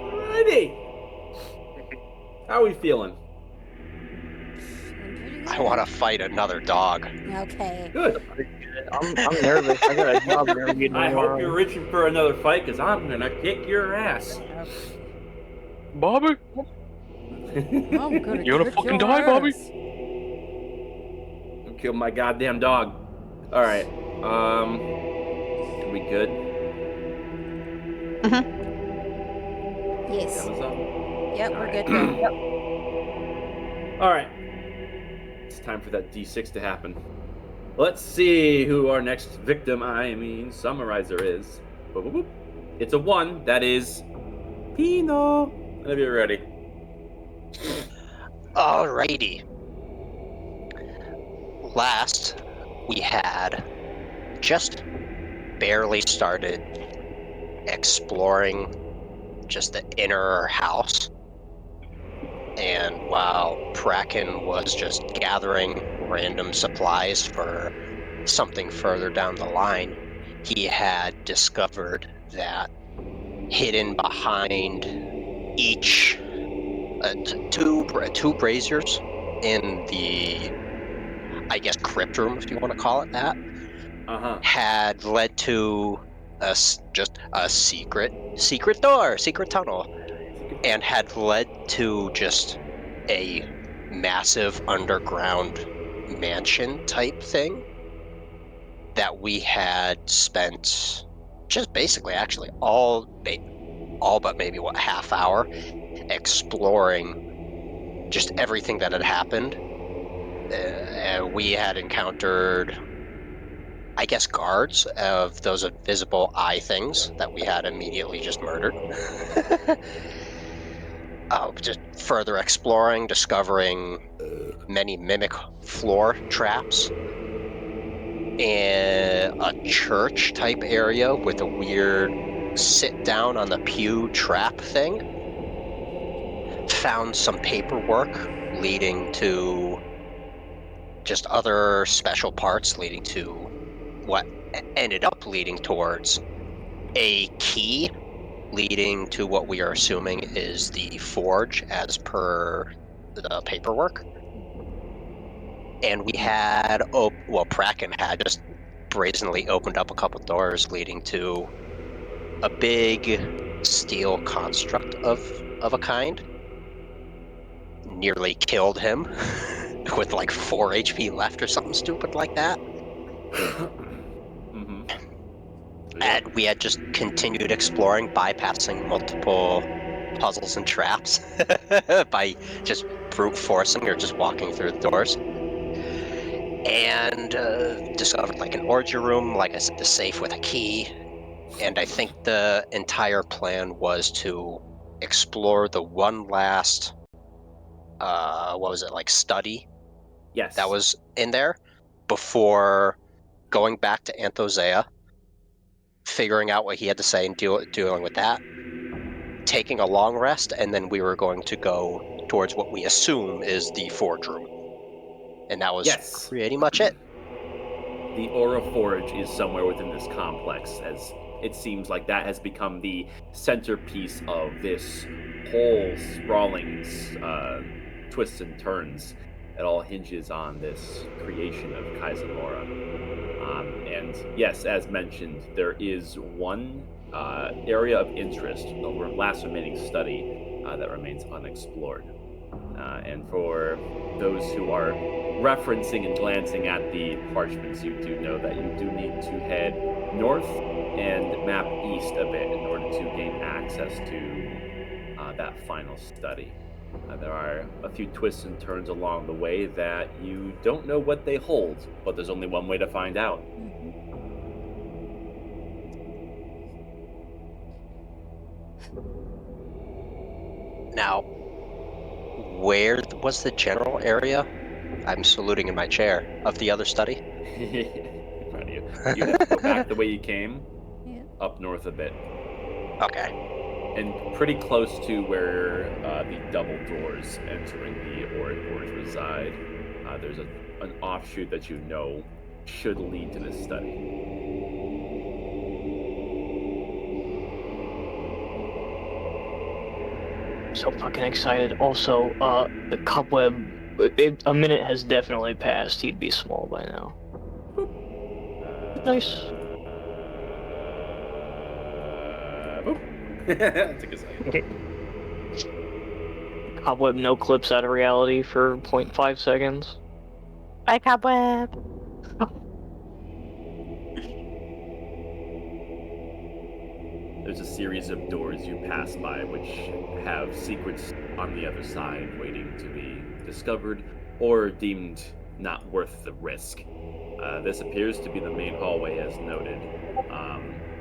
Alrighty. How are we feeling? I want to fight another dog. Okay. Good. I'm nervous. I got a job interview I tomorrow. hope you're reaching for another fight, because I'm gonna kick your ass. Bobby, I'm gonna you wanna kick fucking your die, Bobby? ass. Kill my goddamn dog. All right. Are we good? Yes. Amazon? Yep, we're good. All right. It's time for that D6 to happen. Let's see who our next victim, summarizer is. Boop, boop, boop. It's a 1. That is Pino. Whenever you're ready. Alrighty. Last, we had just barely started exploring just the inner house. And while Kraken was just gathering random supplies for something further down the line, he had discovered that hidden behind each two braziers in the, I guess, crypt room, if you want to call it that, had led to just a secret door, secret tunnel, and had led to just a massive underground mansion type thing that we had spent just basically actually all but maybe half hour exploring just everything that had happened. We had encountered, I guess, guards of those invisible eye things that we had immediately just murdered. Just further exploring, discovering many mimic floor traps, and a church type area with a weird sit down on the pew trap thing. Found some paperwork leading to just other special parts leading to what ended up leading towards a key leading to what we are assuming is the forge as per the paperwork. And we had, Kraken had just brazenly opened up a couple doors leading to a big steel construct of a kind. Nearly killed him with like 4 HP left or something stupid like that. And we had just continued exploring, bypassing multiple puzzles and traps by just brute forcing or just walking through the doors. And discovered like an orgy room, like I said, the safe with a key. And I think the entire plan was to explore the one last, study? Yes. That was in there before going back to Anthosea, figuring out what he had to say and dealing with that, taking a long rest, and then we were going to go towards what we assume is the forge room. And that was pretty much it. The Aura Forge is somewhere within this complex, as it seems like that has become the centerpiece of this whole sprawling twists and turns. It all hinges on this creation of Kaizamora. And yes, as mentioned, there is one area of interest, the last remaining study that remains unexplored. And for those who are referencing and glancing at the parchments, you do know that you do need to head north and map east a bit in order to gain access to that final study. There are a few twists and turns along the way that you don't know what they hold, but there's only one way to find out. Now, where was the general area? I'm saluting in my chair. Of the other study? In front of you. You have to go back the way you came, up north a bit. Okay. and pretty close to where the double doors entering the Auric Forge reside, there's an offshoot that you know should lead to this study. So fucking excited. Also, the cobweb. A minute has definitely passed. He'd be small by now. Nice. Boop. Took a second. Okay. Cobweb no clips out of reality for 0.5 seconds. Bye, cobweb. There's a series of doors you pass by which have secrets on the other side waiting to be discovered or deemed not worth the risk. This appears to be the main hallway as noted,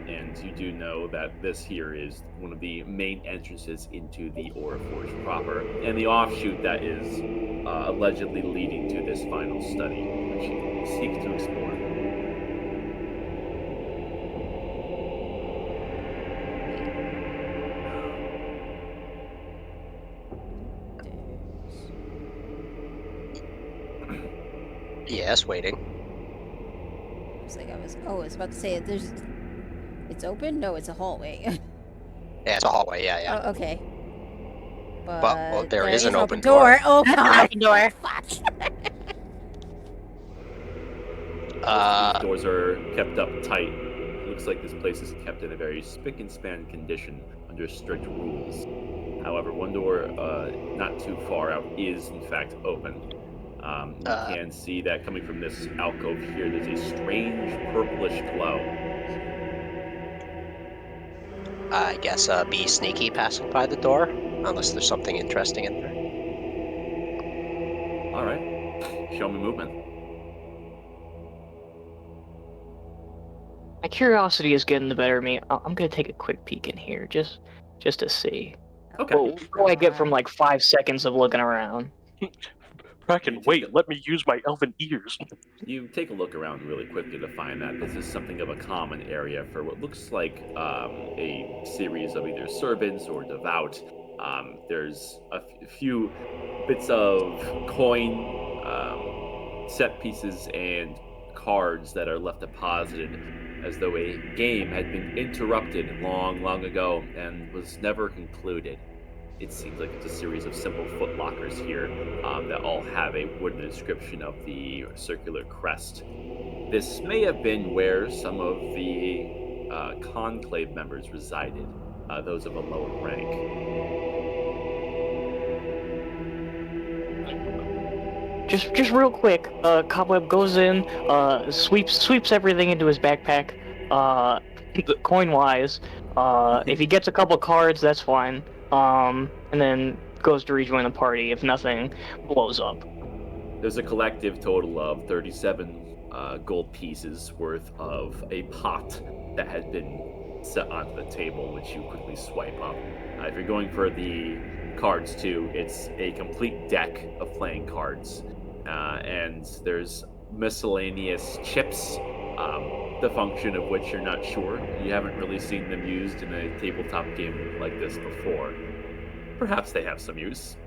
and you do know that this here is one of the main entrances into the Aura Forge proper, and the offshoot that is allegedly leading to this final study, which you seek to explore. Yes, waiting. I was about to say it's open? No, it's a hallway. Yeah, it's a hallway. Yeah. Oh, okay. But well, there is an open door. door. Oh god. Open door. Fuck. These doors are kept up tight. It looks like this place is kept in a very spick and span condition under strict rules. However, one door not too far out is in fact open. You can see that coming from this alcove here, there's a strange purplish glow. I guess be sneaky passing by the door, unless there's something interesting in there. All right, show me movement. My curiosity is getting the better of me. I'm gonna take a quick peek in here, just to see. Okay. What do I get from like 5 seconds of looking around? Bracken, wait, let me use my elven ears. You take a look around really quickly to find that this is something of a common area for what looks like a series of either servants or devout. There's a few bits of coin, set pieces, and cards that are left deposited as though a game had been interrupted long, long ago and was never concluded. It seems like it's a series of simple footlockers here that all have a wooden inscription of the circular crest. This may have been where some of the conclave members resided, those of a lower rank. Just real quick, Cobweb goes in, sweeps everything into his backpack, coin-wise. If he gets a couple cards, that's fine. And then goes to rejoin the party if nothing blows up. There's a collective total of 37 gold pieces worth of a pot that had been set onto the table, which you quickly swipe up. If you're going for the cards too, it's a complete deck of playing cards. And there's miscellaneous chips, the function of which you're not sure. You haven't really seen them used in a tabletop game like this before. Perhaps they have some use.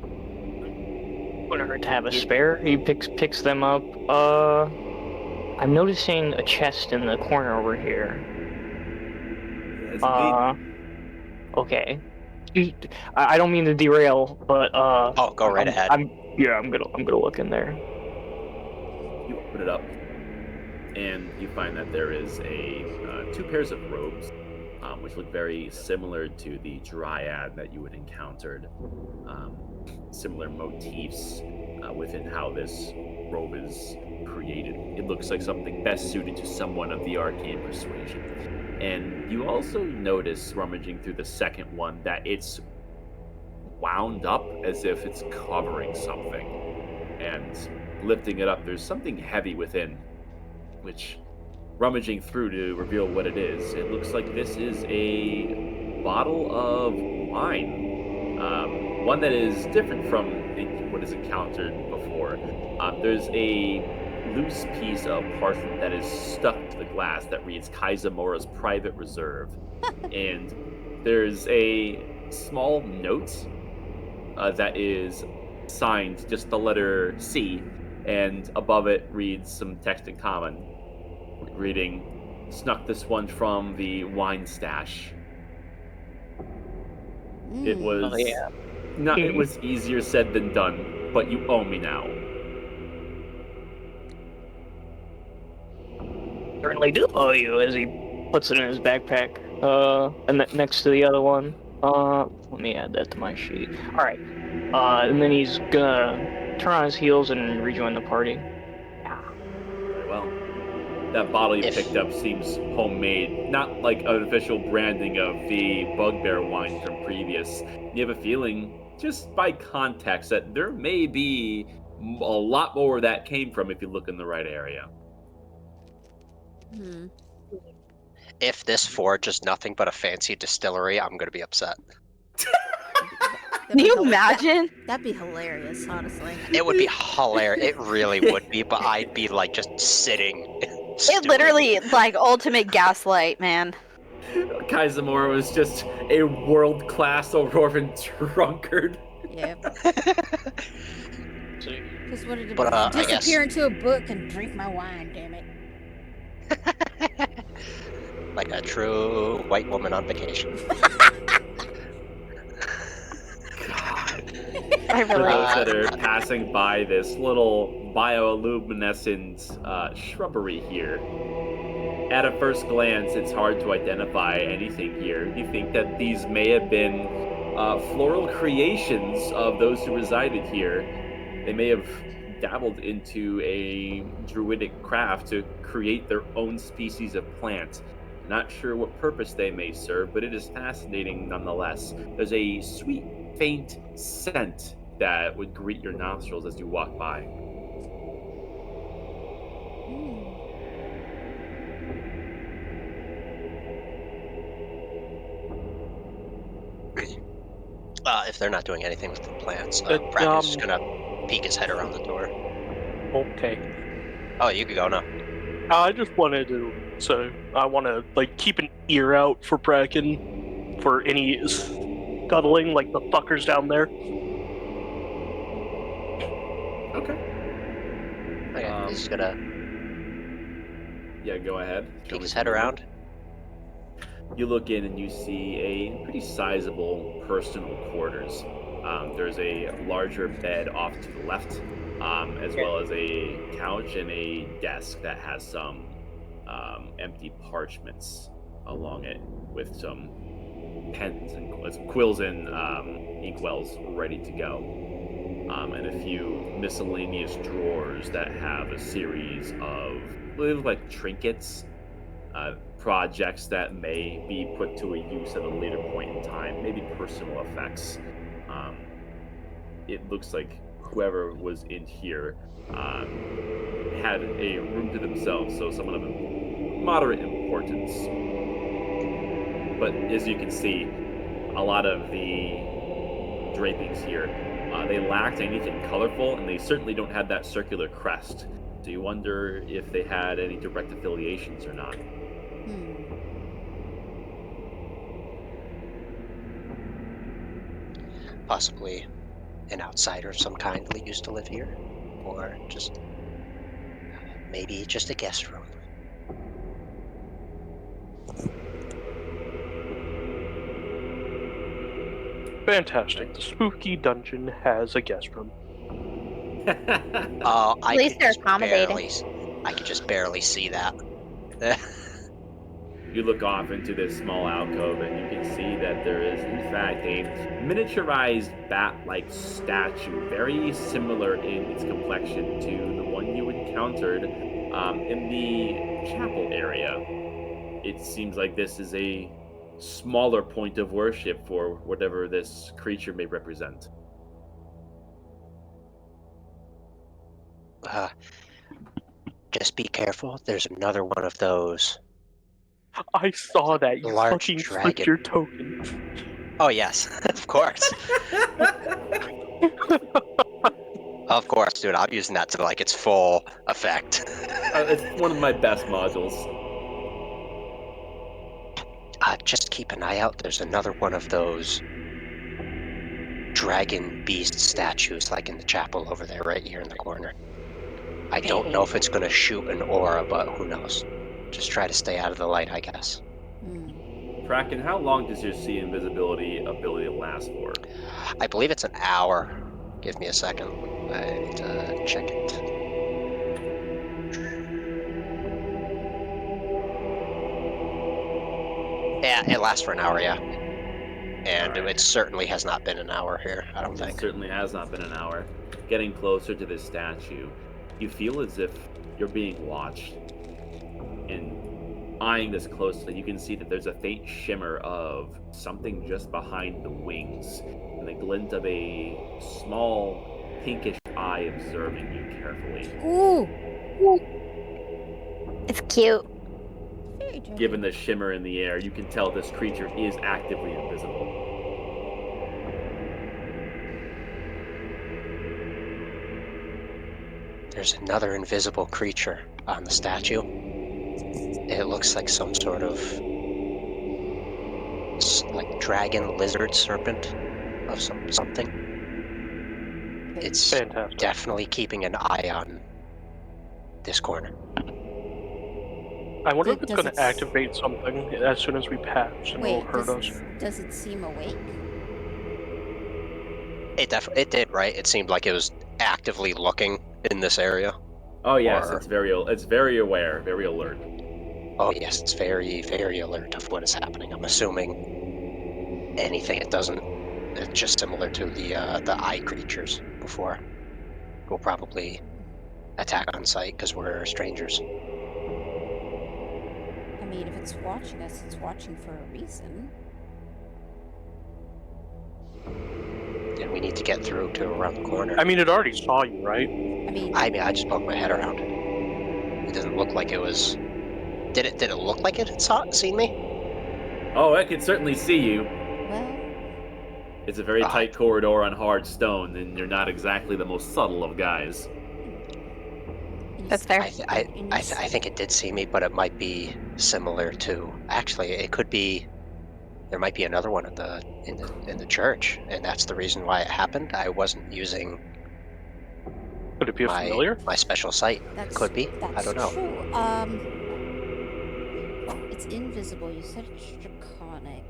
Wouldn't hurt to have a spare. He picks them up. I'm noticing a chest in the corner over here. Yes, indeed. Okay. I don't mean to derail, but Oh, go right ahead. I'm gonna look in there. You open it up, and you find that there is two pairs of robes, which look very similar to the dryad that you had encountered. Similar motifs within how this robe is created. It looks like something best suited to someone of the arcane persuasion. And you also notice, rummaging through the second one, that it's wound up as if it's covering something. And lifting it up, there's something heavy within, which, rummaging through to reveal what it is, it looks like this is a bottle of wine. One that is different from what is encountered before. There's a loose piece of parchment that is stuck to the glass that reads Kaizamora's Private Reserve. And there's a small note that is signed just the letter C, and above it reads some text in common, reading, "Snuck this one from the wine stash." It Mm. was Oh yeah. not. It was easier said than done, but you owe me now. Certainly do owe you, as he puts it in his backpack. And next to the other one. Let me add that to my sheet. All right. And then he's gonna turn on his heels and rejoin the party. Very well. That bottle you If picked up seems homemade, not like an official branding of the bugbear wine from previous. You have a feeling, just by context, that there may be a lot more where that came from if you look in the right area. Hmm. if this forge is nothing but a fancy distillery, I'm gonna be upset. Can you imagine? That'd be hilarious, honestly. It would be hilarious. It really would be, but I'd be like just sitting. It stewing. literally like ultimate gaslight, man. Kaizamora was just a world-class Auroran drunkard. Yep. Just wanted to But, I guess- disappear into a book and drink my wine, damn it. Like a true white woman on vacation. God. I For really. those that are passing by this little bioluminescent shrubbery here, at a first glance, it's hard to identify anything here. You think that these may have been floral creations of those who resided here. They may have dabbled into a druidic craft to create their own species of plant. Not sure what purpose they may serve, but it is fascinating nonetheless. There's a sweet, faint scent that would greet your nostrils as you walk by. If they're not doing anything with the plants, But, Bracken's just gonna peek his head around the door. Okay. Oh, you could go now. I just wanted to, so I want to like keep an ear out for Bracken for any scuttling like the fuckers down there. Okay. Okay, he's gonna Yeah, go ahead. peek his head around. You look in and you see a pretty sizable personal quarters. There's a larger bed off to the left, as well as a couch and a desk that has some empty parchments along it with some pens and quills and inkwells ready to go. And a few miscellaneous drawers that have a series of like trinkets, projects that may be put to a use at a later point in time, maybe personal effects. It looks like whoever was in here had a room to themselves, so someone of moderate importance. But as you can see, a lot of the drapings here, they lacked anything colorful, and they certainly don't have that circular crest. So you wonder if they had any direct affiliations or not. Possibly an outsider of some kind that used to live here, or just maybe just a guest room. Fantastic. The spooky dungeon has a guest room. Oh, At least they're accommodating. I could just barely see that. You look off into this small alcove and you can see that there is, in fact, a miniaturized bat-like statue, very similar in its complexion to the one you encountered in the chapel area. It seems like this is a smaller point of worship for whatever this creature may represent. Just be careful. There's another one of those. I saw that. You Large fucking flipped dragon. your token. Oh yes, of course. Of course, dude. I'm using that to like its full effect. It's one of my best modules. just keep an eye out. There's another one of those dragon beast statues like in the chapel over there, right here in the corner. I don't know if it's going to shoot an aura, but who knows. Just try to stay out of the light, I guess. Kraken, how long does your see invisibility ability last for? I believe it's an hour. Give me a second. I need to check it. Yeah, it lasts for an hour, yeah. And Alright. it certainly has not been an hour here, I don't It think. certainly has not been an hour. Getting closer to this statue, you feel as if you're being watched. And eyeing this closely, you can see that there's a faint shimmer of something just behind the wings, and the glint of a small pinkish eye observing you carefully. Ooh! It's cute. Very dirty. Given the shimmer in the air, you can tell this creature is actively invisible. There's another invisible creature on the statue. It looks like some sort of like dragon, lizard, serpent of something. It's Fantastic. definitely keeping an eye on this corner. I wonder if it's Does going it to activate something as soon as we pass, and it'll Wait, hurt us. does it seem awake? It did, right? It seemed like it was actively looking in this area. Oh yes, Or- it's very aware, very alert. Oh yes, it's very, very alert of what is happening. I'm assuming anything it's just similar to the eye creatures before. Will probably attack on sight because we're strangers. I mean, if it's watching us, it's watching for a reason. And we need to get through to around the corner. I mean, it already saw you, right? I just poked my head around. It doesn't look like it was. Did it look like it had seen me? Oh, it can certainly see you. Well, It's a very tight corridor on hard stone, and you're not exactly the most subtle of guys. That's fair. I think it did see me, but it might be similar to. Actually, it could be. There might be another one in the church, and that's the reason why it happened. I wasn't using Could it be a familiar? my special sight. Could be. I don't know. True. It's invisible. You said it's draconic.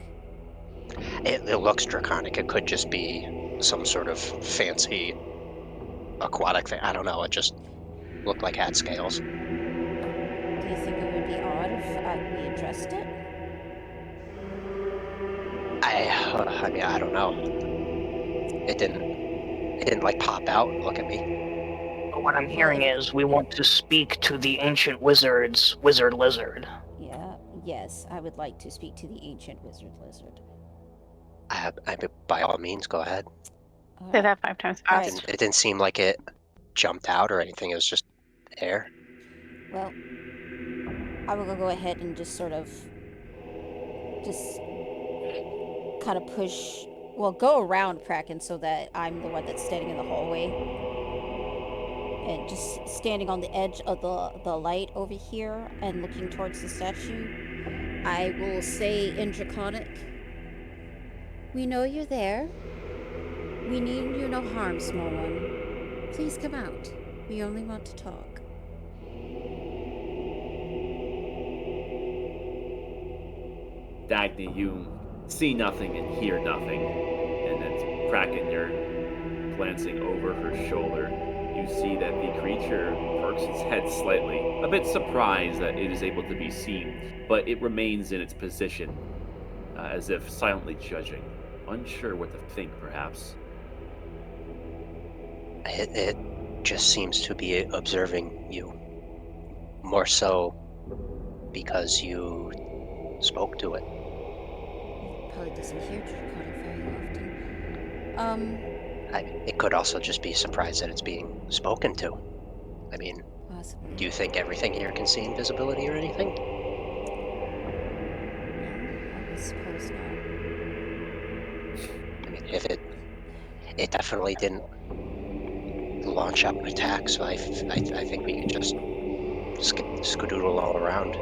It looks draconic. It could just be some sort of fancy aquatic thing. I don't know. It just looked like it had scales. Do you think it would be odd if we addressed it? I mean, I don't know. It didn't like pop out and look at me. But what I'm hearing is we want to speak to the ancient wizard's wizard lizard. Yeah. Yes, I would like to speak to the ancient wizard lizard. I by all means, go ahead. Say that 5 times fast. It didn't seem like it jumped out or anything. It was just air. Well, I will go ahead and just sort of kind of push, go around Kraken so that I'm the one that's standing in the hallway. And just standing on the edge of the light over here and looking towards the statue, I will say in Draconic, "We know you're there. We mean you no harm, small one. Please come out. We only want to talk." Dagny, you see nothing and hear nothing. And then Kraken, you're glancing over her shoulder. You see that the creature perks its head slightly, a bit surprised that it is able to be seen, but it remains in its position, as if silently judging, unsure what to think, perhaps. It just seems to be observing you. More so because you spoke to it. It probably doesn't hear Draconic very often. It could also just be surprised that it's being spoken to. I mean, Possibly. do you think everything here can see invisibility or anything? No, I suppose not. I mean, if it definitely didn't launch out an attack, so I think we can just skedoodle all around.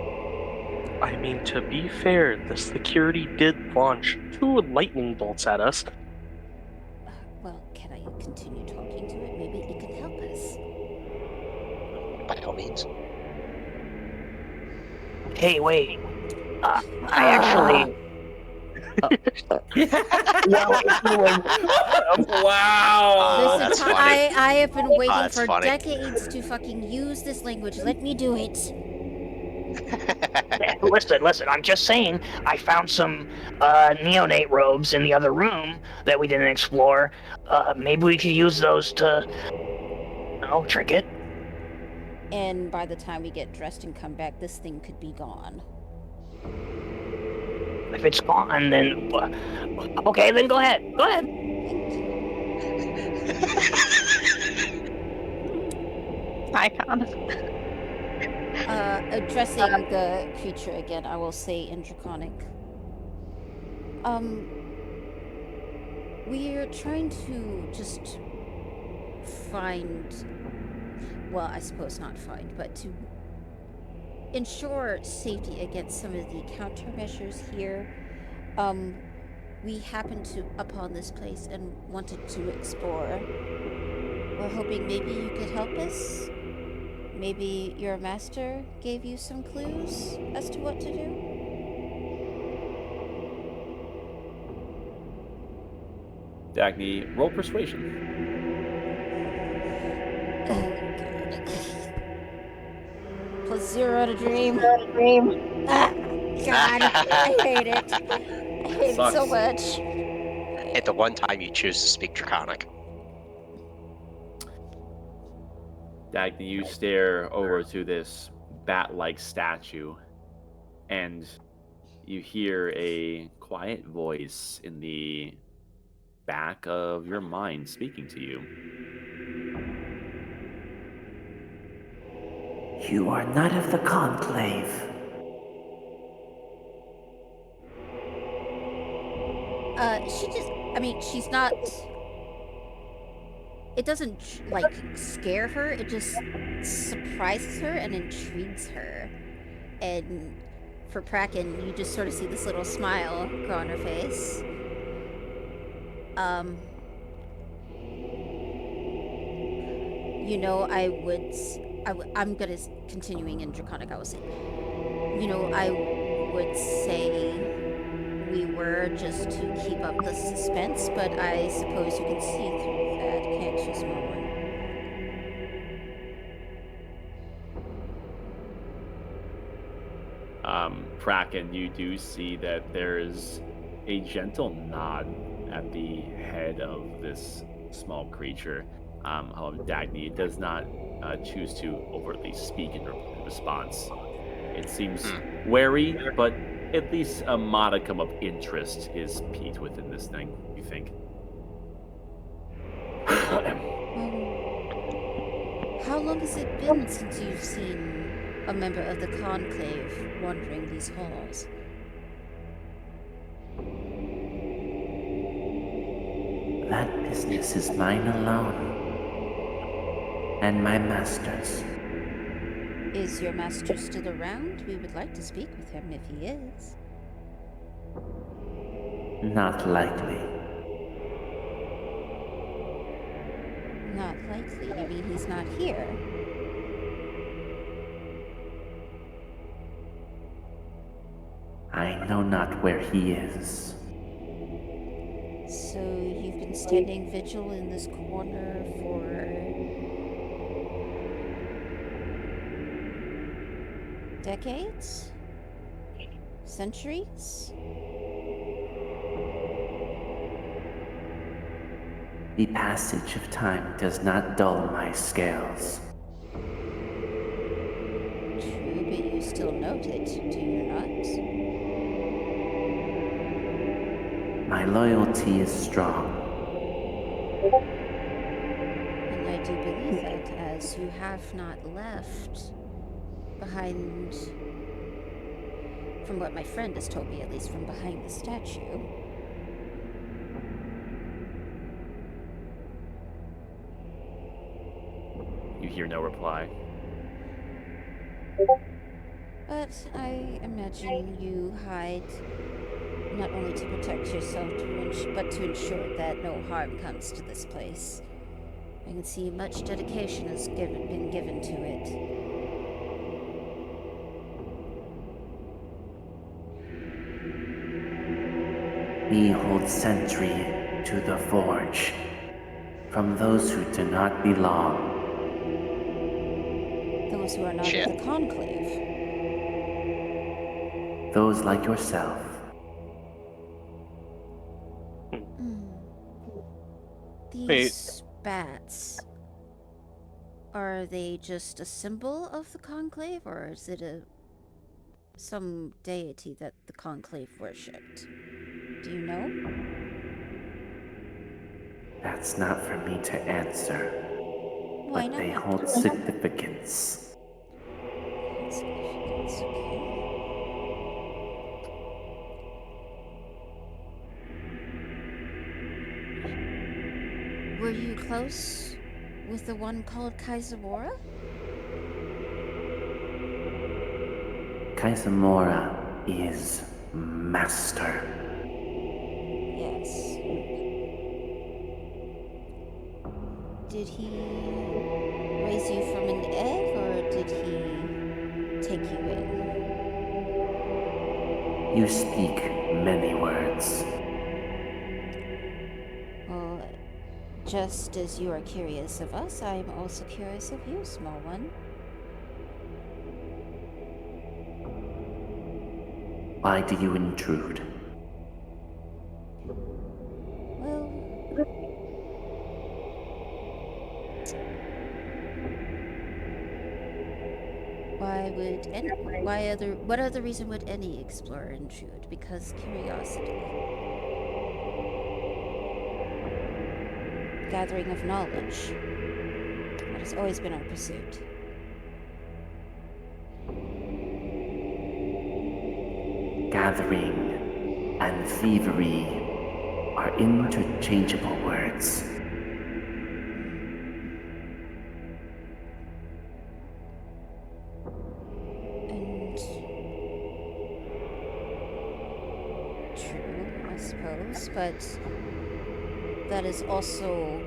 I mean, to be fair, the security did launch 2 lightning bolts at us. Well, can I continue talking to it? Maybe it can help us. By all means. Hey, wait. I actually. Well, if you would. Wow. That's Listen, funny. I have been waiting That's for funny. decades to fucking use this language. Let me do it. Listen. I'm just saying. I found some neonate robes in the other room that we didn't explore. Maybe we could use those to, trick it. And by the time we get dressed and come back, this thing could be gone. If it's gone, then okay. Then go ahead. Go ahead. Thank you. Icon. Addressing the creature again, I will say in Draconic. We're trying to just find, well, I suppose not find, but to ensure safety against some of the countermeasures here. We happened upon this place and wanted to explore. We're hoping maybe you could help us. Maybe your master gave you some clues as to what to do? Dagny, roll persuasion. +0 to dream. Ah, God, I hate it. I hate it so Sucks. much. At the one time you choose to speak Draconic. Dagny, you stare over to this bat-like statue, and you hear a quiet voice in the back of your mind speaking to you. You are not of the Conclave. She's not. It doesn't, like, scare her, it just surprises her and intrigues her. And for Praken, you just sort of see this little smile grow on her face. I'm gonna, continuing in Draconic, I will say, I would say we were just to keep up the suspense, but I suppose you can see through that, can't you, small one? Kraken, you do see that there's a gentle nod at the head of this small creature. However, Dagny does not choose to overtly speak in response. It seems wary, but at least a modicum of interest is piqued within this thing, you think. How long has it been since you've seen a member of the Conclave wandering these halls? That business is mine alone. And my master's. Is your master still around? We would like to speak with him if he is. Not likely. Not likely? You mean he's not here? I know not where he is. So you've been standing vigil in this corner for decades? Centuries? The passage of time does not dull my scales. True, but you still note it, do you not? My loyalty is strong. And I do believe that, as you have not left behind, from what my friend has told me, at least from behind the statue. You hear no reply. But I imagine you hide not only to protect yourself, but to ensure that no harm comes to this place. I can see much dedication has been given to it. We hold sentry to the forge from those who do not belong. Those who are not Shit. of the Conclave. Those like yourself. These bats, are they just a symbol of the Conclave, or is it some deity that the Conclave worshipped? Do you know? That's not for me to answer. Why But they not? hold significance. Significance, okay. Were you close with the one called Kaizamora? Kaizamora is master. Yes. Did he raise you from an egg, or did he take you in? You speak many words. Well, just as you are curious of us, I am also curious of you, small one. Why do you intrude? Well, what other reason would any explorer intrude? Because curiosity. Gathering of knowledge. That has always been our pursuit. Gathering and thievery are interchangeable words. And true, I suppose, but that is also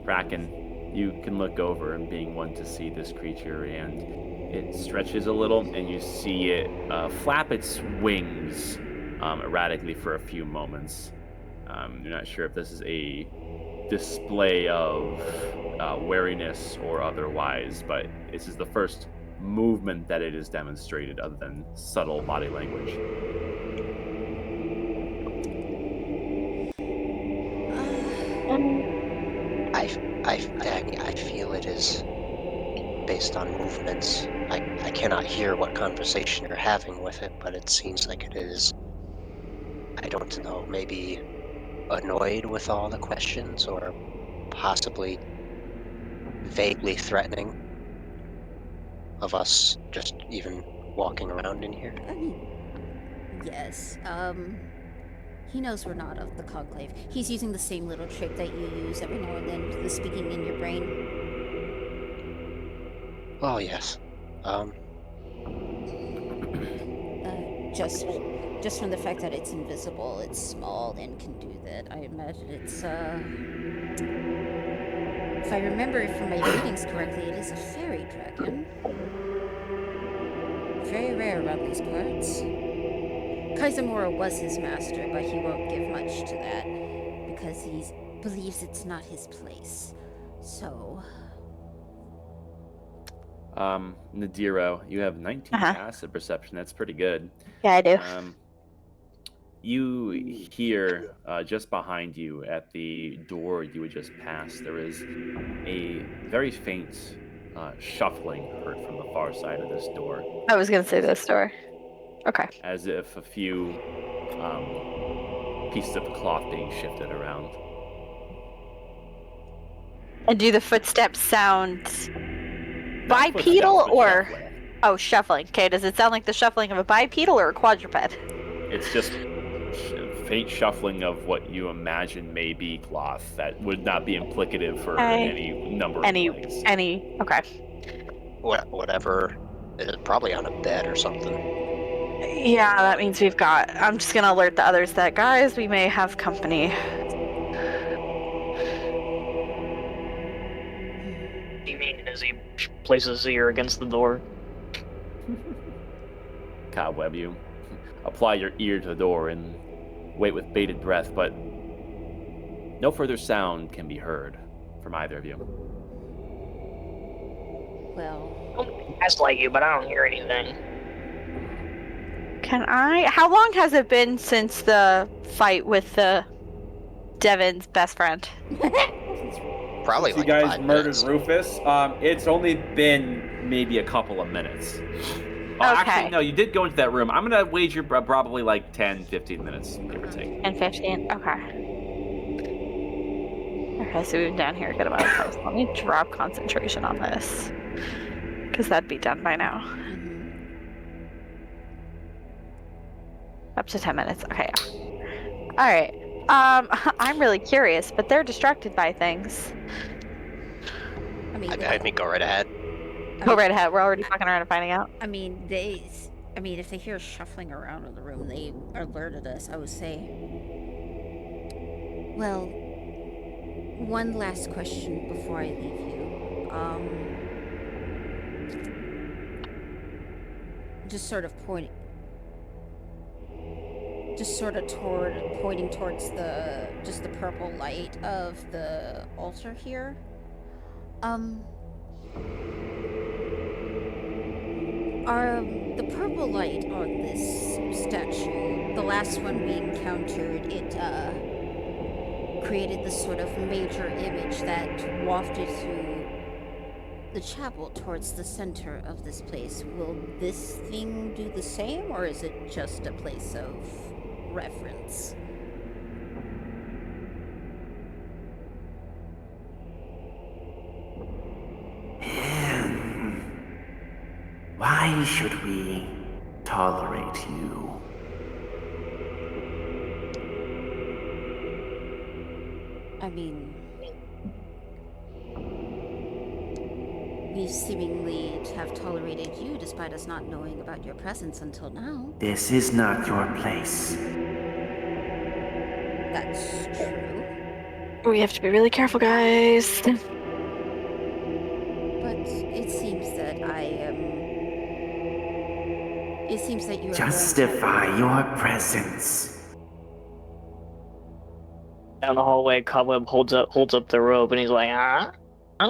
Kraken, you can look over and being one to see this creature, and it stretches a little, and you see it flap its wings erratically for a few moments. You're not sure if this is a display of wariness or otherwise, but this is the first movement that it has demonstrated other than subtle body language. I feel it is based on movements. I cannot hear what conversation you're having with it, but it seems like it is, I don't know, maybe annoyed with all the questions or possibly vaguely threatening of us just even walking around in here. I mean, yes. He knows we're not of the Conclave. He's using the same little trick that you use every now and then, the speaking in your brain. Oh, yes. Just from the fact that it's invisible, it's small, and can do that, I imagine it's, if I remember from my readings correctly, it is a fairy dragon. Very rare around these parts. Kaizamora was his master, but he won't give much to that, because he believes it's not his place. So... Nadiro, you have 19 passive perception. That's pretty good. Yeah, I do. You hear just behind you at the door you would just pass, there is a very faint shuffling heard from the far side of this door. I was going to say this door. Okay. As if a few pieces of cloth being shifted around. And do the footsteps sound Not bipedal footsteps, but or... shuffling. Oh, shuffling. Okay, does it sound like the shuffling of a bipedal or a quadruped? It's just faint shuffling of what you imagine may be cloth that would not be implicative for Okay. any number of legs. Okay. Whatever. It's probably on a bed or something. Yeah, that means I'm just gonna alert the others that, guys, we may have company. You mean as he places his ear against the door? Cobweb, you apply your ear to the door and wait with bated breath, but no further sound can be heard from either of you. Well, That's like you, but I don't hear anything. How long has it been since the fight with Devin's best friend? Probably Since like you guys 5 murdered minutes. Rufus, it's only been maybe a couple of minutes. Oh, actually, Okay. no, you did go into that room. I'm going to wager probably like 10, 15 minutes, give or take. And 15. Okay. Okay, so we've been down here a good amount of time. So let me drop concentration on this, because that'd be done by now. Up to 10 minutes. Okay. Yeah. All right. I'm really curious, but they're distracted by things. I mean, I mean, go right ahead. Go right ahead. We're already fucking around and finding out. I mean, if they hear shuffling around in the room, they alerted us, I would say. Well, one last question before I leave you. Just sort of pointing towards the purple light of the altar here. The purple light on this statue, the last one we encountered, it created this sort of major image that wafted through the chapel towards the center of this place. Will this thing do the same, or is it just a place of reference? Why should we tolerate you? I mean, we seemingly have tolerated you despite us not knowing about your presence until now. This is not your place. That's true. We have to be really careful, guys. But it seems that It seems that you are Justify your presence. Down the hallway, Cobweb holds up the rope, and he's like, "Ah, I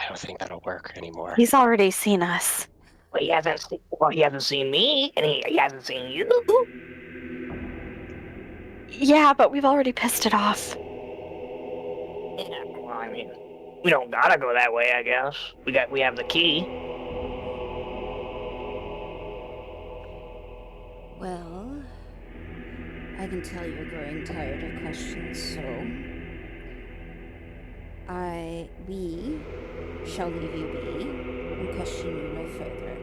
don't think that'll work anymore. He's already seen us. well, he hasn't seen me, and he hasn't seen you." Yeah, but we've already pissed it off. Yeah, well, I mean, we don't gotta go that way, I guess. We have the key. Well, I can tell you're growing tired of questions, so we shall leave you be and question you no further.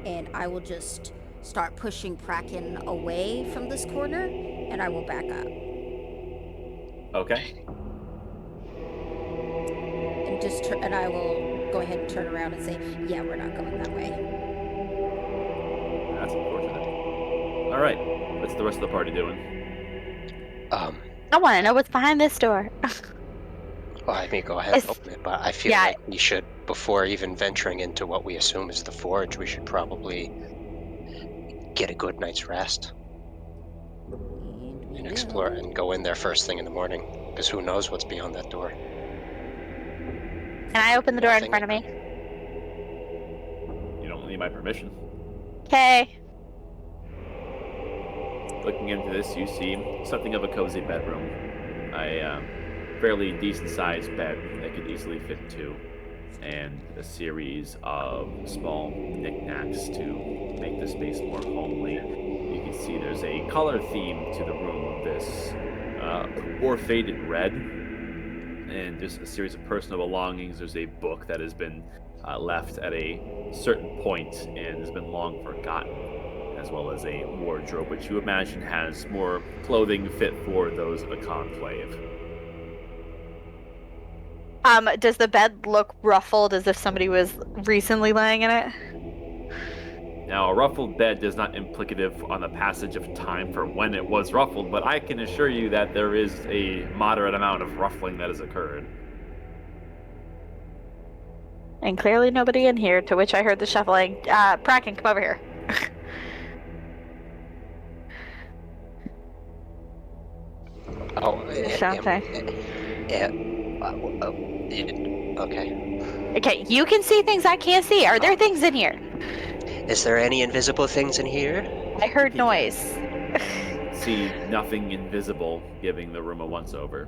And I will just start pushing Kraken away from this corner, and I will back up. Okay. And I will go ahead and turn around and say, yeah, we're not going that way. That's unfortunate. All right. What's the rest of the party doing? I want to know what's behind this door. Well, I mean, go ahead and open it, but I feel like we should, before even venturing into what we assume is the forge, we should probably get a good night's rest and explore and go in there first thing in the morning, because who knows what's beyond that door. Can I open the door in front of me? You don't need my permission. Okay. Looking into this, you see something of a cozy bedroom. A fairly decent-sized bed that could easily fit two, and a series of small knickknacks to make the space more homely. You can see there's a color theme to the room of this more faded red, and just a series of personal belongings. There's a book that has been left at a certain point and has been long forgotten. as well as a wardrobe, which you imagine has more clothing fit for those of the conclave. Does the bed look ruffled as if somebody was recently laying in it? Now, a ruffled bed is not implicative on the passage of time for when it was ruffled, but I can assure you that there is a moderate amount of ruffling that has occurred. And clearly nobody in here, to which I heard the shuffling. Bracken, come over here. Shante. Okay. Okay, you can see things I can't see. Are there things in here? Is there any invisible things in here? I heard You noise. see nothing invisible, giving the room a once-over.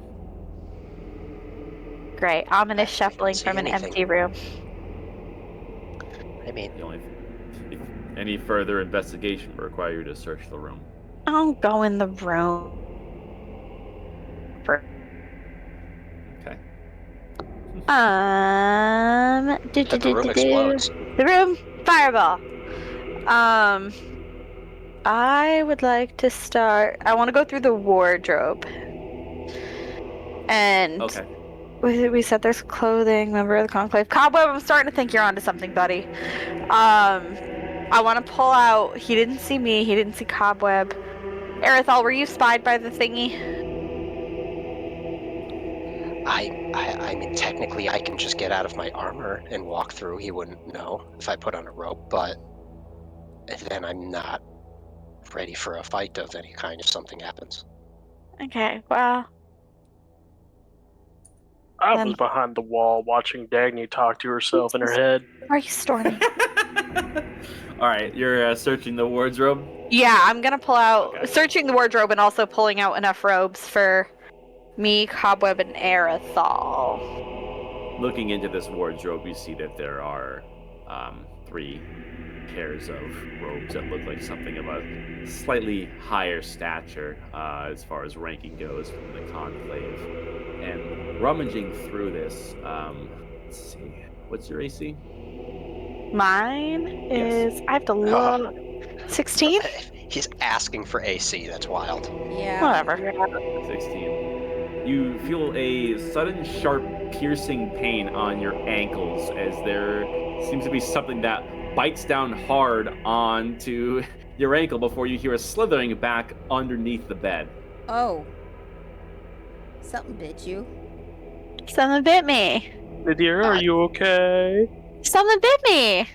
Great. Ominous shuffling see from an anything. empty room. I mean, If any further investigation will require you to search the room. I'll go in the room. Okay. the room explodes. The room fireball. I would like to start. I want to go through the wardrobe. And Okay. we said there's clothing, member of the conclave. Cobweb, I'm starting to think you're onto something, buddy. I want to pull out. He didn't see me. He didn't see Cobweb. Erithal, were you spied by the thingy? I mean, technically, I can just get out of my armor and walk through. He wouldn't know if I put on a rope, but then I'm not ready for a fight of any kind if something happens. Okay, well. I was behind the wall watching Dagny talk to herself in her head. Are you storming? All right, you're searching the wardrobe? Yeah, I'm gonna pull out, Okay. searching the wardrobe and also pulling out enough robes for me, Cobweb, and Erithal. Looking into this wardrobe, you see that there are 3 pairs of robes that look like something of a slightly higher stature as far as ranking goes from the conclave. And rummaging through this, let's see, what's your AC? Mine is, Yes. I have to look, 16? He's asking for AC. That's wild. Yeah. Whatever. 16. You feel a sudden, sharp, piercing pain on your ankles as there seems to be something that bites down hard onto your ankle before you hear a slithering back underneath the bed. Oh. Something bit you. Something bit me. Lydia, are you okay? Something bit me.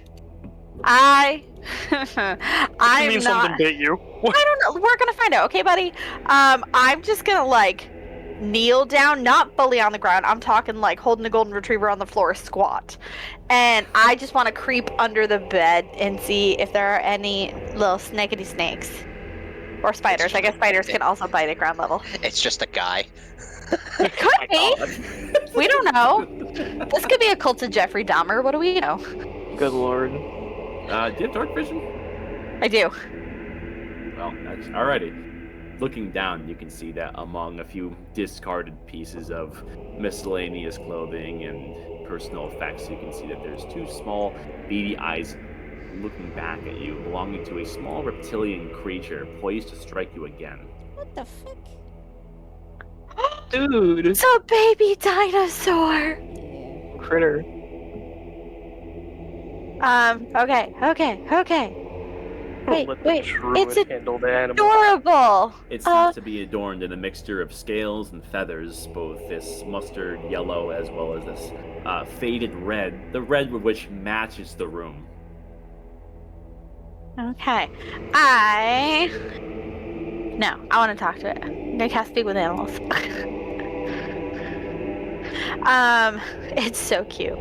I'm You mean not. something bit you? I don't know. We're gonna find out, okay, buddy? I'm just gonna like kneel down, not fully on the ground. I'm talking like holding a golden retriever on the floor, squat. And I just want to creep under the bed and see if there are any little snackety snakes. Or spiders. I guess spiders can also bite at ground level. It's just a guy. It could be. We don't know. This could be a cult of Jeffrey Dahmer. What do we know? Good lord. Do you have dark vision? I do. Well, that's alrighty. Looking down, you can see that among a few discarded pieces of miscellaneous clothing and personal effects, you can see that there's 2 small, beady eyes looking back at you, belonging to a small reptilian creature poised to strike you again. What the frick? Dude. It's a baby dinosaur. Yeah. Critter. Okay. Wait, Let the wait. druid It's handle the animal. adorable. It seems to be adorned in a mixture of scales and feathers, both this mustard yellow as well as this faded red, the red which matches the room. Okay. I want to talk to it. I'm gonna cast Speak with Animals. It's so cute.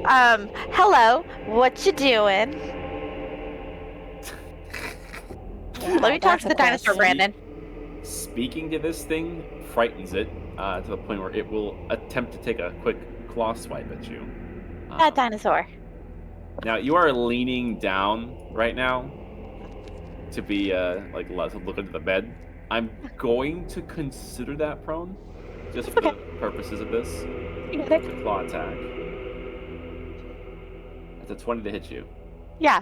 Hello, what you doing? Let me talk that's to a the dinosaur, question. Brandon. Speaking to this thing frightens it to the point where it will attempt to take a quick claw swipe at you. That dinosaur. Now you are leaning down right now to be to look into the bed. I'm going to consider that prone, just for the purposes of this. You got it. It's a claw attack. That's a 20 to hit you. Yeah.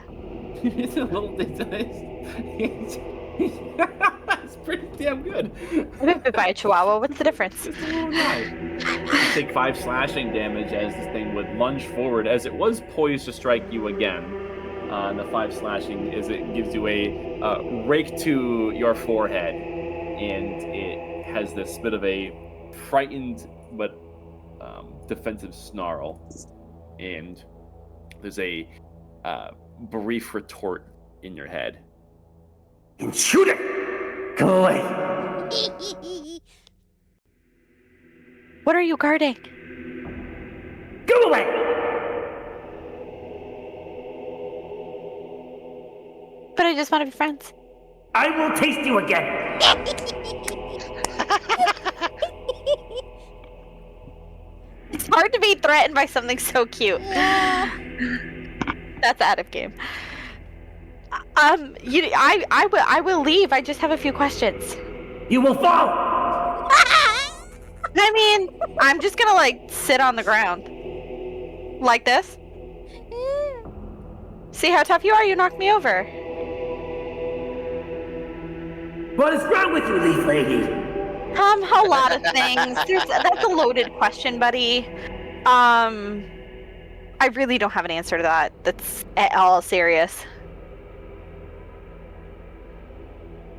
It's a little. It's pretty damn good. I've been bit by a chihuahua. What's the difference? Just a little guy. You take 5 slashing damage as this thing would lunge forward, as it was poised to strike you again. And the 5 slashing is it gives you a rake to your forehead, and it has this bit of a frightened but defensive snarl, and there's a brief retort in your head. Intruder! Go away! What are you guarding? Go away! But I just want to be friends. I will taste you again! It's hard to be threatened by something so cute. Yeah. That's out of game. I will leave. I just have a few questions. You will fall! I mean, I'm just gonna like sit on the ground. Like this. See how tough you are? You knocked me over. What is wrong with you, Leaf Lady? A lot of things. That's a loaded question, buddy. I really don't have an answer to that. That's at all serious.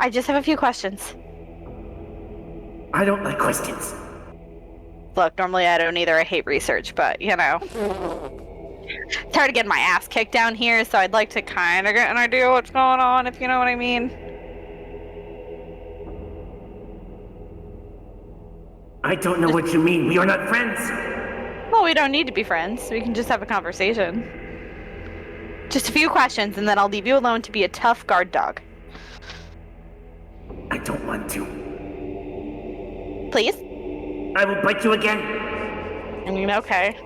I just have a few questions. I don't like questions. Look, normally I don't either. I hate research, but you know. It's hard to get my ass kicked down here, so I'd like to kind of get an idea of what's going on, if you know what I mean. I don't know what you mean. We are not friends. Well, we don't need to be friends. We can just have a conversation. Just a few questions, and then I'll leave you alone to be a tough guard dog. I don't want to. Please? I will bite you again. I mean, okay.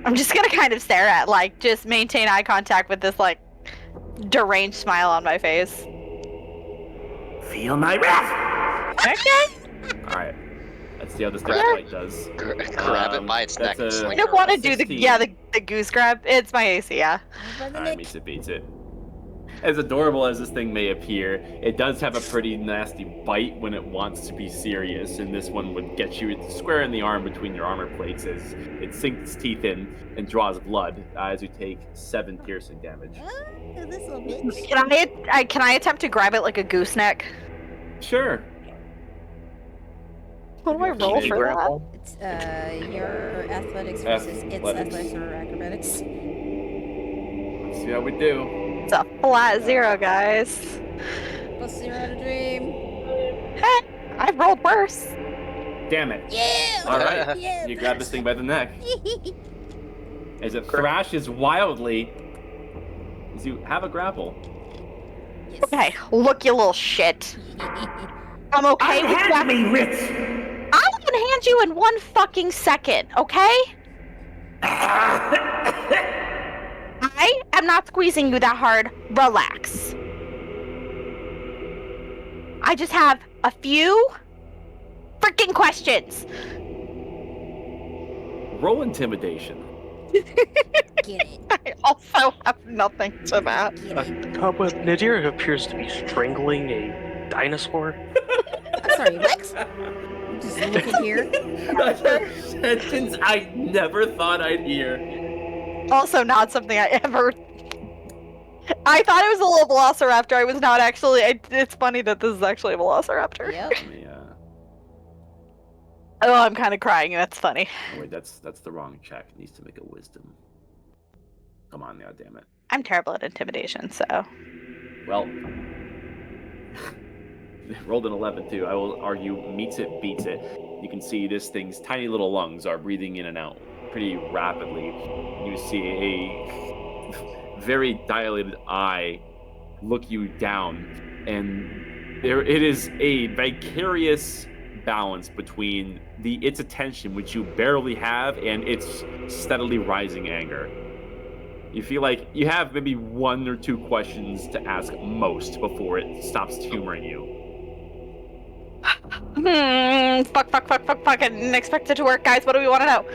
I'm just gonna kind of stare at, like, just maintain eye contact with this, like, deranged smile on my face. Feel my wrath. Okay. Alright. Let's see how this Grab fight does. Grab it by its neck and that's a- I sling don't it want to around. do the 16. the goose grab. It's my AC, yeah. Alright, meets it beats it. As adorable as this thing may appear, it does have a pretty nasty bite when it wants to be serious, and this one would get you square in the arm between your armor plates as it sinks its teeth in and draws blood as you take 7 piercing damage. Oh, this little bitch. Can I attempt to grab it like a gooseneck? Sure. What do I roll Can you for that? grapple? It's your athletics versus its Athletics. athletics or acrobatics. Let's see how we do. It's a flat 0, guys. Plus 0 to dream. Hey, I've rolled worse. Damn it. Yeah! Alright. Yeah, You grab this thing by the neck. As it thrashes wildly, as you have a grapple. Yes. Okay, look, you little shit. I'm okay with that. Unhand me, Rich. I can hand you in 1 fucking second, okay? I am not squeezing you that hard. Relax. I just have a few freaking questions. Roll intimidation. Get it. I also have nothing to that. Get it. But Nadir appears to be strangling a dinosaur. I'm sorry, what? Just looking here. That's a sentence I never thought I'd hear. Also not something I ever... I thought it was a little velociraptor. I was not actually... It's funny that this is actually a velociraptor. Yep. Yeah. Oh, I'm kind of crying. That's funny. Oh, wait, that's the wrong check. It needs to make a wisdom. Come on now, damn it. I'm terrible at intimidation, so... Well, rolled an 11 too. I will argue meets it, beats it. You can see this thing's tiny little lungs are breathing in and out pretty rapidly. You see a very dilated eye look you down, and there it is a vicarious balance between its attention, which you barely have, and its steadily rising anger. You feel like you have maybe 1 or 2 questions to ask most before it stops humoring you. Fuck. I didn't expect it to work, guys. What do we want to know?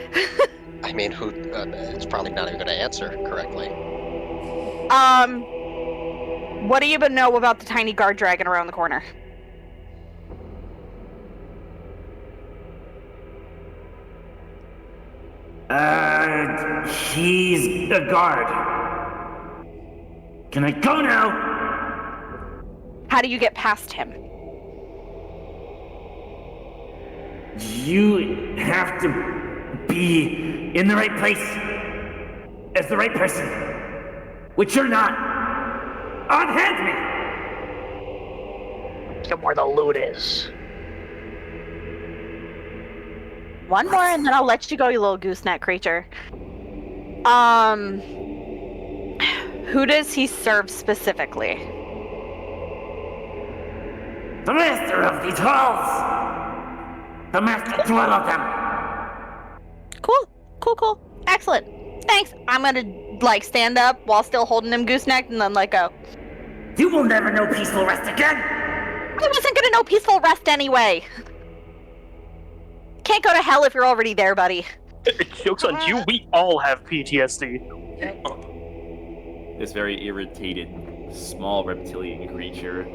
I mean, who? It's probably not even going to answer correctly. What do you know about the tiny guard dragon around the corner? He's a guard. Can I go now? How do you get past him? You have to be in the right place as the right person, which you're not. Unhand me! Get where the loot is. One more, and then I'll let you go, you little gooseneck creature. Who does he serve specifically? The master of these halls! The master to all of them! Cool. Excellent. Thanks. I'm gonna, stand up while still holding him gooseneck and then let go. You will never know peaceful rest again! I wasn't gonna know peaceful rest anyway. Can't go to hell if you're already there, buddy. Joke's on you, we all have PTSD. This very irritated, small reptilian creature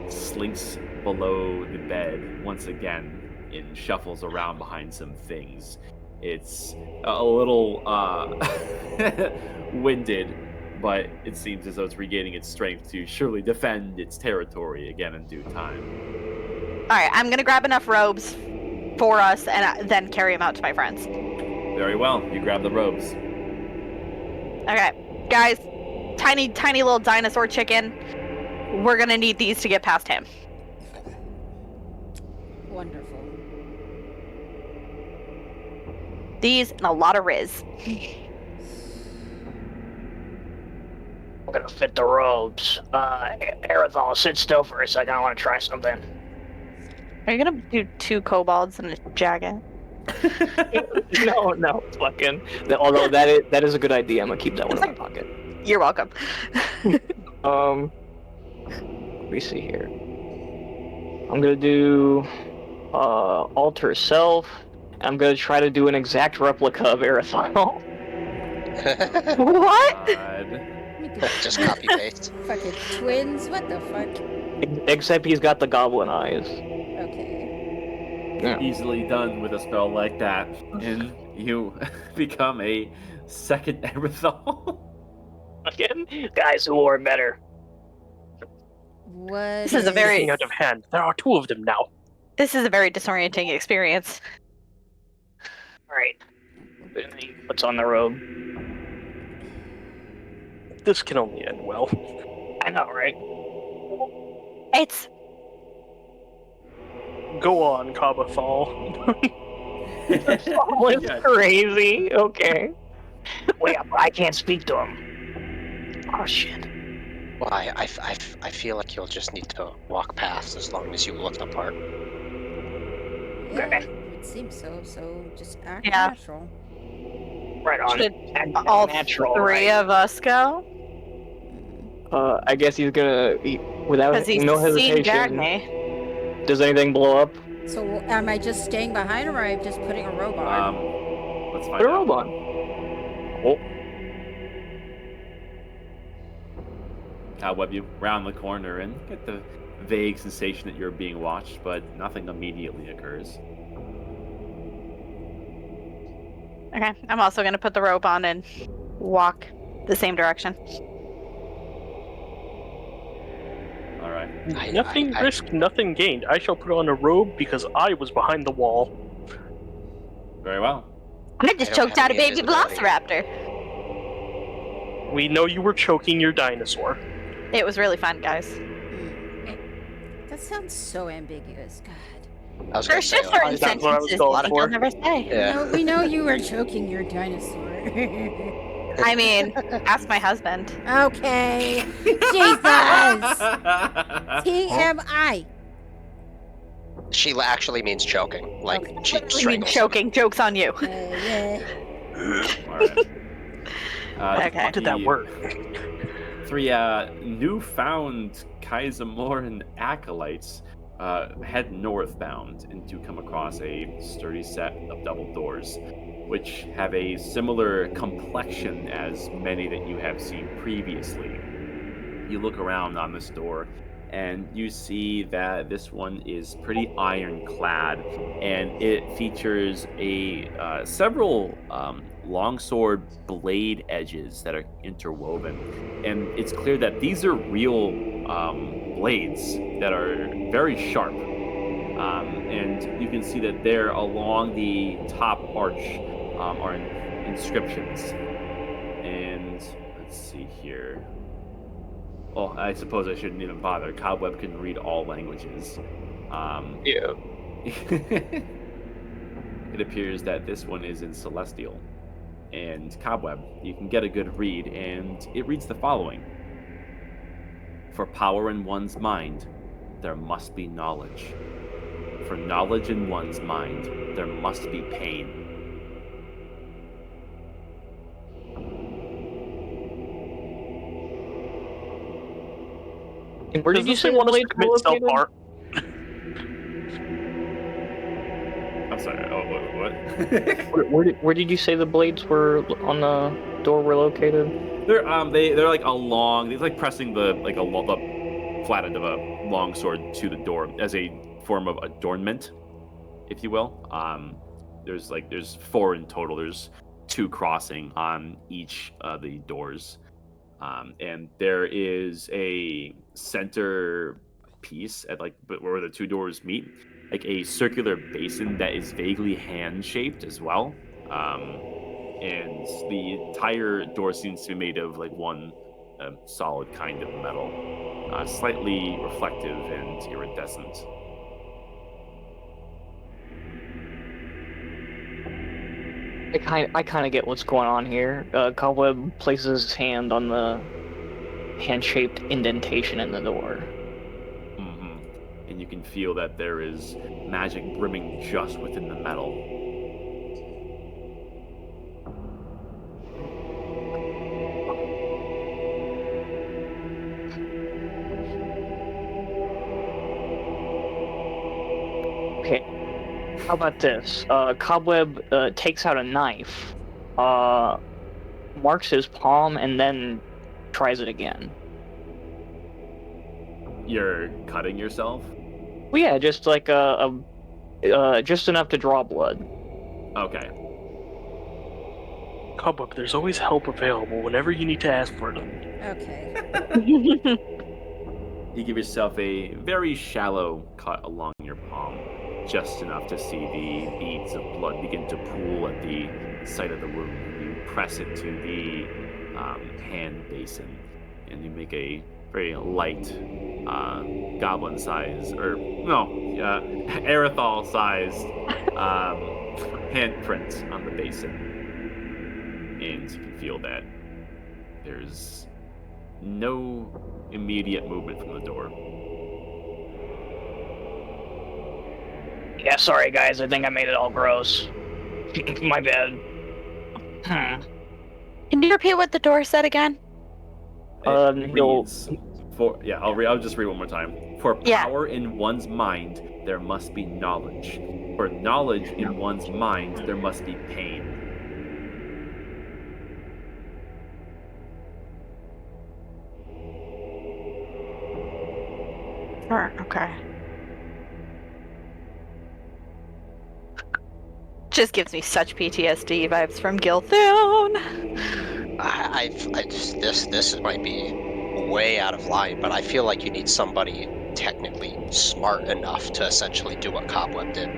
slinks below the bed once again and shuffles around behind some things. It's a little winded, but it seems as though it's regaining its strength to surely defend its territory again in due time. Alright, I'm gonna grab enough robes for us and then carry them out to my friends. Very well, you grab the robes. Okay, guys, tiny little dinosaur chicken. We're gonna need these to get past him. Wonderful. These and a lot of Riz. We're gonna fit the robes. Arathol, sit still for a second. I want to try something. Are you gonna do 2 kobolds and a jacket? No, fucking. Although that is a good idea. I'm gonna keep that one in my pocket. You're welcome. Let me see here. I'm gonna do alter self. I'm gonna try to do an exact replica of Arathol. What? God. Just copy paste. Fucking twins? What the fuck? Except he's got the goblin eyes. Okay. Easily done with a spell like that, and you become a second Arathol. Again, guys who are better. What? This is a very- Getting out of hand. There are 2 of them now. This is a very disorienting experience. Alright. Then he puts on the robe. This can only end well. I know, right? It's Go on, Kabathal. Oh, it's Yeah. crazy. Okay. Wait, I can't speak to him. Oh shit. Well, I feel like you'll just need to walk past as long as you look the part. Yeah, it seems so. So just act Yeah. natural. Right on. Should And all natural, 3 right? of us go? I guess he's gonna without Because he's no seen hesitation. Dagny. Does anything blow up? So am I just staying behind, or am I just putting a robe on? Let's find Put a out. robe on. Oh, Cobweb you round the corner and get the vague sensation that you're being watched, but nothing immediately occurs. Okay, I'm also gonna put the robe on and walk the same direction. All right. Nothing risked, nothing gained. I shall put on a robe because I was behind the wall. Very well. I just I don't choked have out a any baby invisibility. velociraptor. We know you were choking your dinosaur. It was really fun, guys. That sounds so ambiguous. God. I was gonna There's say, just like, certain That's what I was sentences going that for. you'll never say. Yeah. No, we know you were choking your dinosaur. I mean, ask my husband. Okay. Jesus. TMI. she actually means choking. Like, Okay. she Literally mean strangles him. choking. Joke's on you. Yeah. All right. Okay. How did that the work? 3 newfound Kaizamoran acolytes head northbound and do come across a sturdy set of double doors. which have a similar complexion as many that you have seen previously. You look around on this door and you see that this one is pretty ironclad, and it features a several longsword blade edges that are interwoven, and it's clear that these are real blades that are very sharp. And you can see that there along the top arch are inscriptions. And let's see here. Well, I suppose I shouldn't even bother. Cobweb can read all languages. Yeah. It appears that this one is in Celestial. And Cobweb, you can get a good read, and it reads the following. For power in one's mind, there must be knowledge. For knowledge in one's mind, there must be pain. And where Does did you this say thing the want us to blades were commit self located? harm? I'm sorry. Oh, what? Where did you say the blades were on the door were located? They're like along. It's like pressing the flat end of a long sword to the door as a form of adornment, if you will. There's 4 in total. There's 2 crossing on each of the doors. And there is a center piece at where the 2 doors meet, like a circular basin that is vaguely hand shaped as well. And the entire door seems to be made of like one solid kind of metal, slightly reflective and iridescent. I kind of get what's going on here. Cobweb places his hand on the hand-shaped indentation in the door. hmm And you can feel that there is magic brimming just within the metal. Okay, how about this? Cobweb takes out a knife, marks his palm, and then tries it again. You're cutting yourself? Well, yeah, just like just enough to draw blood. Okay. Cobweb, there's always help available whenever you need to ask for it. Okay. You give yourself a very shallow cut along your palm, just enough to see the beads of blood begin to pool at the site of the wound. You press it to the hand basin, and you make a very light goblin size, or no, Aerithal sized handprint on the basin. And you can feel that there's no immediate movement from the door. Yeah, sorry guys, I think I made it all gross. My bad. Can you repeat what the door said again? It You'll- reads I'll just read one more time. For Yeah. power in one's mind, there must be knowledge. For knowledge in one's mind, there must be pain. Sure, okay. Just gives me such PTSD vibes from Gilthune. This might be way out of line, but I feel like you need somebody technically smart enough to essentially do what Cobweb did.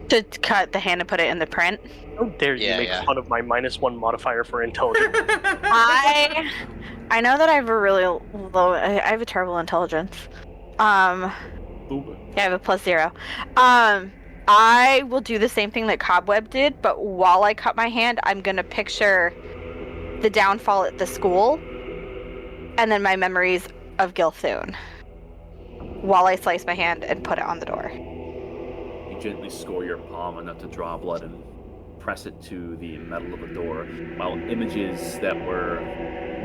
To cut the hand and put it in the print. How dare you Yeah, make yeah. fun of my -1 modifier for intelligence? I know that I have a really low. I have a terrible intelligence. Yeah, I have a +0. I will do the same thing that Cobweb did, but while I cut my hand, I'm gonna picture the downfall at the school, and then my memories of Gilthune. While I slice my hand and put it on the door. You gently score your palm enough to draw blood and press it to the metal of the door, while images that were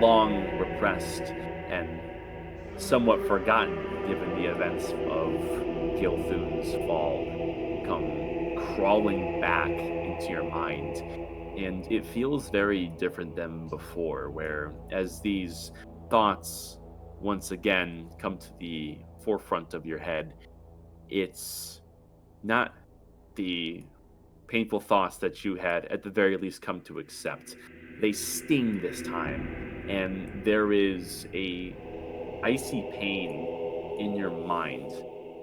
long repressed and somewhat forgotten given the events of Gilthun's fall come crawling back into your mind. And it feels very different than before, where as these thoughts once again come to the forefront of your head, it's not the painful thoughts that you had at the very least come to accept. They sting this time, and there is a icy pain in your mind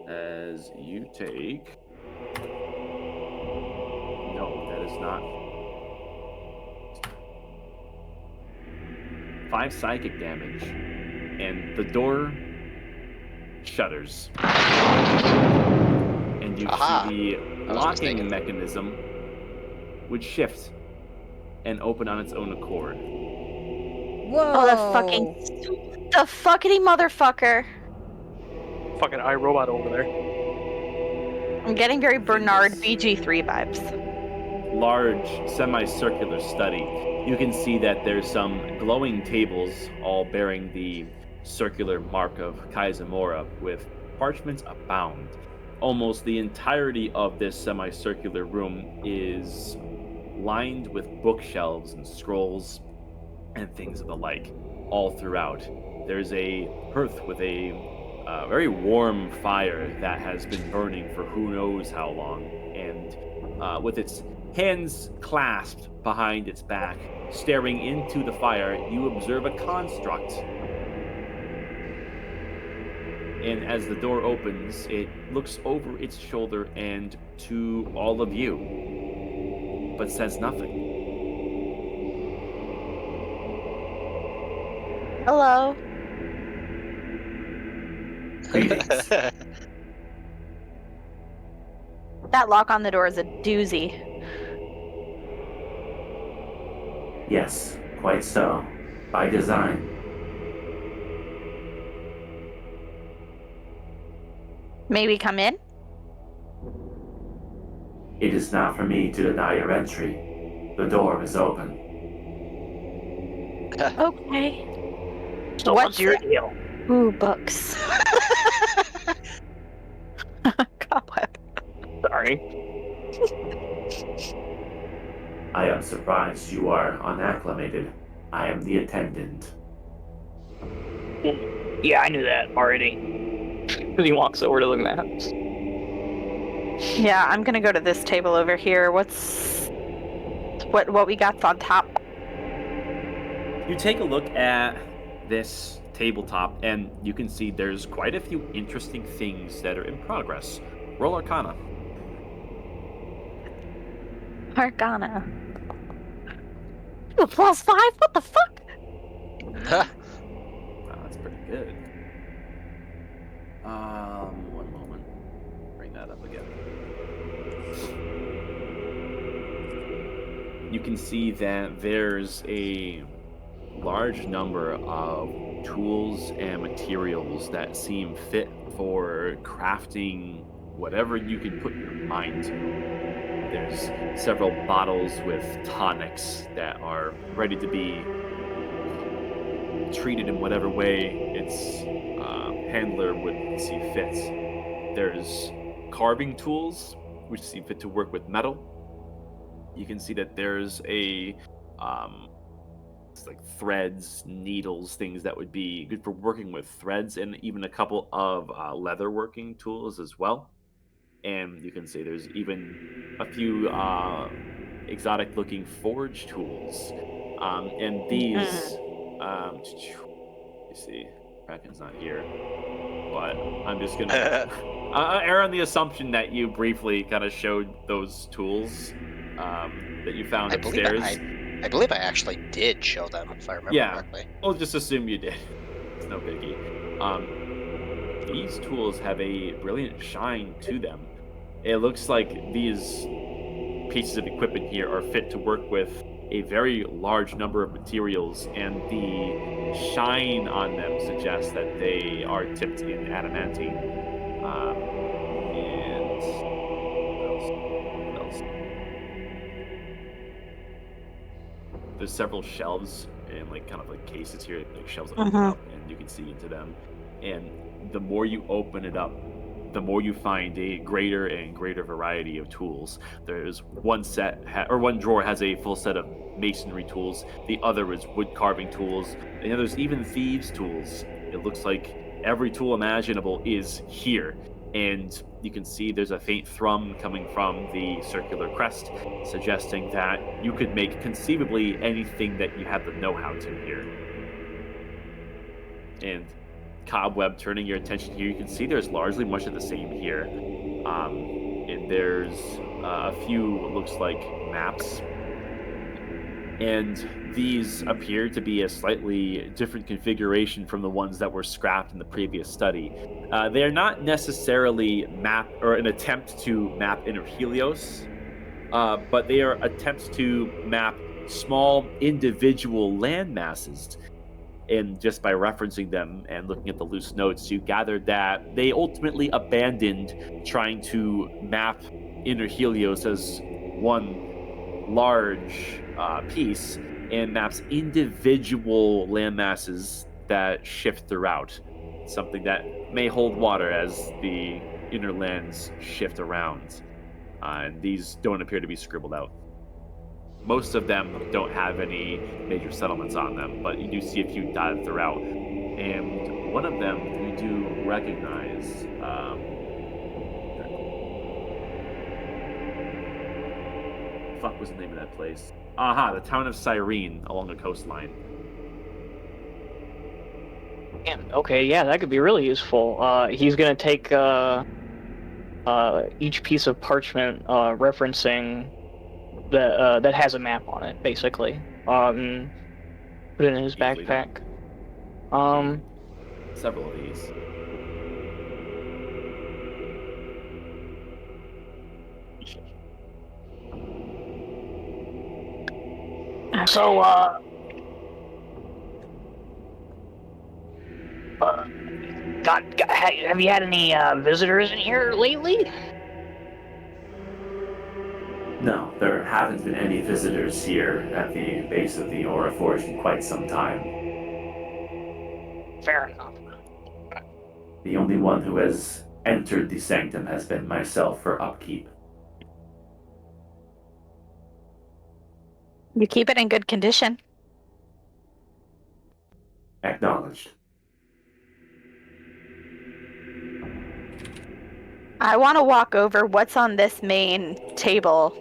as you take. No, that is not. 5 psychic damage, and the door shudders. And you Aha. see the I was locking mistaken. mechanism would shift and open on its own accord. Whoa! Oh, the fuckity motherfucker. Fucking iRobot over there. I'm getting very Within Bernard this BG3 vibes. large semicircular study, you can see that there's some glowing tables all bearing the circular mark of Kaizamora with parchments abound. Almost the entirety of this semicircular room is lined with bookshelves and scrolls and things of the like all throughout. There's a hearth with a very warm fire that has been burning for who knows how long, and with its hands clasped behind its back, staring into the fire, you observe a construct. And as the door opens, it looks over its shoulder and to all of you, but says nothing. Hello. Greetings. That lock on the door is a doozy. Yes, quite so. By design. May we come in? It is not for me to deny your entry. The door is open. Okay. So what's your deal? Ooh, books. Cobweb. Sorry. I am surprised you are unacclimated. I am the attendant. Yeah, I knew that already. He walks over to the maps. Yeah, I'm gonna go to this table over here. What we got on top? You take a look at this tabletop, and you can see there's quite a few interesting things that are in progress. Roll Arcana. Arcana. Ooh, +5? What the fuck? Wow, that's pretty good. One moment. Bring that up again. You can see that there's a large number of tools and materials that seem fit for crafting whatever you can put your mind to. There's several bottles with tonics that are ready to be treated in whatever way its handler would see fit. There's carving tools, which seem fit to work with metal. You can see that there's a it's like threads, needles, things that would be good for working with threads, and even a couple of leather working tools as well. And you can see there's even a few exotic looking forge tools. And these, you see, Kraken's not here, but I'm just gonna err on the assumption that you briefly kind of showed those tools that you found upstairs. I believe I actually did show them, if I remember correctly. We'll just assume you did. It's no biggie. These tools have a brilliant shine to them. It looks like these pieces of equipment here are fit to work with a very large number of materials, and the shine on them suggests that they are tipped in adamantine. And what else? There's several shelves and like kind of like cases here, like shelves that open up, and you can see into them. And the more you open it up, the more you find a greater and greater variety of tools. There's one one drawer has a full set of masonry tools. The other is wood carving tools. And there's even thieves' tools. It looks like every tool imaginable is here. And you can see there's a faint thrum coming from the circular crest, suggesting that you could make conceivably anything that you have the know-how to here. And Cobweb, turning your attention here, you can see there's largely much of the same here. And there's a few, what looks like, maps. And these appear to be a slightly different configuration from the ones that were scrapped in the previous study. They are not necessarily an attempt to map Inner Helios, but they are attempts to map small individual land masses. And just by referencing them and looking at the loose notes, you gathered that they ultimately abandoned trying to map Inner Helios as one large piece and maps individual land masses that shift throughout. Something that may hold water as the inner lands shift around. And these don't appear to be scribbled out. Most of them don't have any major settlements on them, but you do see a few dotted throughout. And one of them you do recognize. Fuck was the name of that place? Aha, the town of Cyrene along the coastline. Damn, okay, yeah, that could be really useful. He's gonna take each piece of parchment referencing that has a map on it, basically. Put it in his Easily backpack. Several of these. So, have you had any visitors in here lately? No, there haven't been any visitors here at the base of the Aura Forge in quite some time. Fair enough. The only one who has entered the sanctum has been myself for upkeep. You keep it in good condition. Acknowledged. I want to walk over what's on this main table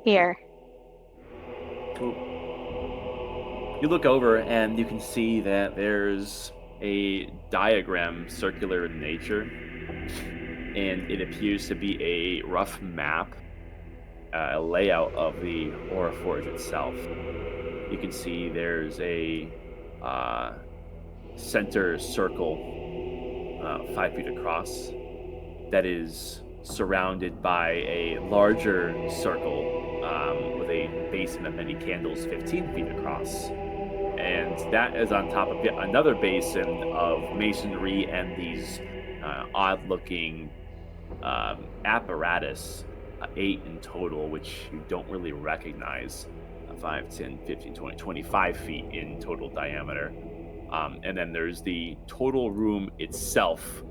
here. You look over and you can see that there's a diagram circular in nature, and it appears to be a rough map, a layout of the Aura Forge itself. You can see there's a center circle 5 feet across that is surrounded by a larger circle with a basin of many candles 15 feet across. And that is on top of yet another basin of masonry and these odd-looking apparatus, 8 in total, which you don't really recognize. 5, 10, 15, 20, 25 feet in total diameter. And then there's the total room itself,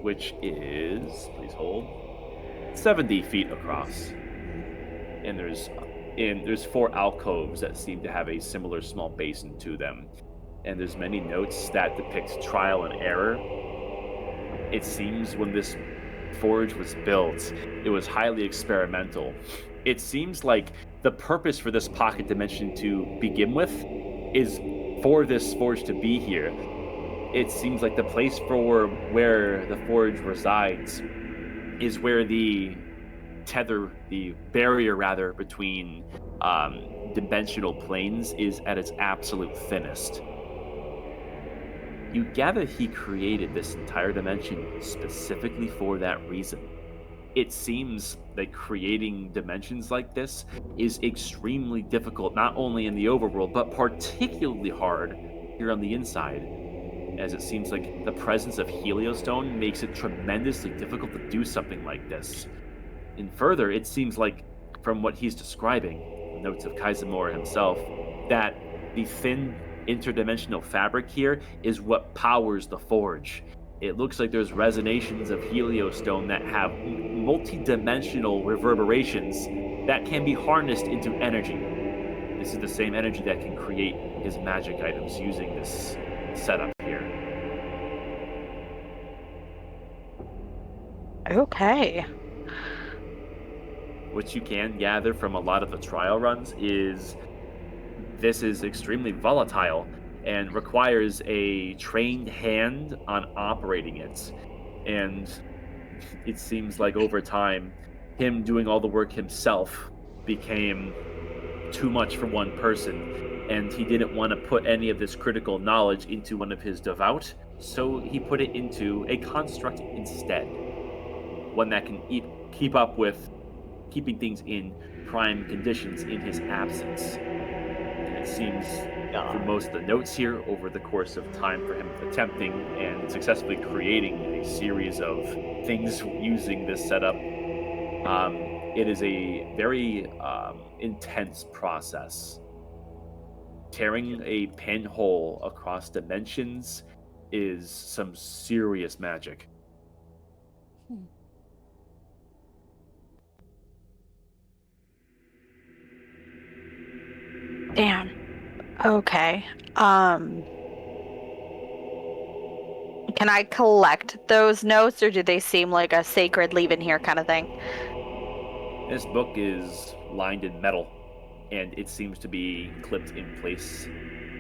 which is, please hold, 70 feet across. And there's 4 alcoves that seem to have a similar small basin to them. And there's many notes that depict trial and error. It seems when this forge was built, it was highly experimental. It seems like the purpose for this pocket dimension to begin with is for this forge to be here. It seems like the place for where the forge resides is where the barrier rather, between dimensional planes is at its absolute thinnest. You gather he created this entire dimension specifically for that reason. It seems that creating dimensions like this is extremely difficult, not only in the overworld, but particularly hard here on the inside, as it seems like the presence of Heliostone makes it tremendously difficult to do something like this. And further, it seems like, from what he's describing, the notes of Kaisamura himself, that the thin interdimensional fabric here is what powers the forge. it looks like there's resonations of heliostone that have multi-dimensional reverberations that can be harnessed into energy. This is the same energy that can create his magic items using this setup here. Okay. What you can gather from a lot of the trial runs is this is extremely volatile and requires a trained hand on operating it. And it seems like over time, him doing all the work himself became too much for one person. And he didn't want to put any of this critical knowledge into one of his devout, so he put it into a construct instead. One that can keep up with keeping things in prime conditions in his absence. And it seems from most of the notes here over the course of time for him attempting and successfully creating a series of things using this setup, it is a very intense process. Tearing a pinhole across dimensions is some serious magic. Damn. Okay. Can I collect those notes, or do they seem like a sacred leave in here kind of thing? This book is lined in metal, and it seems to be clipped in place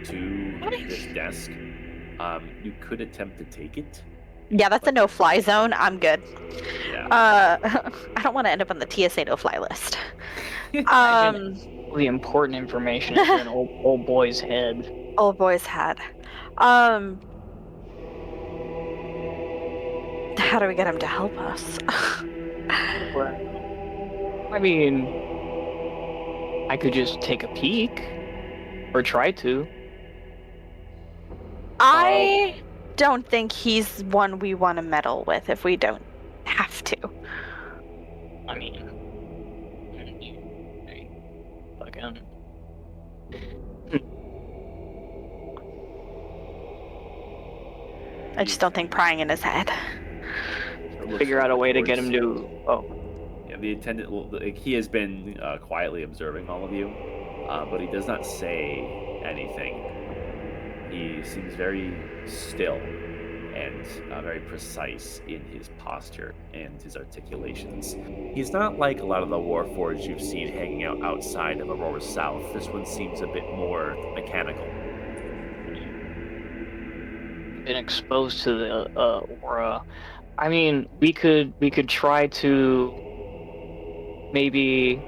to this desk. You could attempt to take it. Yeah, that's a no-fly zone. I'm good. Yeah. I don't want to end up on the TSA no-fly list. The important information is in old boy's head. Old boy's head. How do we get him to help us? I mean, I could just take a peek, or try to. I don't think he's one we want to meddle with if we don't have to. I mean, fucking. I just don't think prying in his head. Figure out a way to get him to. Oh. Yeah, the attendant. He has been quietly observing all of you, but he does not say anything. He seems very still and very precise in his posture and his articulations. He's not like a lot of the Warforged you've seen hanging out outside of Aurora South. This one seems a bit more mechanical. Been exposed to the aura. I mean, we could try to maybe.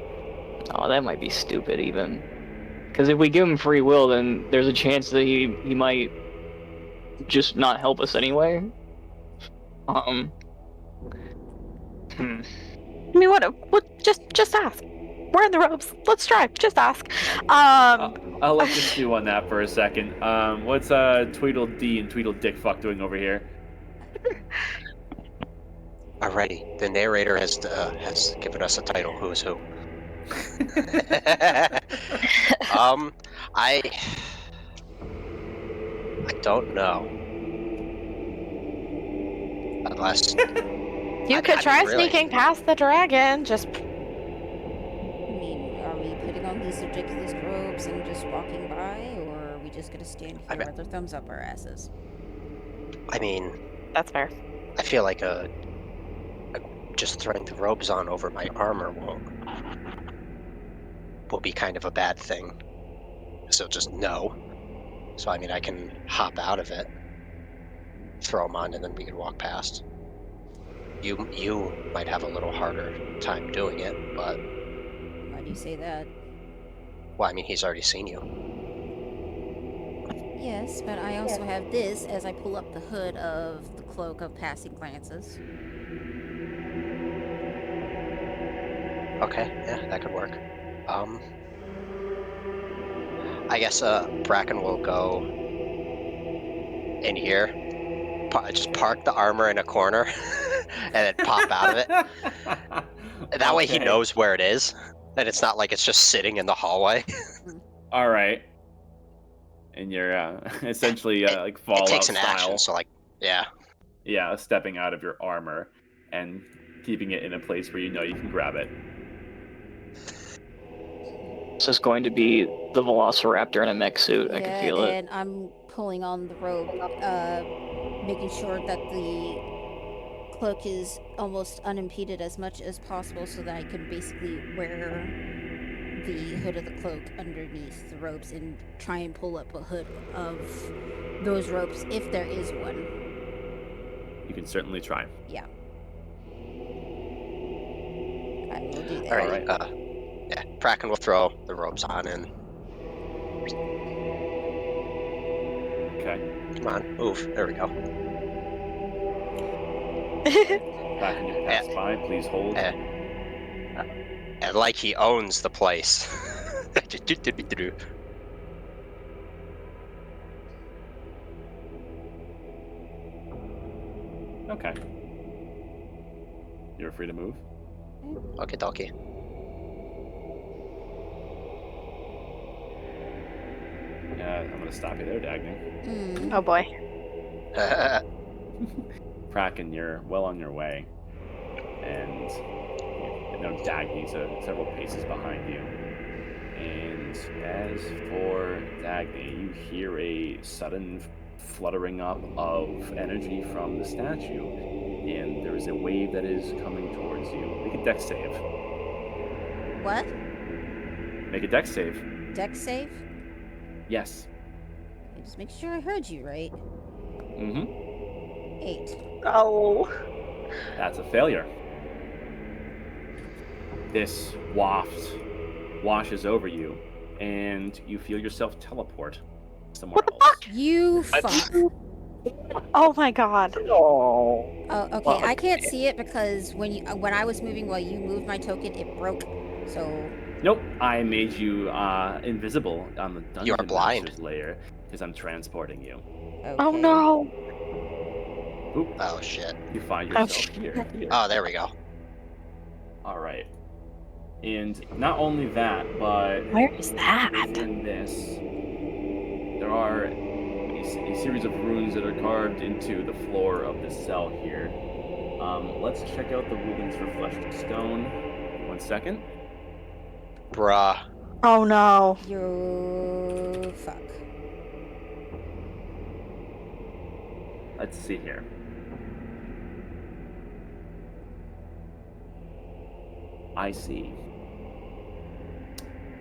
Oh, that might be stupid even. Because if we give him free will, then there's a chance that he might just not help us anyway. I mean, what? Just ask. We're in the ropes. Let's try. Just ask. I'll let you stew on that for a second. What's Tweedledee and Tweedledickfuck doing over here? Alrighty, the narrator has given us a title. Who's who? I don't know. Unless you could try really. sneaking past the dragon. Just. I mean, are we putting on these ridiculous robes and just walking by, or are we just gonna stand here with our thumbs up our asses? I mean, That's fair. I feel like just throwing the robes on over my armor will be kind of a bad thing. So just no. So I mean, I can hop out of it, throw them on, and then we can walk past. You might have a little harder time doing it, but Why do you say that? well, I mean, he's already seen you. Yes, but I also have this as I pull up the hood of the cloak of passing glances. Okay, yeah, that could work. I guess Bracken will go in here, just park the armor in a corner, and then pop out of it. That way he knows where it is, and it's not like it's just sitting in the hallway. All right. And you're essentially like Fallout it takes an style. action, so like, yeah. stepping out of your armor and keeping it in a place where you know you can grab it. This is going to be the Velociraptor in a mech suit. I can feel it. And I'm pulling on the robe, making sure that the cloak is almost unimpeded as much as possible so that I can basically wear the hood of the cloak underneath the robes and try and pull up a hood of those robes if there is one. You can certainly try. Yeah. I will do that. All right. Yeah, Kraken will throw the robes on and Okay. come on, move. There we go. Kraken, you pass by. Please hold. And like he owns the place. Okay. You're free to move. Okay, dokie. Yeah, I'm gonna stop you there, Dagny. Oh boy. Kraken, you're well on your way, and Dagny's several paces behind you. And as for Dagny, you hear a sudden fluttering up of energy from the statue, and there is a wave that is coming towards you. Make a dex save. What? Make a dex save. Dex save? Yes. Okay, just make sure I heard you right. Mm-hmm. 8. Oh. That's a failure. This waft washes over you, and you feel yourself teleport somewhere What the else. fuck? You fuck. Oh my god. Oh. Oh, okay. Well, I can't see it because when I was moving while you moved my token, it broke. So Nope, I made you invisible on the Dungeon You are blind. Master's layer because I'm transporting you. okay. Oh no. Oop, Oh shit. you find Oh, yourself here. Oh, there we go. All right. And not only that, but Where is that? in this, there are a series of runes that are carved into the floor of this cell here. Let's check out the rulings for flesh to stone. 1 second. Bruh. Oh no. You fuck. Let's see here. I see.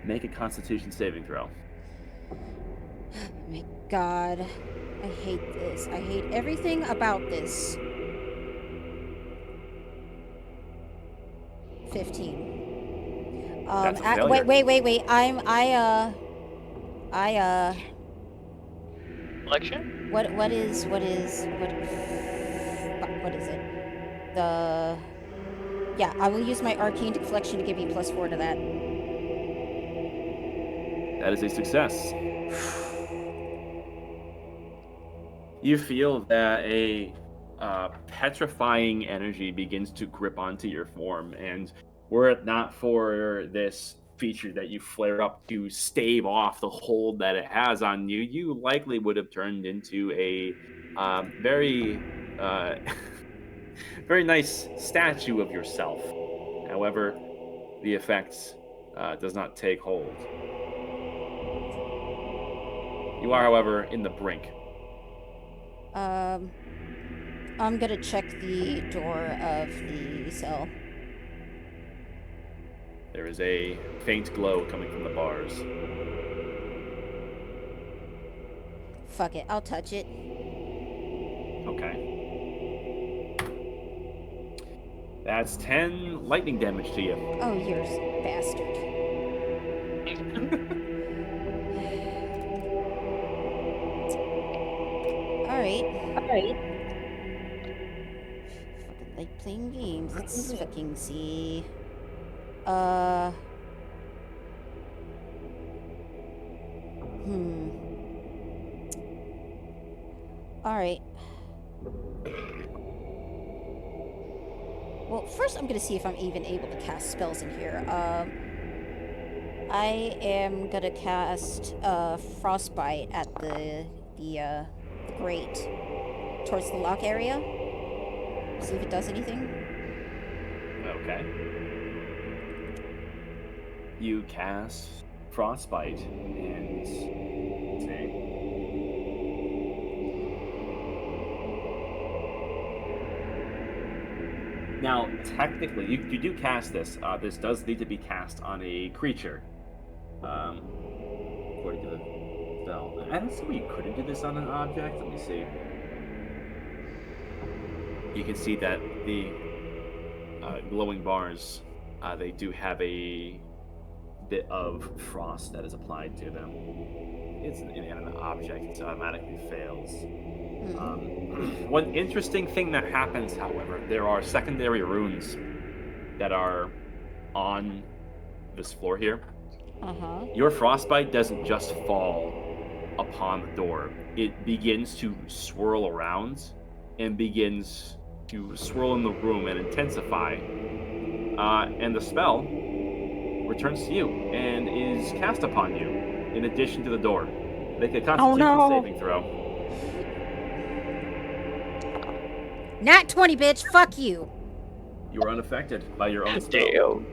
Make a Constitution saving throw. Oh my god. I hate this. I hate everything about this. 15. That's a failure. Wait. Election? What is it? Yeah, I will use my arcane deflection to give you +4 to that. That is a success. You feel that a petrifying energy begins to grip onto your form, and were it not for this feature that you flare up to stave off the hold that it has on you, you likely would have turned into a very very nice statue of yourself. However, the effect does not take hold. You are, however, in the brink. I'm gonna check the door of the cell. There is a faint glow coming from the bars. Fuck it, I'll touch it. Okay. That's 10 lightning damage to you. Oh, you're a bastard. Alright. Fucking like playing games. Let's fucking see. Alright. Well, first I'm gonna see if I'm even able to cast spells in here. I am gonna cast Frostbite at the grate towards the lock area. See if it does anything. Okay. You cast Frostbite and let's see. Now, technically, you do cast this. This does need to be cast on a creature. According to the spell. I don't see why you couldn't do this on an object. Let me see. You can see that the glowing bars, they do have a bit of frost that is applied to them. It's an inanimate object, so it automatically fails. One interesting thing that happens, however, there are secondary runes that are on this floor here. Your frostbite doesn't just fall upon the door. It begins to swirl around and begins to swirl in the room and intensify. And the spell returns to you and is cast upon you in addition to the door. Make a Constitution saving throw. Nat 20, bitch. Fuck you. You are unaffected by your own spell. Damn.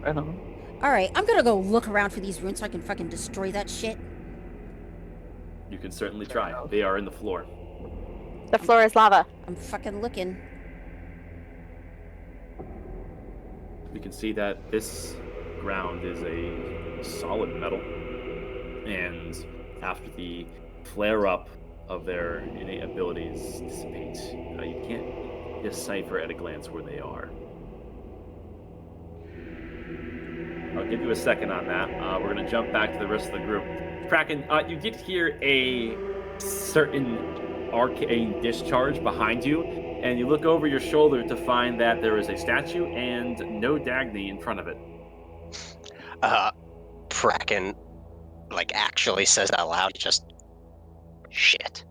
I don't know. Alright, I'm gonna go look around for these runes so I can fucking destroy that shit. You can certainly try. They are in the floor. The floor is lava. I'm fucking looking. You can see that this ground is a solid metal. And after the flare-up of their innate abilities dissipate, you can't decipher at a glance where they are. I'll give you a second on that. We're going to jump back to the rest of the group. Kraken, you did hear a certain arcane discharge behind you, and you look over your shoulder to find that there is a statue and no Dagny in front of it. Kraken, actually says out loud, just, shit.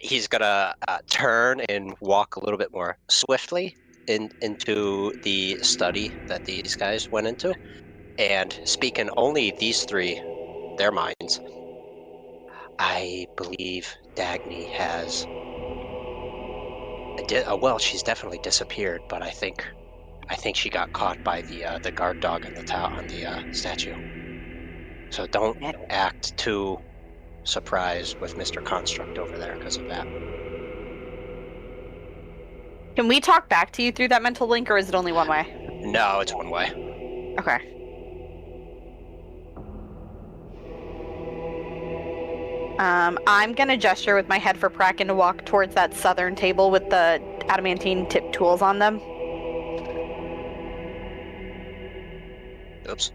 He's gonna turn and walk a little bit more swiftly into the study that these guys went into, and speak in only these three, their minds. I believe Dagny has. Well, she's definitely disappeared, but I think she got caught by the guard dog on the statue. So don't act too surprised with Mr. Construct over there because of that. Can we talk back to you through that mental link, or is it only one way? No, it's one way. Okay. I'm gonna gesture with my head for Kraken to walk towards that southern table with the adamantine tip tools on them. Oops.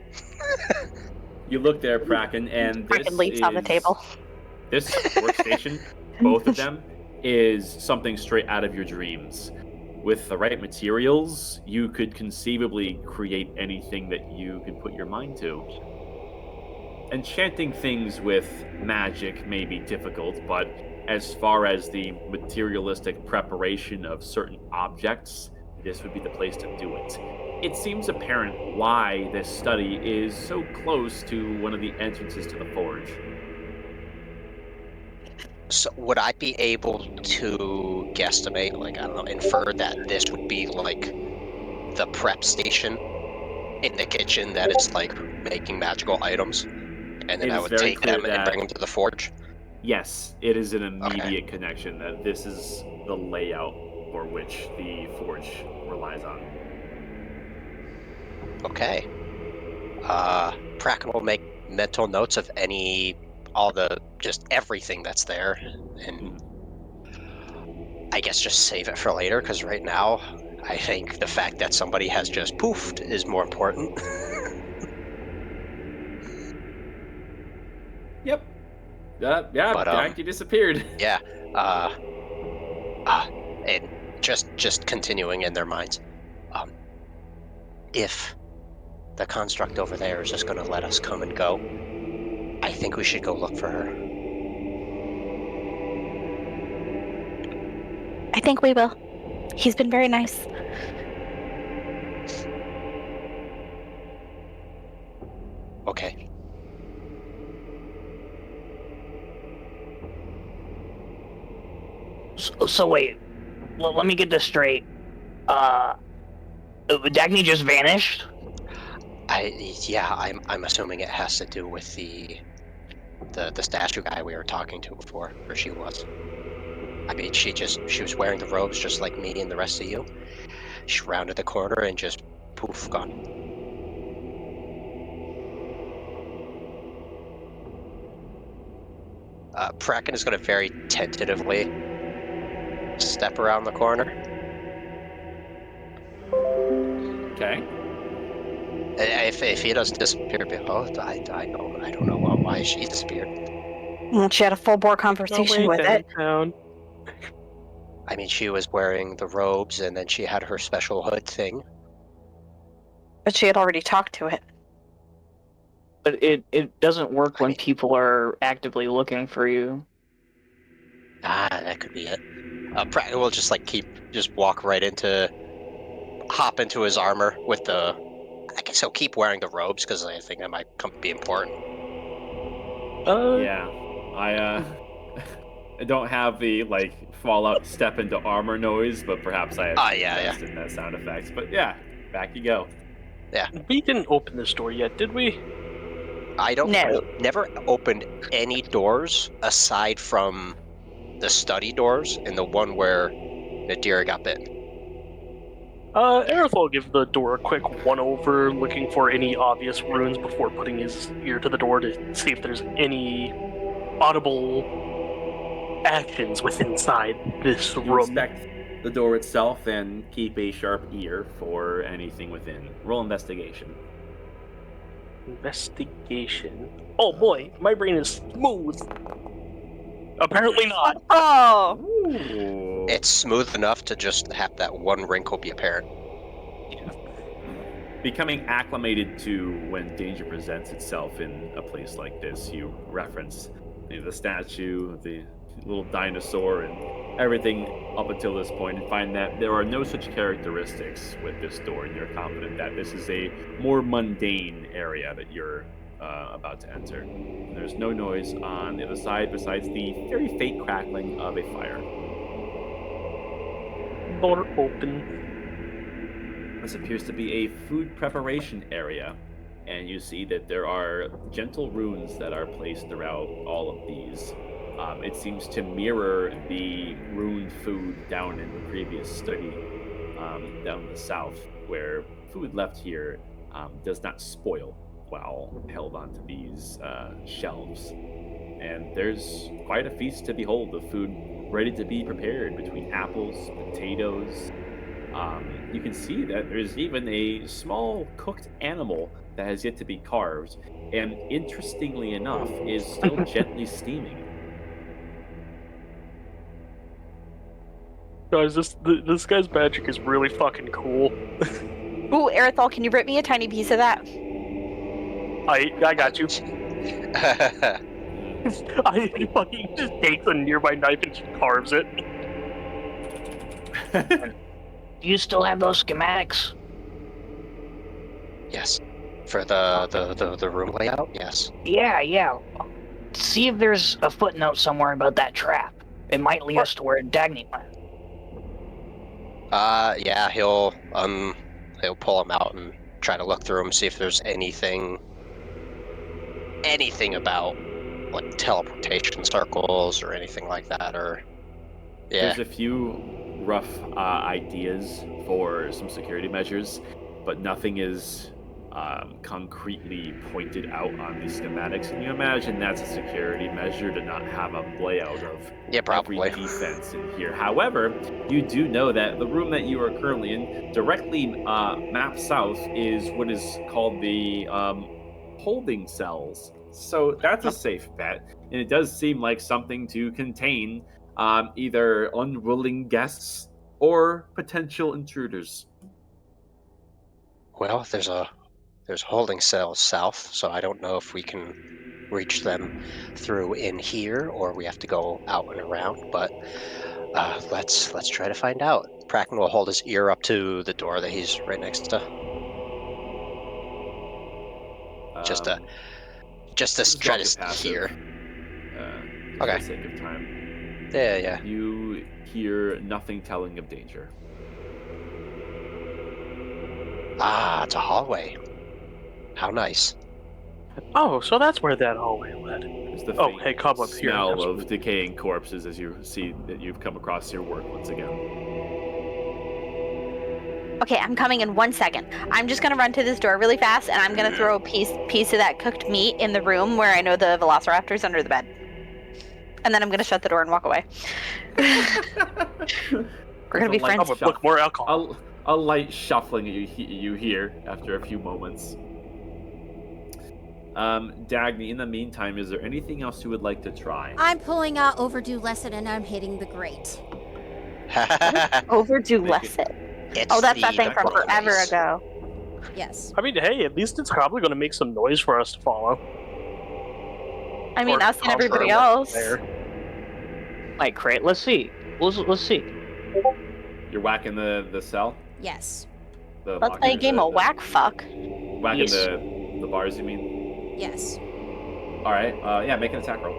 You look there, Kraken, and this Kraken leaps on the table. This workstation, both of them, is something straight out of your dreams. With the right materials, you could conceivably create anything that you could put your mind to. Enchanting things with magic may be difficult, but as far as the materialistic preparation of certain objects, this would be the place to do it. It seems apparent why this study is so close to one of the entrances to the forge. So would I be able to guesstimate, infer that this would be the prep station in the kitchen that it's making magical items, and then I would take them and bring them to the forge? Yes, it is an immediate connection that this is the layout for which the forge relies on. Okay. Kraken will make mental notes of just everything that's there, and I guess just save it for later, because right now, I think the fact that somebody has just poofed is more important. Yep. But, you disappeared. Yeah. And just continuing in their minds. If the construct over there is just going to let us come and go, I think we should go look for her. I think we will. He's been very nice. Okay. So wait, let me get this straight. Dagny just vanished? I'm assuming it has to do with the statue guy we were talking to before, or she was. I mean, she was wearing the robes just like me and the rest of you. She rounded the corner and just poof, gone. Bracken is going to very tentatively step around the corner. Okay. If he doesn't disappear, I don't know why she disappeared. Well, she had a full bore conversation with it. Downtown. I mean, she was wearing the robes, and then she had her special hood thing. But she had already talked to it. But it doesn't work I when mean- people are actively looking for you. That could be it. Bracken will just hop into his armor with the. I guess he'll keep wearing the robes because I think that might be important. Yeah, I don't have the Fallout step into armor noise, but perhaps I have yeah. in that sound effects. But yeah, back you go. We didn't open this door yet, did we? I don't No. never opened any doors aside from the study doors and the one where Nadira got bitten. Aerith will give the door a quick one-over, looking for any obvious runes before putting his ear to the door to see if there's any audible actions within inside this You room. inspect the door itself and keep a sharp ear for anything within. Roll investigation. Investigation. Oh boy, my brain is smooth. Apparently not. Oh! Ooh. It's smooth enough to just have that one wrinkle be apparent. Becoming acclimated to when danger presents itself in a place like this, you reference the statue, the little dinosaur, and everything up until this point, and find that there are no such characteristics with this door, and you're confident that this is a more mundane area that you're about to enter. And there's no noise on the other side besides the very faint crackling of a fire. Door open. This appears to be a food preparation area, and you see that there are gentle runes that are placed throughout all of these. It seems to mirror the runed food down in the previous study, down in the south, where food left here does not spoil while held onto these shelves. And there's quite a feast to behold of food ready to be prepared between apples, potatoes. You can see that there's even a small cooked animal that has yet to be carved, and interestingly enough, is still gently steaming. Guys, this guy's magic is really fucking cool. Ooh, Aerithal, can you rip me a tiny piece of that? I got you. I fucking just takes a nearby knife and just carves it. Do you still have those schematics? Yes. For the room layout, yes. Yeah. See if there's a footnote somewhere about that trap. It might lead us to where Dagny went. Yeah, he'll pull them out and try to look through them, see if there's anything about like teleportation circles or anything like that, or There's a few rough ideas for some security measures, but nothing is concretely pointed out on these schematics. And you imagine that's a security measure to not have a layout of probably every defense in here. However, you do know that the room that you are currently in, directly map south, is what is called the holding cells. So that's a safe bet, and it does seem like something to contain either unwilling guests or potential intruders. Well, there's holding cells south, so I don't know if we can reach them through in here or we have to go out and around, but let's try to find out. Bracken will hold his ear up to the door that he's right next to. Just to try to hear. For Okay. the sake of time. Yeah. You you hear nothing telling of danger. Ah, it's a hallway. How nice. Oh, so that's where that hallway led. There's the Oh, faint hey, Cobweb, here. smell of decaying corpses as you see that you've come across your work once again. Okay, I'm coming in 1 second. I'm just gonna run to this door really fast, and I'm gonna throw a piece of that cooked meat in the room where I know the velociraptor's under the bed. And then I'm gonna shut the door and walk away. We're gonna be friends. Cobweb, look, more alcohol. A light shuffling you hear after a few moments. Dagny, in the meantime, is there anything else you would like to try? I'm pulling out overdue lesson and I'm hitting the grate. Overdue Make it- lesson. It's Oh, that's that the thing from burning forever race. ago. Yes. I mean, hey, at least it's probably going to make some noise for us to follow. I mean, Or us and everybody confirm else. what's there. Like crate. Let's see. Let's see. You're whacking the cell? Yes. The Let's play a locker- game the- of whack fuck. Whacking Yes. the bars, you mean? Yes. Alright, yeah, make an attack roll.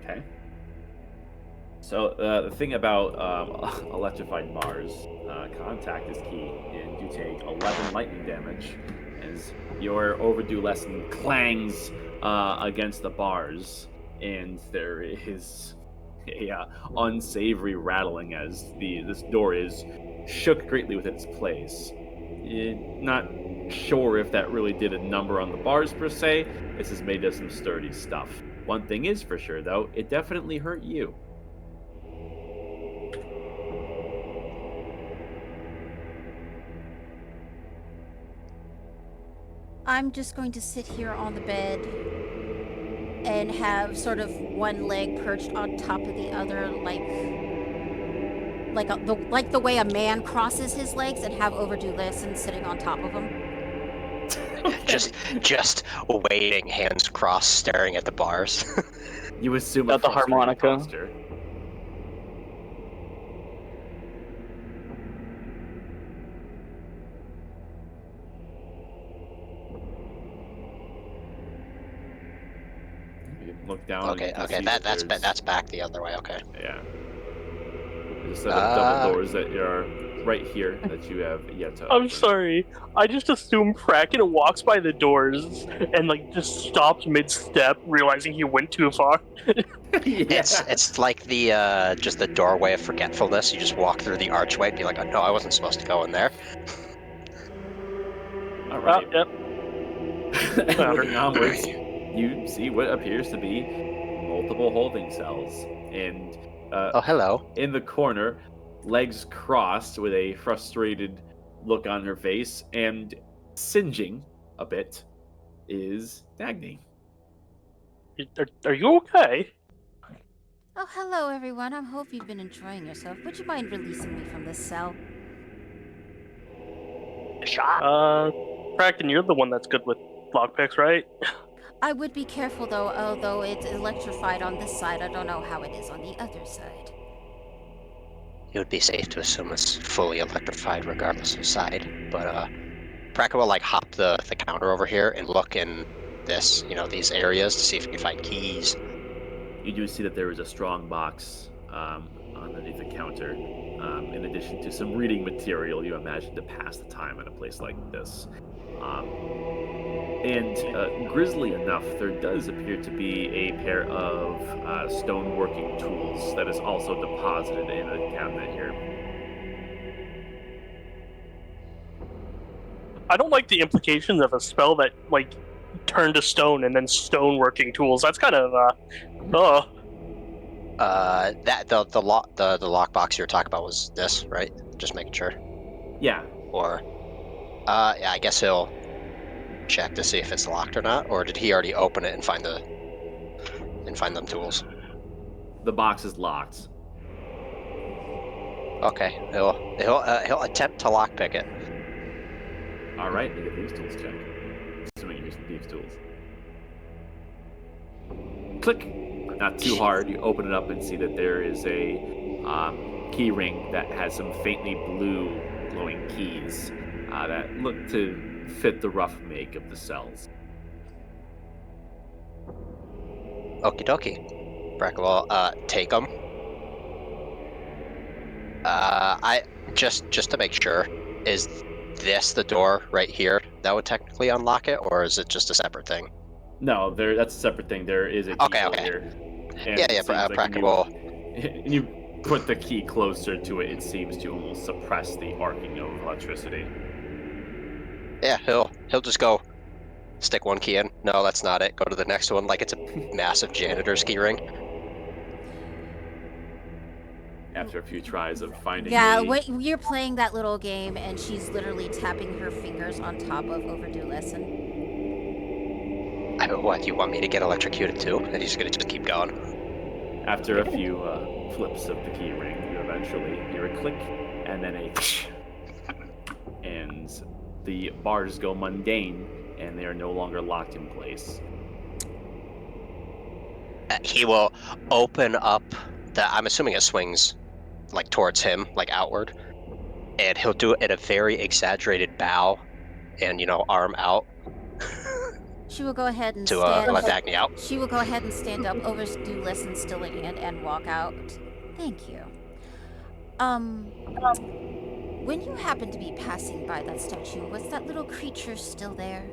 Okay. So, the thing about electrified bars, contact is key, and you take 11 lightning damage as your overdue lesson clangs against the bars, and there is a unsavory rattling as this door is shook greatly within its place. Not sure if that really did a number on the bars per se. This is made of some sturdy stuff. One thing is for sure, though, it definitely hurt you. I'm just going to sit here on the bed and have sort of one leg perched on top of the other, like the way a man crosses his legs, and have overdue lesson sitting on top of him. Just waiting, hands crossed, staring at the bars. You assume Got a the frustrated harmonica. posture. You can look down. Okay, and you can okay, see that's there's- that's back the other way. Okay. Yeah. There's a set of double doors that are right here that you have yet to I'm open. sorry. I just assume Kraken walks by the doors and like just stops mid-step, realizing he went too far. Yeah. It's like the just the doorway of forgetfulness. You just walk through the archway and be like, oh, no, I wasn't supposed to go in there. All right. Yep. Looking onwards, you see what appears to be multiple holding cells, and Oh, hello. in the corner, legs crossed with a frustrated look on her face and singeing a bit, is Dagny. Are you okay? Oh, hello, everyone. I hope you've been enjoying yourself. Would you mind releasing me from this cell? Shot. Kraken, you're the one that's good with lockpicks, right? I would be careful, though, although it's electrified on this side. I don't know how it is on the other side. It would be safe to assume it's fully electrified regardless of side. But Kraken will like hop the counter over here and look in this, these areas to see if he can find keys. You do see that there is a strong box underneath the counter, in addition to some reading material you imagine to pass the time in a place like this. And grisly enough, there does appear to be a pair of stoneworking tools that is also deposited in a cabinet here. I don't like the implications of a spell that like turned to stone and then stoneworking tools. That's kind of That the lockbox you were talking about was this, right? Just making sure. Yeah, Or yeah, I guess he'll check to see if it's locked or not. Or did he already open it and find them tools? the box is locked. Okay, he'll attempt to lockpick it. All right, make a thieves tools check. Assuming you're using thieves tools. Click. Not too hard. You open it up and see that there is a key ring that has some faintly blue glowing keys that look to fit the rough make of the cells. Okie dokie. Bracken will take them. I just to make sure, is this the door right here that would technically unlock it, or is it just a separate thing? No, that's a separate thing. There is a keyhole Okay. here. And Yeah, it yeah. seems like Bracken will. when you put the key closer to it, it seems to almost suppress the arcing of electricity. Yeah, he'll just go stick one key in. No, that's not it. Go to the next one like it's a massive janitor's key ring. After a few tries of finding you're playing that little game, and she's literally tapping her fingers on top of overdue lesson. What, you want me to get electrocuted too? And he's gonna just keep going? After a few flips of the key ring, you eventually hear a click, and then a and the bars go mundane, and they are no longer locked in place. He will open up I'm assuming it swings like towards him, like outward, and he'll do it in a very exaggerated bow, and arm out. She will go ahead and to let Dagny out. She will go ahead and stand up, overdue lesson still in hand, and walk out. Thank you. When you happened to be passing by that statue, was that little creature still there?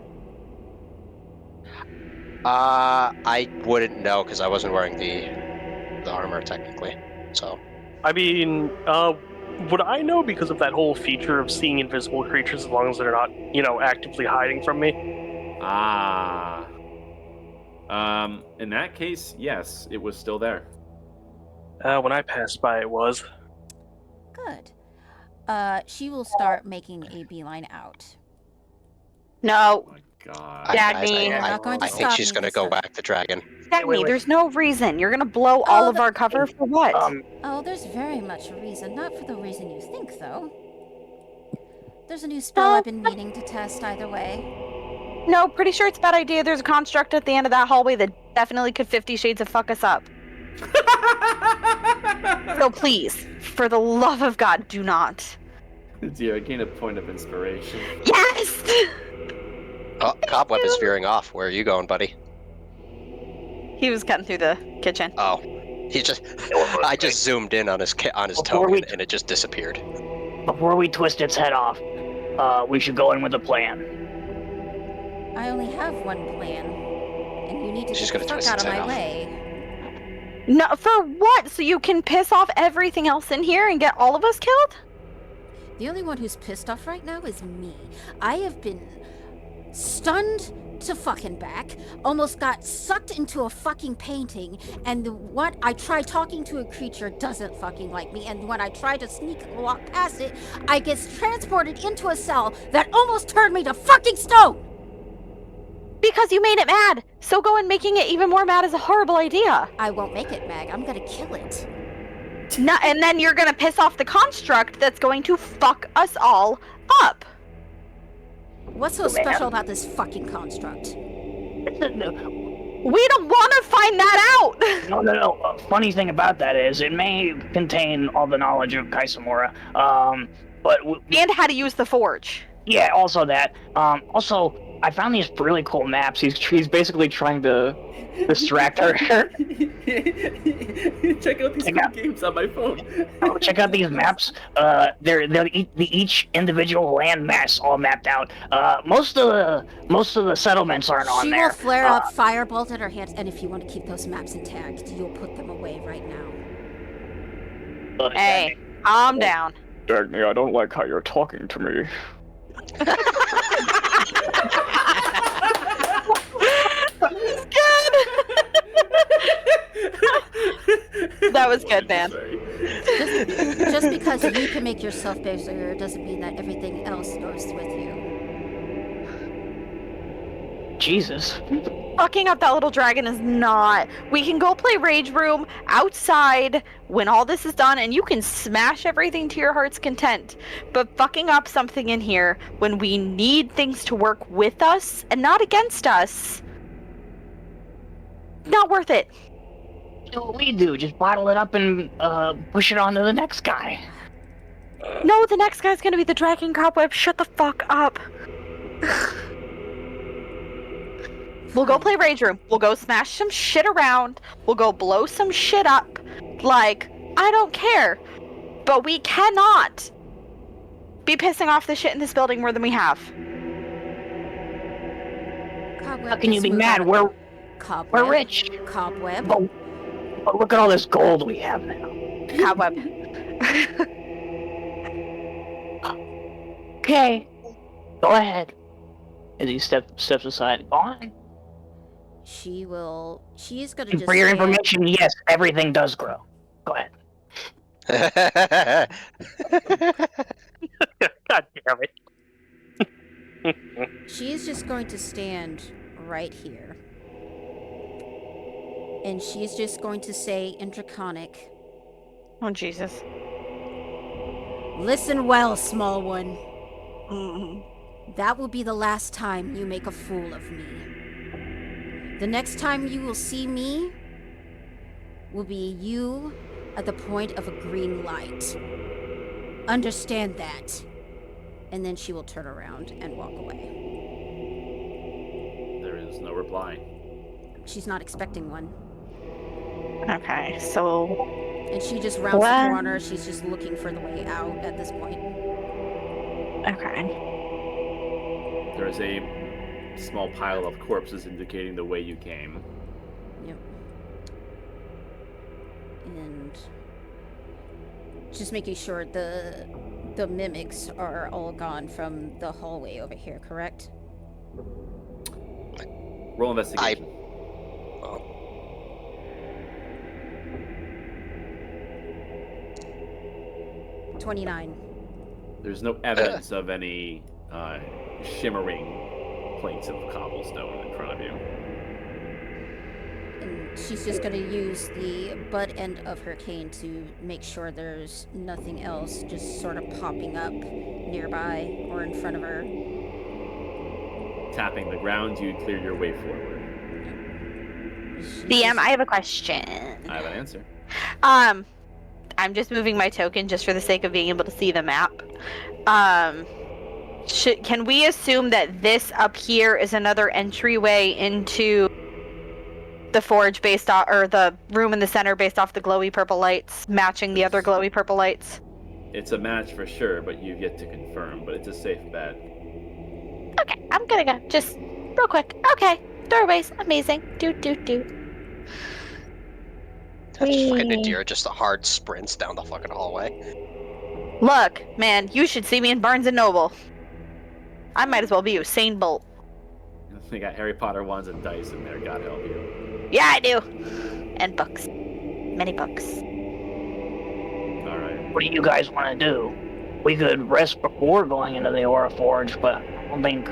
I wouldn't know because I wasn't wearing the armor technically. So. I mean, would I know because of that whole feature of seeing invisible creatures as long as they're not, actively hiding from me? In that case, yes, it was still there. When I passed by, it was. Good. She will start making a beeline out. No. Oh my God. Dagny. I think she's gonna go whack the dragon. Dagny, there's no reason. You're gonna blow all of our cover for what? Oh, there's very much a reason. Not for the reason you think, though. There's a new spell I've been meaning to test either way. No, pretty sure it's a bad idea. There's a construct at the end of that hallway that definitely could 50 Shades of fuck us up. So please, for the love of God, do not. Dear, I gained a point of inspiration. Yes! Oh, Cobweb is veering off. Where are you going, buddy? He was cutting through the kitchen. Oh, I just zoomed in on his token and it just disappeared. Before we twist its head off, we should go in with a plan. I only have one plan, and you need to She's get the gonna fuck twist out of its head my off. way. No, for what? So you can piss off everything else in here and get all of us killed? The only one who's pissed off right now is me. I have been stunned to fucking back, almost got sucked into a fucking painting, and what I try talking to a creature doesn't fucking like me, and when I try to sneak walk past it, I get transported into a cell that almost turned me to fucking stone! Because you made it mad. So go and making it even more mad is a horrible idea. I won't make it, Mag. I'm gonna kill it. No, and then you're gonna piss off the construct that's going to fuck us all up. What's so special about this fucking construct? We don't want to find that out! No. Funny thing about that is, it may contain all the knowledge of Kaisamura, but... And how to use the forge. Yeah, also that. Also, I found these really cool maps. He's basically trying to distract her. Check out these cool games on my phone. Oh, check out these maps. They're each individual land mass all mapped out. Most of the settlements aren't on there. She will flare up, firebolt at her hands, and if you want to keep those maps intact, you'll put them away right now. Hey, calm down. Dagny, I don't like how you're talking to me. That was good, man. Just because you can make yourself bigger doesn't mean that everything else goes with you. Jesus. Fucking up that little dragon is not. We can go play Rage Room outside when all this is done, and you can smash everything to your heart's content. But fucking up something in here when we need things to work with us and not against us, not worth it. Do what we do. Just bottle it up and push it on to the next guy. No, the next guy's gonna be the dragon cobweb. Shut the fuck up. We'll go play Rage Room. We'll go smash some shit around. We'll go blow some shit up. Like, I don't care. But we cannot be pissing off the shit in this building more than we have. Cobweb, How can you just be move mad? out of- We're Cobweb. rich. Cobweb. But look at all this gold we have now. Cobweb. Okay, go ahead. As he steps aside. Go on. She is gonna And just for your stand- information, yes, everything does grow. Go ahead. God damn it. She is just going to stand right here. And she's just going to say in Draconic, Oh, Jesus. "Listen well, small one. Mm-hmm. That will be the last time you make a fool of me. The next time you will see me will be you at the point of a green light. Understand that." And then she will turn around and walk away. There is no reply. She's not expecting one. Okay, so And she just rounds What? the corner. She's just looking for the way out at this point. okay. There is a small pile of corpses indicating the way you came. Yep. And just making sure the mimics are all gone from the hallway over here, correct? Roll investigation. Well, 29. There's no evidence of any shimmering plates of cobblestone in front of you. And she's just going to use the butt end of her cane to make sure there's nothing else just sort of popping up nearby or in front of her. Tapping the ground, you clear your way forward. She's DM, just- I have a question. I have an answer. I'm just moving my token just for the sake of being able to see the map. Can we assume that this up here is another entryway into the forge based off, or the room in the center based off the glowy purple lights, matching the other glowy purple lights? It's a match for sure, but you've yet to confirm, but it's a safe bet. Okay, I'm gonna go just real quick. Okay, doorways, amazing. Do. that's fucking Nadira just a hard sprints down the fucking hallway. Look, man, you should see me in Barnes and Noble. I might as well be Usain Bolt. They got Harry Potter wands and dice in there, God help you. Yeah, I do. And books. Many books. Alright. What do you guys want to do? We could rest before going into the Aura Forge, but I don't think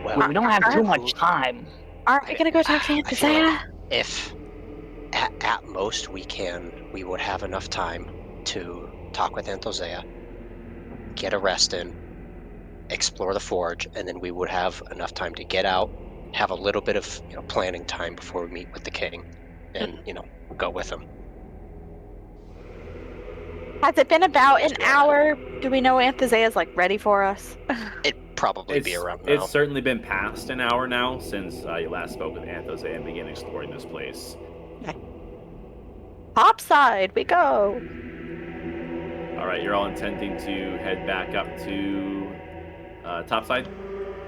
Well, we don't have too much time. Aren't we gonna go talk to I feel Anthea? like if at most we would have enough time to talk with Anthosea, get a rest in, explore the forge, and then we would have enough time to get out, have a little bit of planning time before we meet with the king, and go with him. Has it been about an hour? Do we know Anthesea's like ready for us? It'd probably be around now. It's certainly been past an hour now since you last spoke with Anthosea and began exploring this place. Topside, we go. Alright, you're all intending to head back up to topside?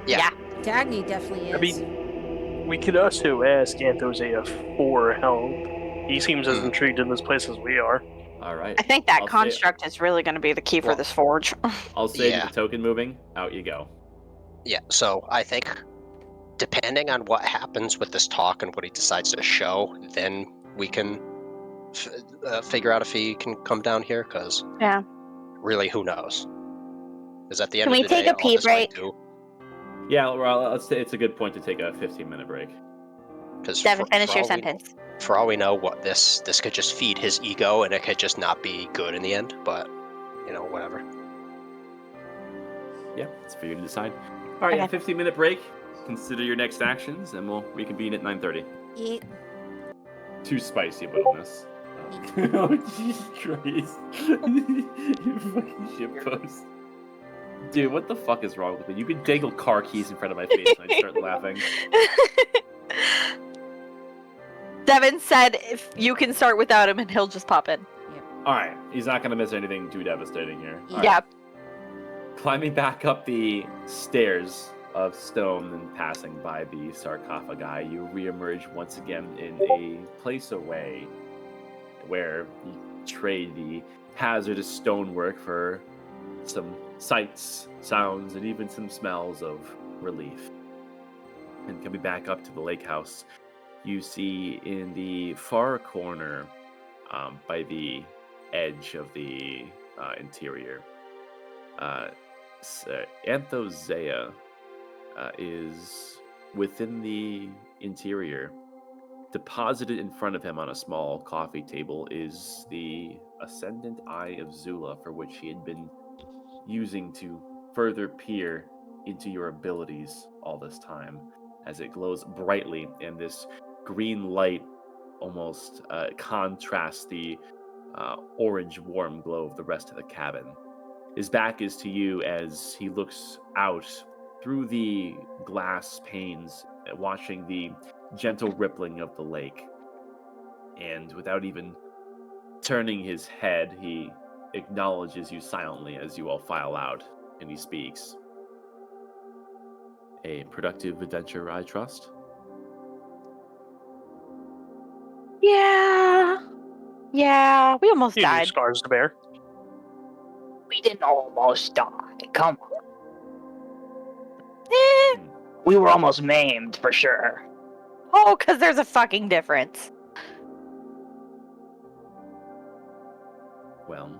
Yeah. Dagny definitely is. I mean, we could also ask Anthosea for help. He seems as intrigued in this place as we are. Alright. I think that I'll say- construct is really going to be the key for Well, this forge. I'll save Yeah. the token moving. Out you go. Yeah, so I think depending on what happens with this talk and what he decides to show, then we can figure out if he can come down here, because Yeah. really, who knows? Because at the end Can of we the take day, a pee all this might break? do, Yeah, well, let's say it's a good point to take a 15-minute break. because Devin, finish your sentence. For all we know, what this could just feed his ego, and it could just not be good in the end. But whatever. Yeah, it's for you to decide. Alright, Okay. a 15-minute break. Consider your next actions, and we'll reconvene at 9:30. Yeah. Too spicy bonus. Oh, Jesus Christ. You fucking shitpost. Dude, what the fuck is wrong with me? You can dangle car keys in front of my face and I start laughing. Devin said if you can start without him and he'll just pop in. Alright, he's not gonna miss anything too devastating here. All right. Yeah. Climbing back up the stairs of stone and passing by the sarcophagi, you reemerge once again in a place away where you trade the hazardous stonework for some sights, sounds, and even some smells of relief. And coming back up to the lake house, you see in the far corner, by the edge of the interior, Anthosea is within the interior. Deposited in front of him on a small coffee table is the Ascendant Eye of Zula, for which he had been using to further peer into your abilities all this time, as it glows brightly, and this green light almost contrasts the orange warm glow of the rest of the cabin. His back is to you as he looks out through the glass panes, watching the gentle rippling of the lake. And without even turning his head, he acknowledges you silently as you all file out, and he speaks. A productive adventure, I trust? Yeah, we almost You knew died. scars to bear. We didn't almost die. Come on. Eh. We were almost maimed for sure. Oh, because there's a fucking difference. Well,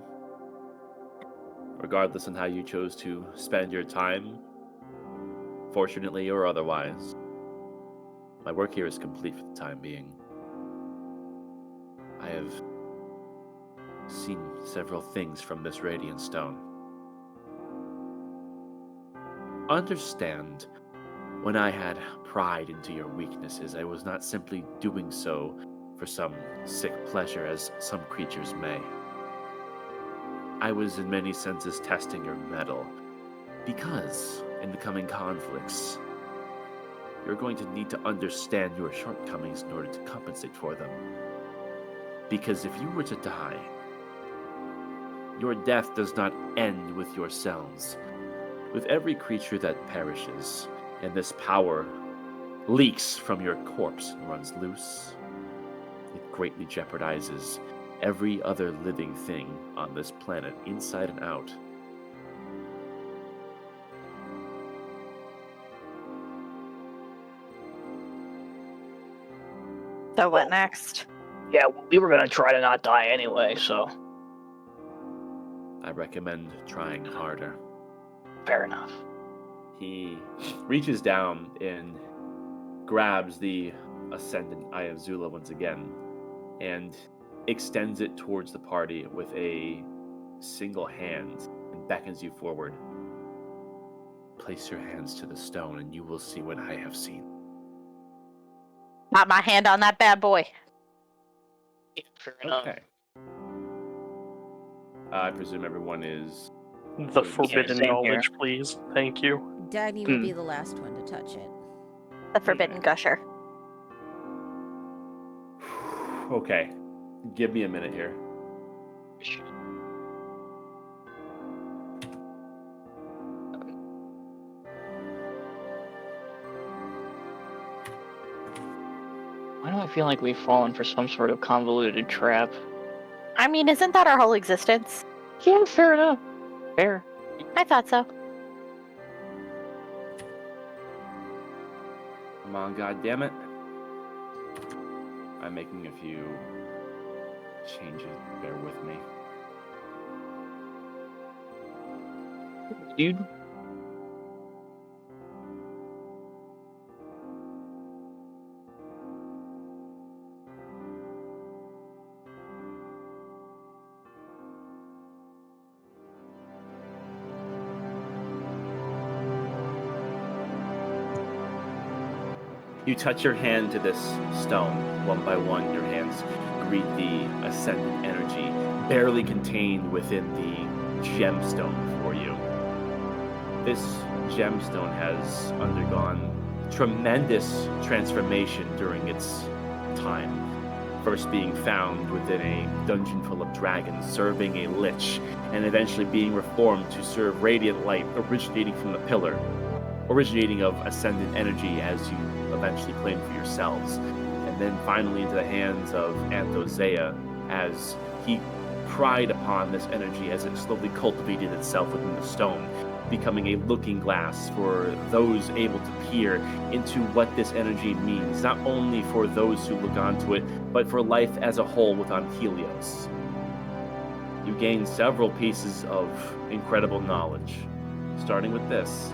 regardless on how you chose to spend your time, fortunately or otherwise, my work here is complete for the time being. I have seen several things from this radiant stone. Understand, when I had pried into your weaknesses, I was not simply doing so for some sick pleasure, as some creatures may. I was in many senses testing your mettle, because in the coming conflicts, you're going to need to understand your shortcomings in order to compensate for them. Because if you were to die, your death does not end with yourselves. With every creature that perishes, and this power leaks from your corpse and runs loose, it greatly jeopardizes every other living thing on this planet, inside and out. So what next? Yeah, we were gonna try to not die anyway, so I recommend trying harder. fair enough. He reaches down and grabs the Ascendant Eye of Zula once again and extends it towards the party with a single hand and beckons you forward. Place your hands to the stone and you will see what I have seen. Not my hand on that bad boy. Yeah, fair enough. Okay. I presume everyone is... The forbidden same knowledge, please. Thank you. Dagny will be the last one to touch it. The forbidden gusher. Okay. Give me a minute here. Why do I feel like we've fallen for some sort of convoluted trap? I mean, isn't that our whole existence? Yeah, fair enough. Fair. I thought so. Come on, goddammit. I'm making a few changes. Bear with me. Dude. You touch your hand to this stone. One by one, your hands greet the ascendant energy, barely contained within the gemstone before you. This gemstone has undergone tremendous transformation during its time. First being found within a dungeon full of dragons, serving a lich, and eventually being reformed to serve radiant light originating from the pillar, originating of ascendant energy as you eventually claim for yourselves, and then finally into the hands of Anthosea as he pried upon this energy as it slowly cultivated itself within the stone, becoming a looking glass for those able to peer into what this energy means, not only for those who look onto it, but for life as a whole within Helios. You gain several pieces of incredible knowledge, starting with this.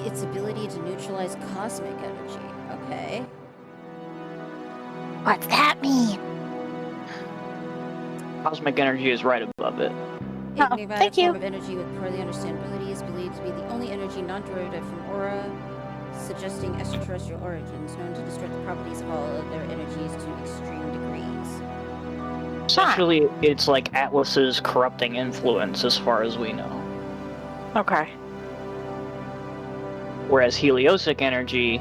Its ability to neutralize cosmic energy. Okay. What's that mean? Cosmic energy is right above it. A Oh, pneumatic thank you. form of energy with poorly understandability is believed to be the only energy non-derivative from aura, suggesting extraterrestrial origins, known to distort the properties of all other energies to extreme degrees. Essentially, it's like Atlas's corrupting influence, as far as we know. Okay. Whereas heliosic energy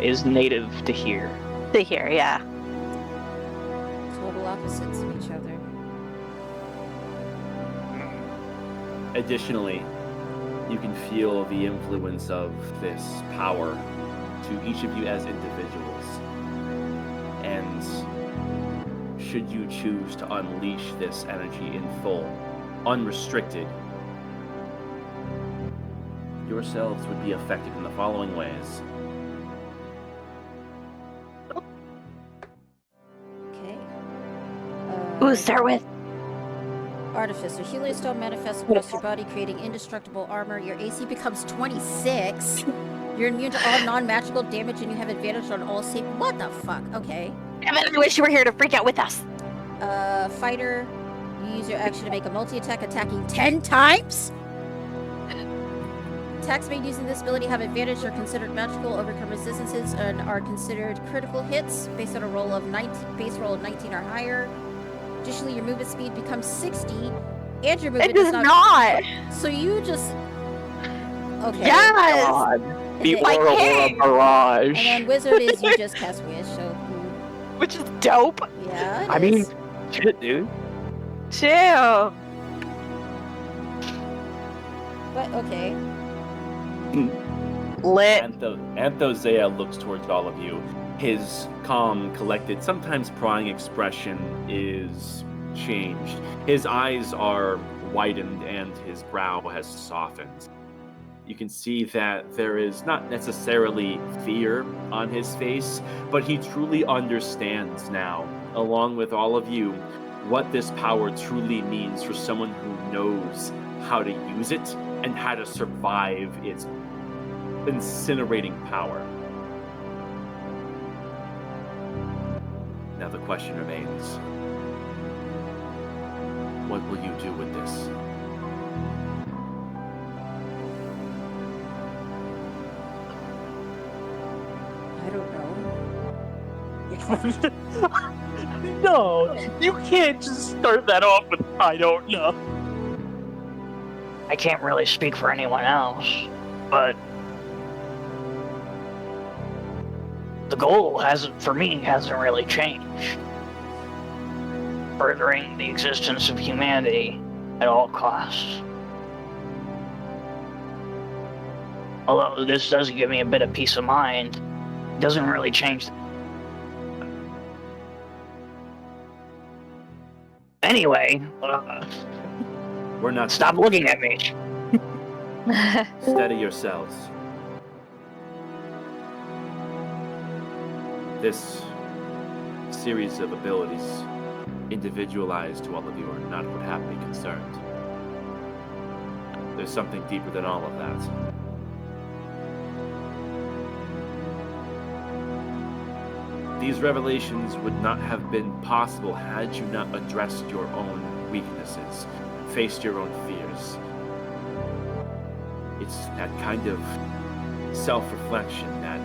is native to here. To here, yeah. Total opposites of each other. Additionally, you can feel the influence of this power to each of you as individuals. And should you choose to unleash this energy in full, unrestricted, yourselves would be affected in the following ways. Okay. Ooh, start with. Artificer. Heliostone manifests across your body, creating indestructible armor. Your AC becomes 26. You're immune to all non-magical damage, and you have advantage on all save. What the fuck? Okay. Damn it, I wish you were here to freak out with us. Fighter. You use your action to make a multi-attack, attacking 10 times? Attacks made using this ability have advantage, are considered magical, overcome resistances, and are considered critical hits based on a roll of 19, base roll of 19 or higher. Additionally, your movement speed becomes 60, and your movement It does not. So you just... Okay. Yes. God. The And then- aura Like barrage. And then wizard is you just cast wish, so... Which is dope. Yeah, it I mean, is. shit, dude. Chill. But, okay. Lit. Anthosea looks towards all of you. His calm, collected, sometimes prying expression is changed. His eyes are widened and his brow has softened. You can see that there is not necessarily fear on his face, but he truly understands now, along with all of you, what this power truly means for someone who knows how to use it and how to survive its incinerating power. Now the question remains, what will you do with this? I don't know. No, you can't just start that off with "I don't know." I can't really speak for anyone else, but the goal hasn't really changed. Furthering the existence of humanity at all costs. Although this does give me a bit of peace of mind, it doesn't really change. Anyway, We're not. stop looking at me. Steady yourselves. This series of abilities, individualized to all of you, are not what have me concerned. There's something deeper than all of that. These revelations would not have been possible had you not addressed your own weaknesses, faced your own fears. It's that kind of self-reflection that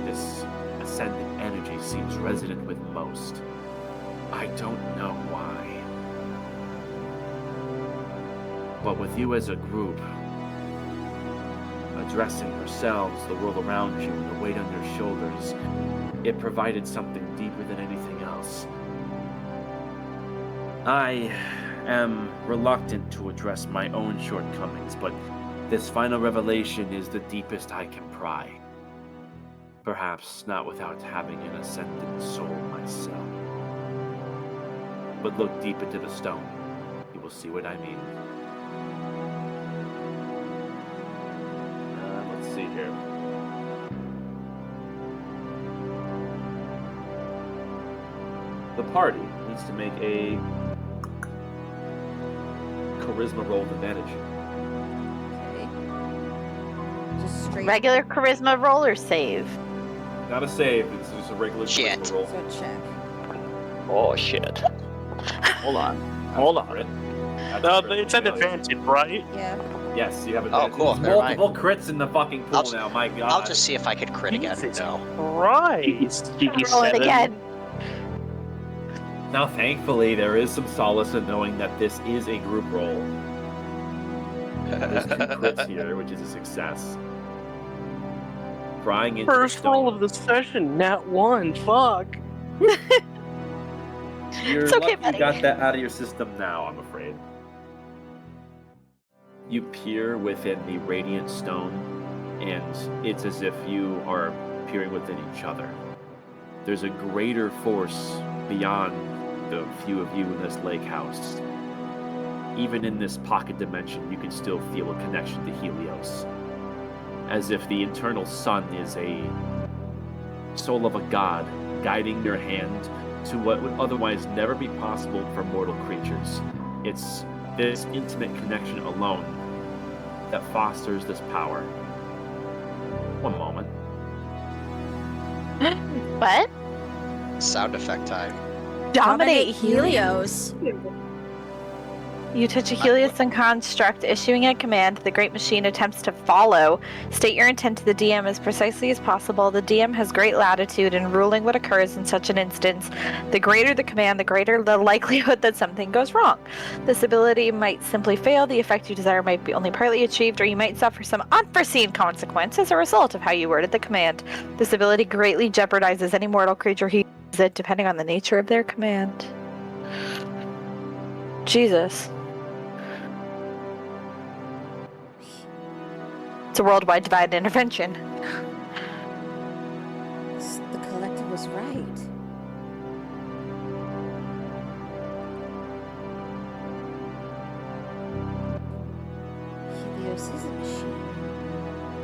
this ascendant energy seems resonant with most. I don't know why. But with you as a group, addressing yourselves, the world around you, and the weight on your shoulders, it provided something deeper than anything else. I am reluctant to address my own shortcomings, but this final revelation is the deepest I can pry. Perhaps not without having an ascendant soul myself. But look deep into the stone. You will see what I mean. Let's see here. The party needs to make a charisma roll with advantage. Okay. Just straight. Regular charisma roll or save? Not a save, it's just a regular Shit. charisma roll. So check. Oh shit. Hold on. Hold on. That's No, a critical it's an failure. advantage, right? Yeah. Yes, you have Oh, advantage. cool, There's never mind. multiple crits in the fucking pool I'll- now, my god. I'll just see if I could crit again. Jesus No. Christ. Roll it again. Now, thankfully, there is some solace in knowing that this is a group roll. There's 2 crits here, which is a success. Prying into First the stone. roll of the session, nat 1. Fuck. You're It's okay, lucky buddy. you got that out of your system now, I'm afraid. You peer within the radiant stone, and it's as if you are peering within each other. There's a greater force beyond the few of you in this lake house. Even in this pocket dimension, you can still feel a connection to Helios. As if the internal sun is a soul of a god guiding your hand to what would otherwise never be possible for mortal creatures. It's this intimate connection alone that fosters this power. One moment. What? Sound effect time. Dominate Helios. Helios. You touch a Helios construct, issuing a command. The great machine attempts to follow. State your intent to the DM as precisely as possible. The DM has great latitude in ruling what occurs in such an instance. The greater the command, the greater the likelihood that something goes wrong. This ability might simply fail. The effect you desire might be only partly achieved, or you might suffer some unforeseen consequence as a result of how you worded the command. This ability greatly jeopardizes any mortal creature who uses it, depending on the nature of their command. Jesus. It's a worldwide divide intervention. The collective was right. Helios is a machine.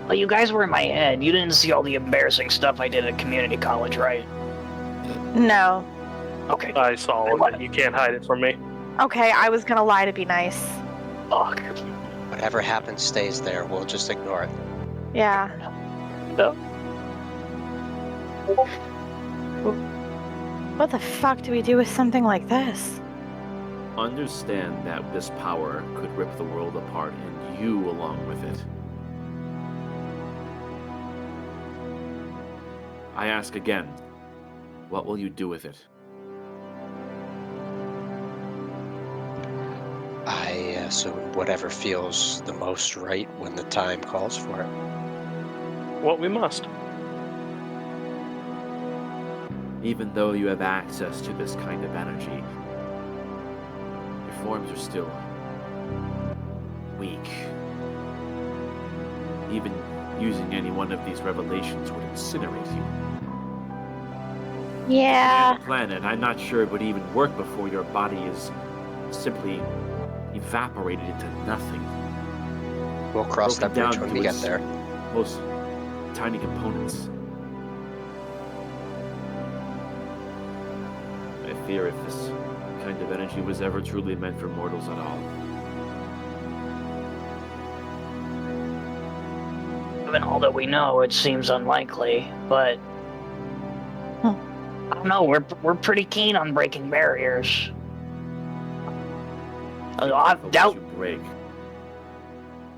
Well, you guys were in my head. You didn't see all the embarrassing stuff I did at community college, right? No. Okay. I saw it, but you can't hide it from me. Okay, I was gonna lie to be nice. Fuck. Whatever happens stays there. We'll just ignore it. Yeah. No. What the fuck do we do with something like this? Understand that this power could rip the world apart, and you along with it. I ask again, what will you do with it? I assume whatever feels the most right when the time calls for it. What we must. Even though you have access to this kind of energy, your forms are still weak. Even using any one of these revelations would incinerate you. Yeah. The planet, I'm not sure it would even work before your body is simply evaporated into nothing. We'll cross Broken that bridge down when to we get its there. Most tiny components. I fear if this kind of energy was ever truly meant for mortals at all. Given all that we know, it seems unlikely, but I don't know. We're pretty keen on breaking barriers. Be I careful doubt, what you break.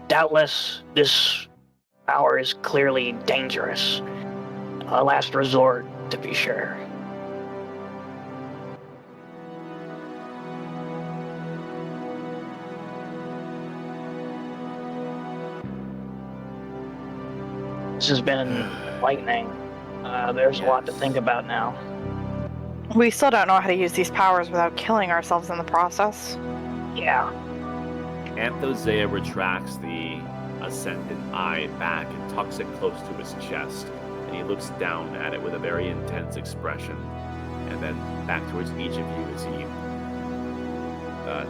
doubtless, this power is clearly dangerous. A last resort, to be sure. This has been enlightening. There's a lot to think about now. We still don't know how to use these powers without killing ourselves in the process. Yeah. Anthosea retracts the ascendant eye back and tucks it close to his chest, and he looks down at it with a very intense expression, and then back towards each of you as he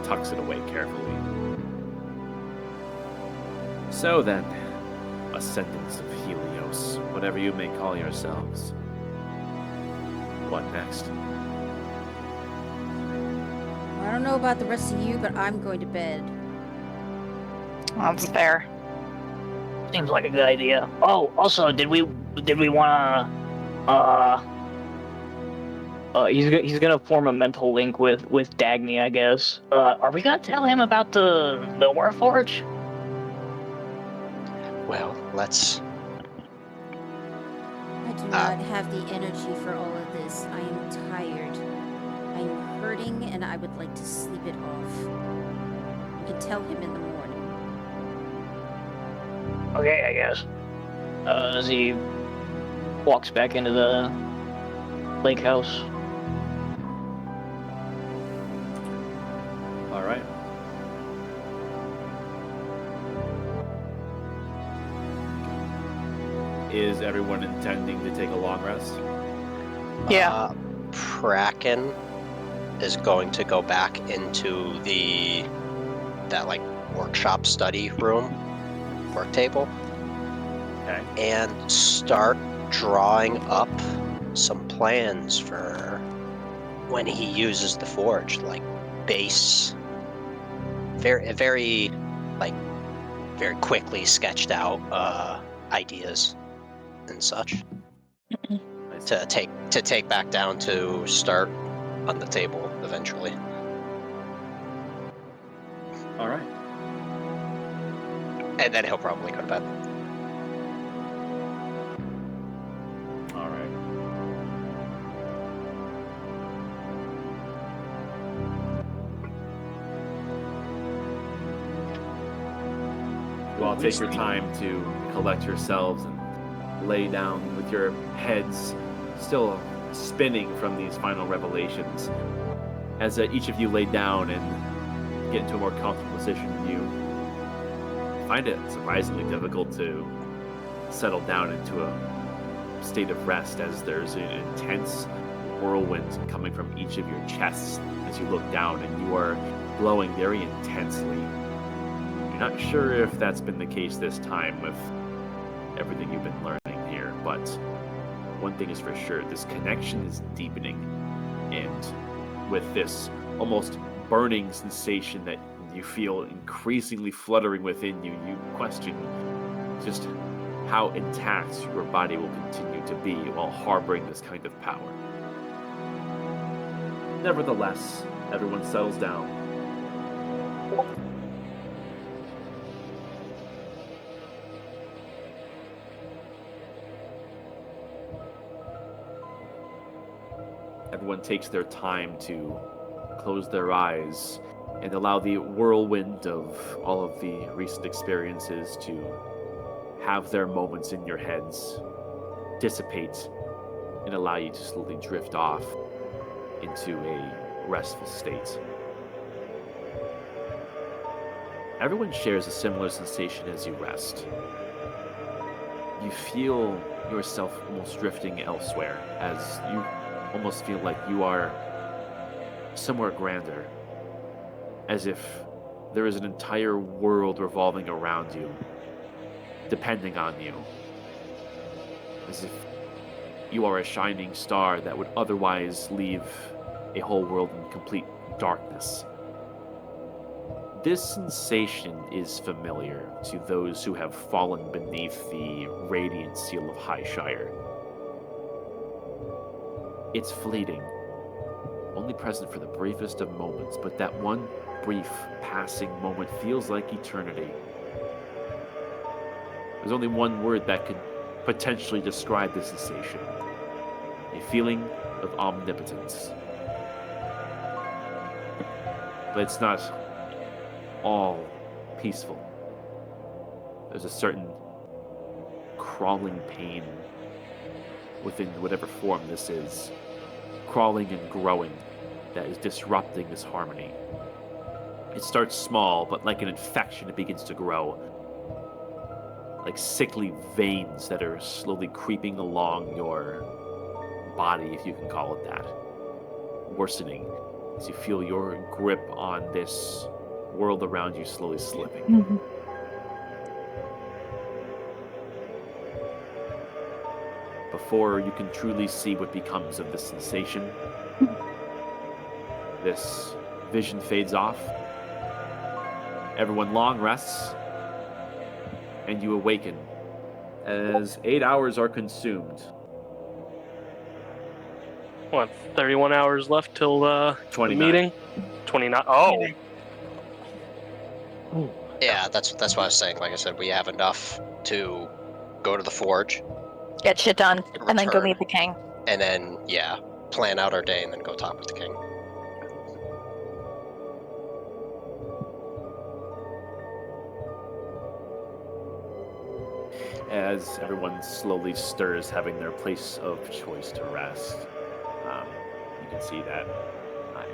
tucks it away carefully. So then, ascendants of Helios, whatever you may call yourselves, what next? I don't know about the rest of you, but I'm going to bed. That's fair. Seems like a good idea. Oh, also, did we wanna he's gonna form a mental link with Dagny, I guess. Are we gonna tell him about the Warforge? Well, let's. I do not have the energy for all of this. I am tired. I am hurting, and I would like to sleep it off. You can tell him in the morning. Okay, I guess. As he walks back into the lake house. All right. Is everyone intending to take a long rest? Yeah. Kraken is going to go back into that like workshop study room, work table, Okay. and start drawing up some plans for when he uses the forge, like base, very quickly sketched out ideas and such to take back down to start on the table eventually. All right. And then he'll probably go to bed. All right. You all take your time to collect yourselves and lay down with your heads still spinning from these final revelations. As each of you lay down and get into a more comfortable position, you find it surprisingly difficult to settle down into a state of rest, as there's an intense whirlwind coming from each of your chests as you look down, and you are glowing very intensely. You're not sure if that's been the case this time with everything you've been learning here, but one thing is for sure, this connection is deepening, and with this almost burning sensation that you feel increasingly fluttering within you, you question just how intact your body will continue to be while harboring this kind of power. Nevertheless, everyone settles down. Everyone takes their time to close their eyes and allow the whirlwind of all of the recent experiences to have their moments in your heads dissipate and allow you to slowly drift off into a restful state. Everyone shares a similar sensation as you rest. You feel yourself almost drifting elsewhere, as you almost feel like you are somewhere grander, as if there is an entire world revolving around you, depending on you, as if you are a shining star that would otherwise leave a whole world in complete darkness. This sensation is familiar to those who have fallen beneath the radiant seal of Highshire. It's fleeting, only present for the briefest of moments, but that one brief passing moment feels like eternity. There's only one word that could potentially describe this sensation: a feeling of omnipotence. But it's not all peaceful. There's a certain crawling pain within whatever form this is, crawling and growing, that is disrupting this harmony. It starts small, but like an infection, it begins to grow. Like sickly veins that are slowly creeping along your body, if you can call it that. Worsening as you feel your grip on this world around you slowly slipping. Before you can truly see what becomes of this sensation, this vision fades off. Everyone long rests, and you awaken as 8 hours are consumed. What, 31 hours left till the 29. meeting? 29. Oh. Yeah, that's what I was saying. Like I said, we have enough to go to the forge, Get shit done, and then go return, meet the king. and then plan out our day and then go talk with the king. As everyone slowly stirs, having their place of choice to rest, you can see that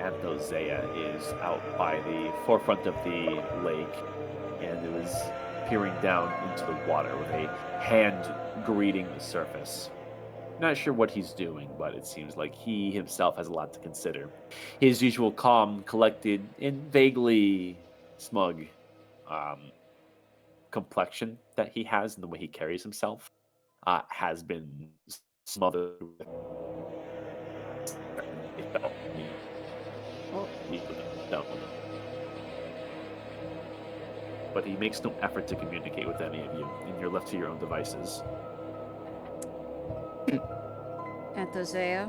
Anthozea is out by the forefront of the lake, and it is peering down into the water with a hand greeting the surface. Not sure what he's doing, but it seems like he himself has a lot to consider. His usual calm, collected, and vaguely smug complexion that he has and the way he carries himself has been smothered with but he makes no effort to communicate with any of you, and you're left to your own devices. Anthozea.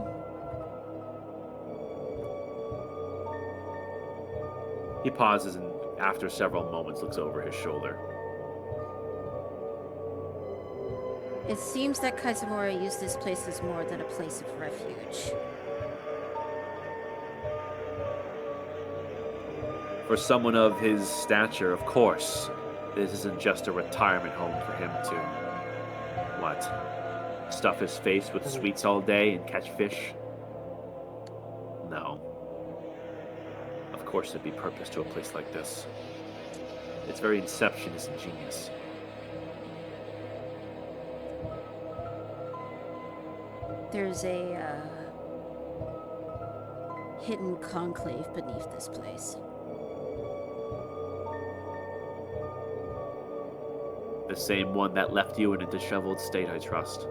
He pauses and, after several moments, looks over his shoulder. It seems that Kaizumura used this place as more than a place of refuge. For someone of his stature, of course, this isn't just a retirement home for him to, stuff his face with sweets all day and catch fish? No. Of course there'd be purpose to a place like this. Its very inception is ingenious. There's a hidden conclave beneath this place. The same one that left you in a disheveled state, I trust.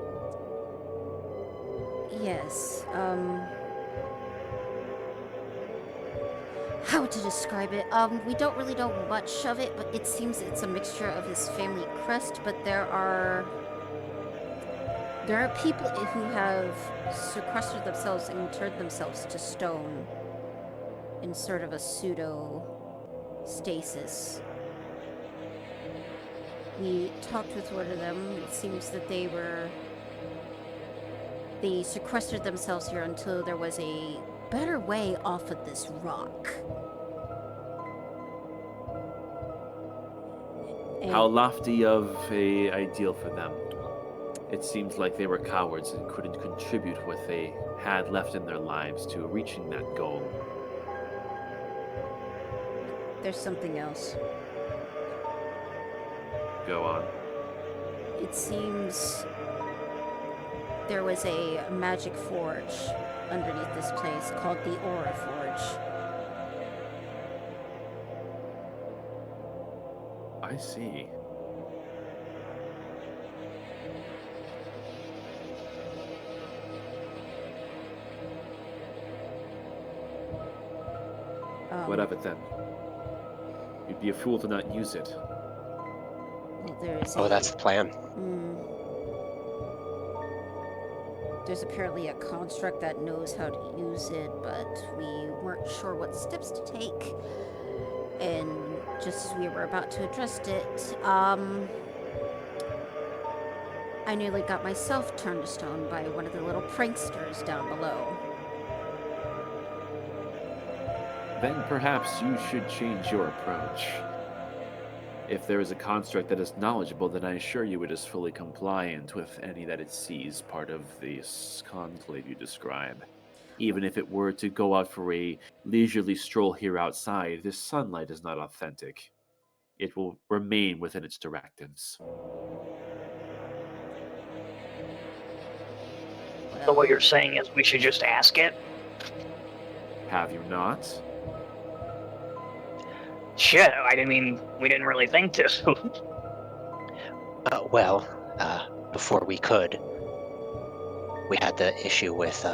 Yes, how to describe it? We don't really know much of it, but it seems it's a mixture of his family crest, but there are people who have sequestered themselves and turned themselves to stone in sort of a pseudo-stasis. We talked with one of them. It seems that they sequestered themselves here until there was a better way off of this rock. And How lofty of a ideal for them. It seems like they were cowards and couldn't contribute what they had left in their lives to reaching that goal. there's something else. Go on. It seems there was a magic forge underneath this place called the Aura Forge. I see. What of it then? You'd be a fool to not use it. Well, there's That's the plan. There's apparently a construct that knows how to use it, but we weren't sure what steps to take. And just as we were about to address it, I nearly got myself turned to stone by one of the little pranksters down below. Then perhaps you should change your approach. If there is a construct that is knowledgeable, then I assure you it is fully compliant with any that it sees part of this conclave you describe. Even if it were to go out for a leisurely stroll here outside, this sunlight is not authentic. It will remain within its directives. So what you're saying is we should just ask it? Have you not? Shit, we didn't really think to. Before we could, we had the issue with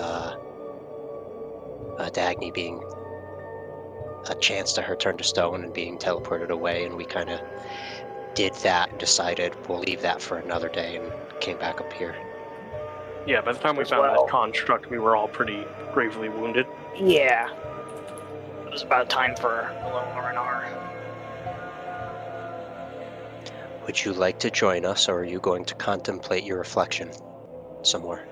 Dagny being a chance to her turn to stone and being teleported away, and we kind of did that and decided we'll leave that for another day and came back up here. Yeah, by the time we As found well. this construct, we were all pretty gravely wounded. Yeah. It was about time for a little R&R. Would you like to join us, or are you going to contemplate your reflection some more?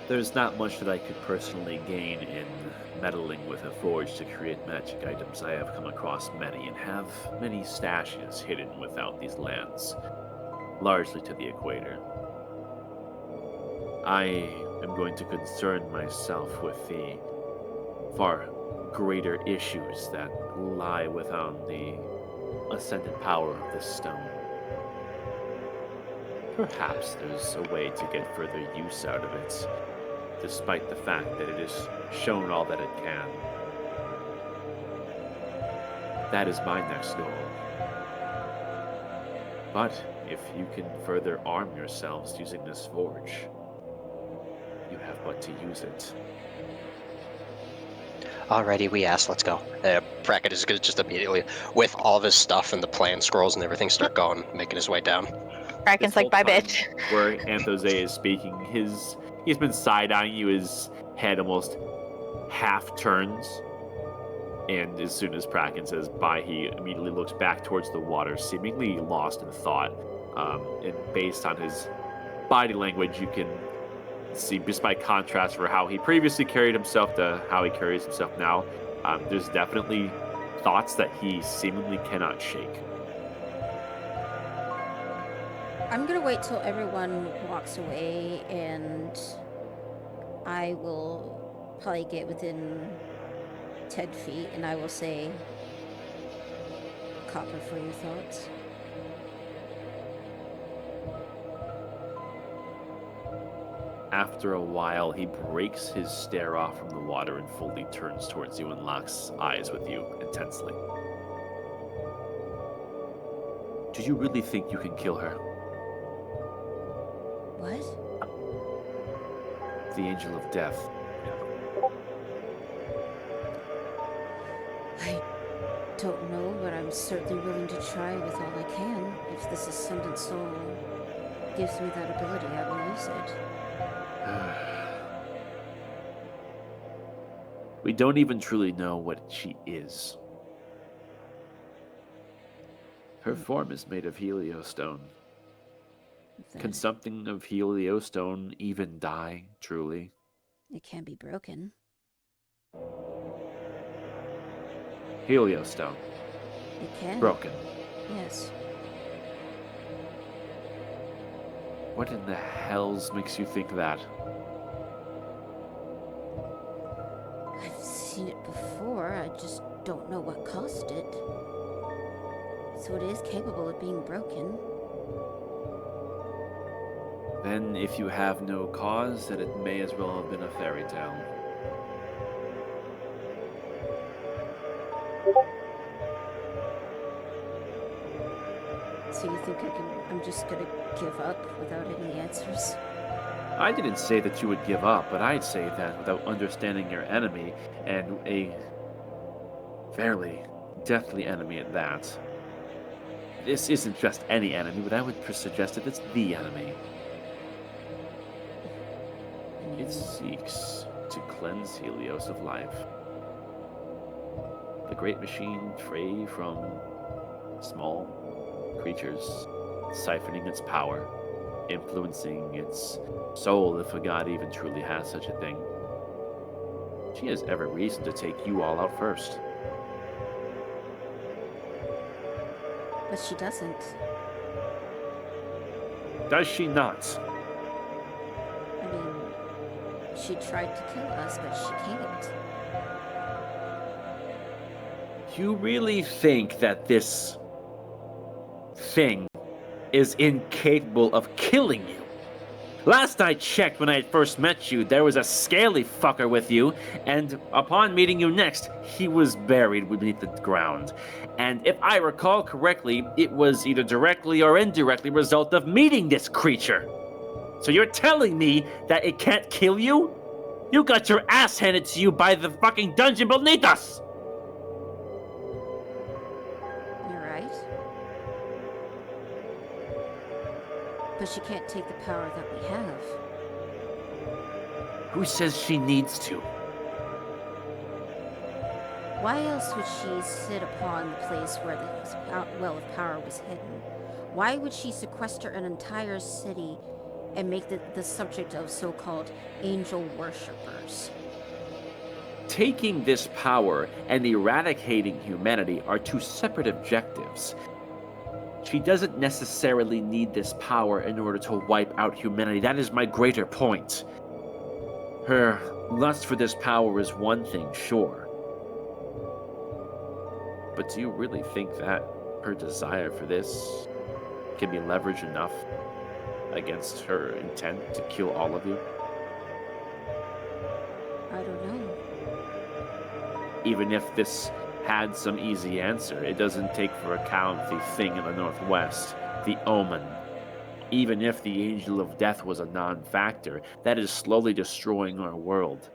There's not much that I could personally gain in meddling with a forge to create magic items. I have come across many and have many stashes hidden without these lands, largely to the equator. I am going to concern myself with the far greater issues that lie within the ascendant power of this stone. Perhaps there's a way to get further use out of it, despite the fact that it has shown all that it can. That is my next goal. But if you can further arm yourselves using this forge, you have but to use it. Alrighty, we asked, let's go. Brackett is going to just immediately, with all of his stuff and the plan scrolls and everything, start going, making his way down. Kraken's like, bye, bitch. Where Anthose is speaking, he's been side-eyeing you, his head almost half turns. And as soon as Kraken says bye, he immediately looks back towards the water, seemingly lost in thought. And based on his body language, you can see, just by contrast for how he previously carried himself to how he carries himself now, there's definitely thoughts that he seemingly cannot shake. I'm gonna wait till everyone walks away, and I will probably get within 10 feet, and I will say, Copper, for your thoughts. After a while, he breaks his stare off from the water and fully turns towards you and locks eyes with you intensely. Do you really think you can kill her? What? The Angel of Death. I don't know, but I'm certainly willing to try with all I can. If this Ascendant Soul gives me that ability, I will use it. We don't even truly know what she is. Her form is made of heliostone. Can something of heliostone even die, truly? It can be broken. Heliostone. It can. Broken. Yes. What in the hells makes you think that? I've seen it before, I just don't know what caused it. So it is capable of being broken. Then, if you have no cause, then it may as well have been a fairy tale. So you think I'm just gonna give up without any answers? I didn't say that you would give up, but I'd say that without understanding your enemy, and a fairly deathly enemy at that. This isn't just any enemy, but I would suggest that it's the enemy. It seeks to cleanse Helios of life. a great machine free from small creatures, siphoning its power, influencing its soul if a god even truly has such a thing. She has every reason to take you all out first. But she doesn't. Does she not? I mean, she tried to kill us, but she can't. You really think that this thing is incapable of killing you? Last I checked, when I had first met you, there was a scaly fucker with you, and upon meeting you next, he was buried beneath the ground. And if I recall correctly, it was either directly or indirectly a result of meeting this creature. So you're telling me that it can't kill you? You got your ass handed to you by the fucking dungeon beneath us! You're right. But she can't take the power that we have. Who says she needs to? Why else would she sit upon the place where the well of power was hidden? Why would she sequester an entire city and make the subject of so-called angel worshippers? Taking this power and eradicating humanity are two separate objectives. She doesn't necessarily need this power in order to wipe out humanity. That is my greater point. Her lust for this power is one thing, sure. But do you really think that her desire for this can be leverage enough against her intent to kill all of you? I don't know. Even if this had some easy answer, it doesn't take for account the thing in the northwest, the omen. Even if the angel of death was a non-factor, that is slowly destroying our world.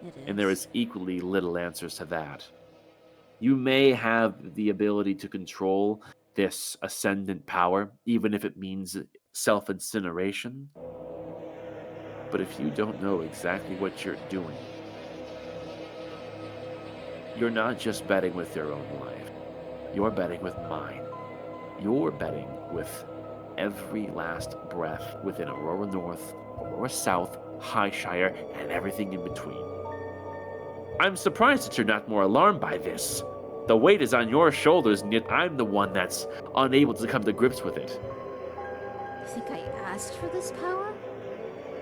It is. And there is equally little answers to that. You may have the ability to control this ascendant power, even if it means self-incineration. But if you don't know exactly what you're doing, you're not just betting with your own life. You're betting with mine. You're betting with every last breath within Aurora North, Aurora South, Highshire, and everything in between. I'm surprised that you're not more alarmed by this. The weight is on your shoulders, and yet I'm the one that's unable to come to grips with it. You think I asked for this power?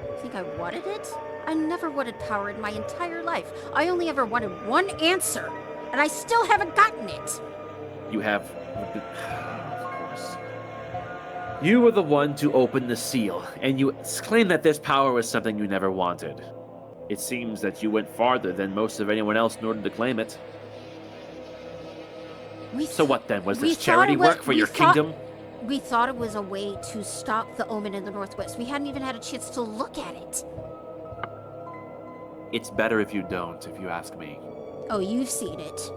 You think I wanted it? I never wanted power in my entire life. I only ever wanted one answer, and I still haven't gotten it. You have... Of course. You were the one to open the seal, and you claim that this power was something you never wanted. It seems that you went farther than most of anyone else in order to claim it. So what then? Was this charity work for your kingdom? We thought it was a way to stop the omen in the northwest. We hadn't even had a chance to look at it. It's better if you don't, if you ask me. Oh, you've seen it.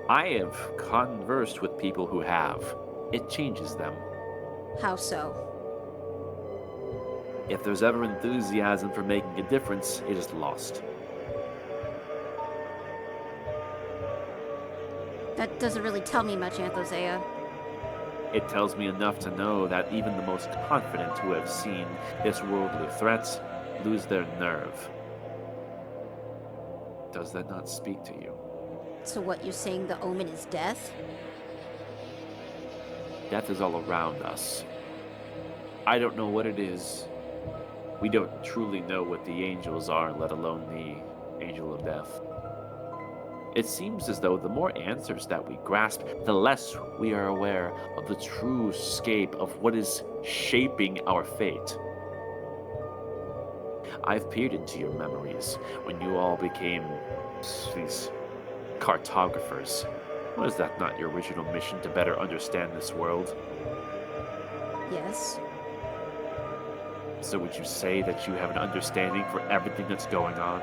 I have conversed with people who have. It changes them. How so? If there's ever enthusiasm for making a difference, it is lost. That doesn't really tell me much, Anthosea. It tells me enough to know that even the most confident who have seen this worldly threat lose their nerve. Does that not speak to you? So what, you're saying the omen is death? Death is all around us. I don't know what it is. We don't truly know what the angels are, let alone the angel of death. It seems as though the more answers that we grasp, the less we are aware of the true scape of what is shaping our fate. I've peered into your memories when you all became these cartographers. Was that not your original mission, to better understand this world? Yes. So would you say that you have an understanding for everything that's going on?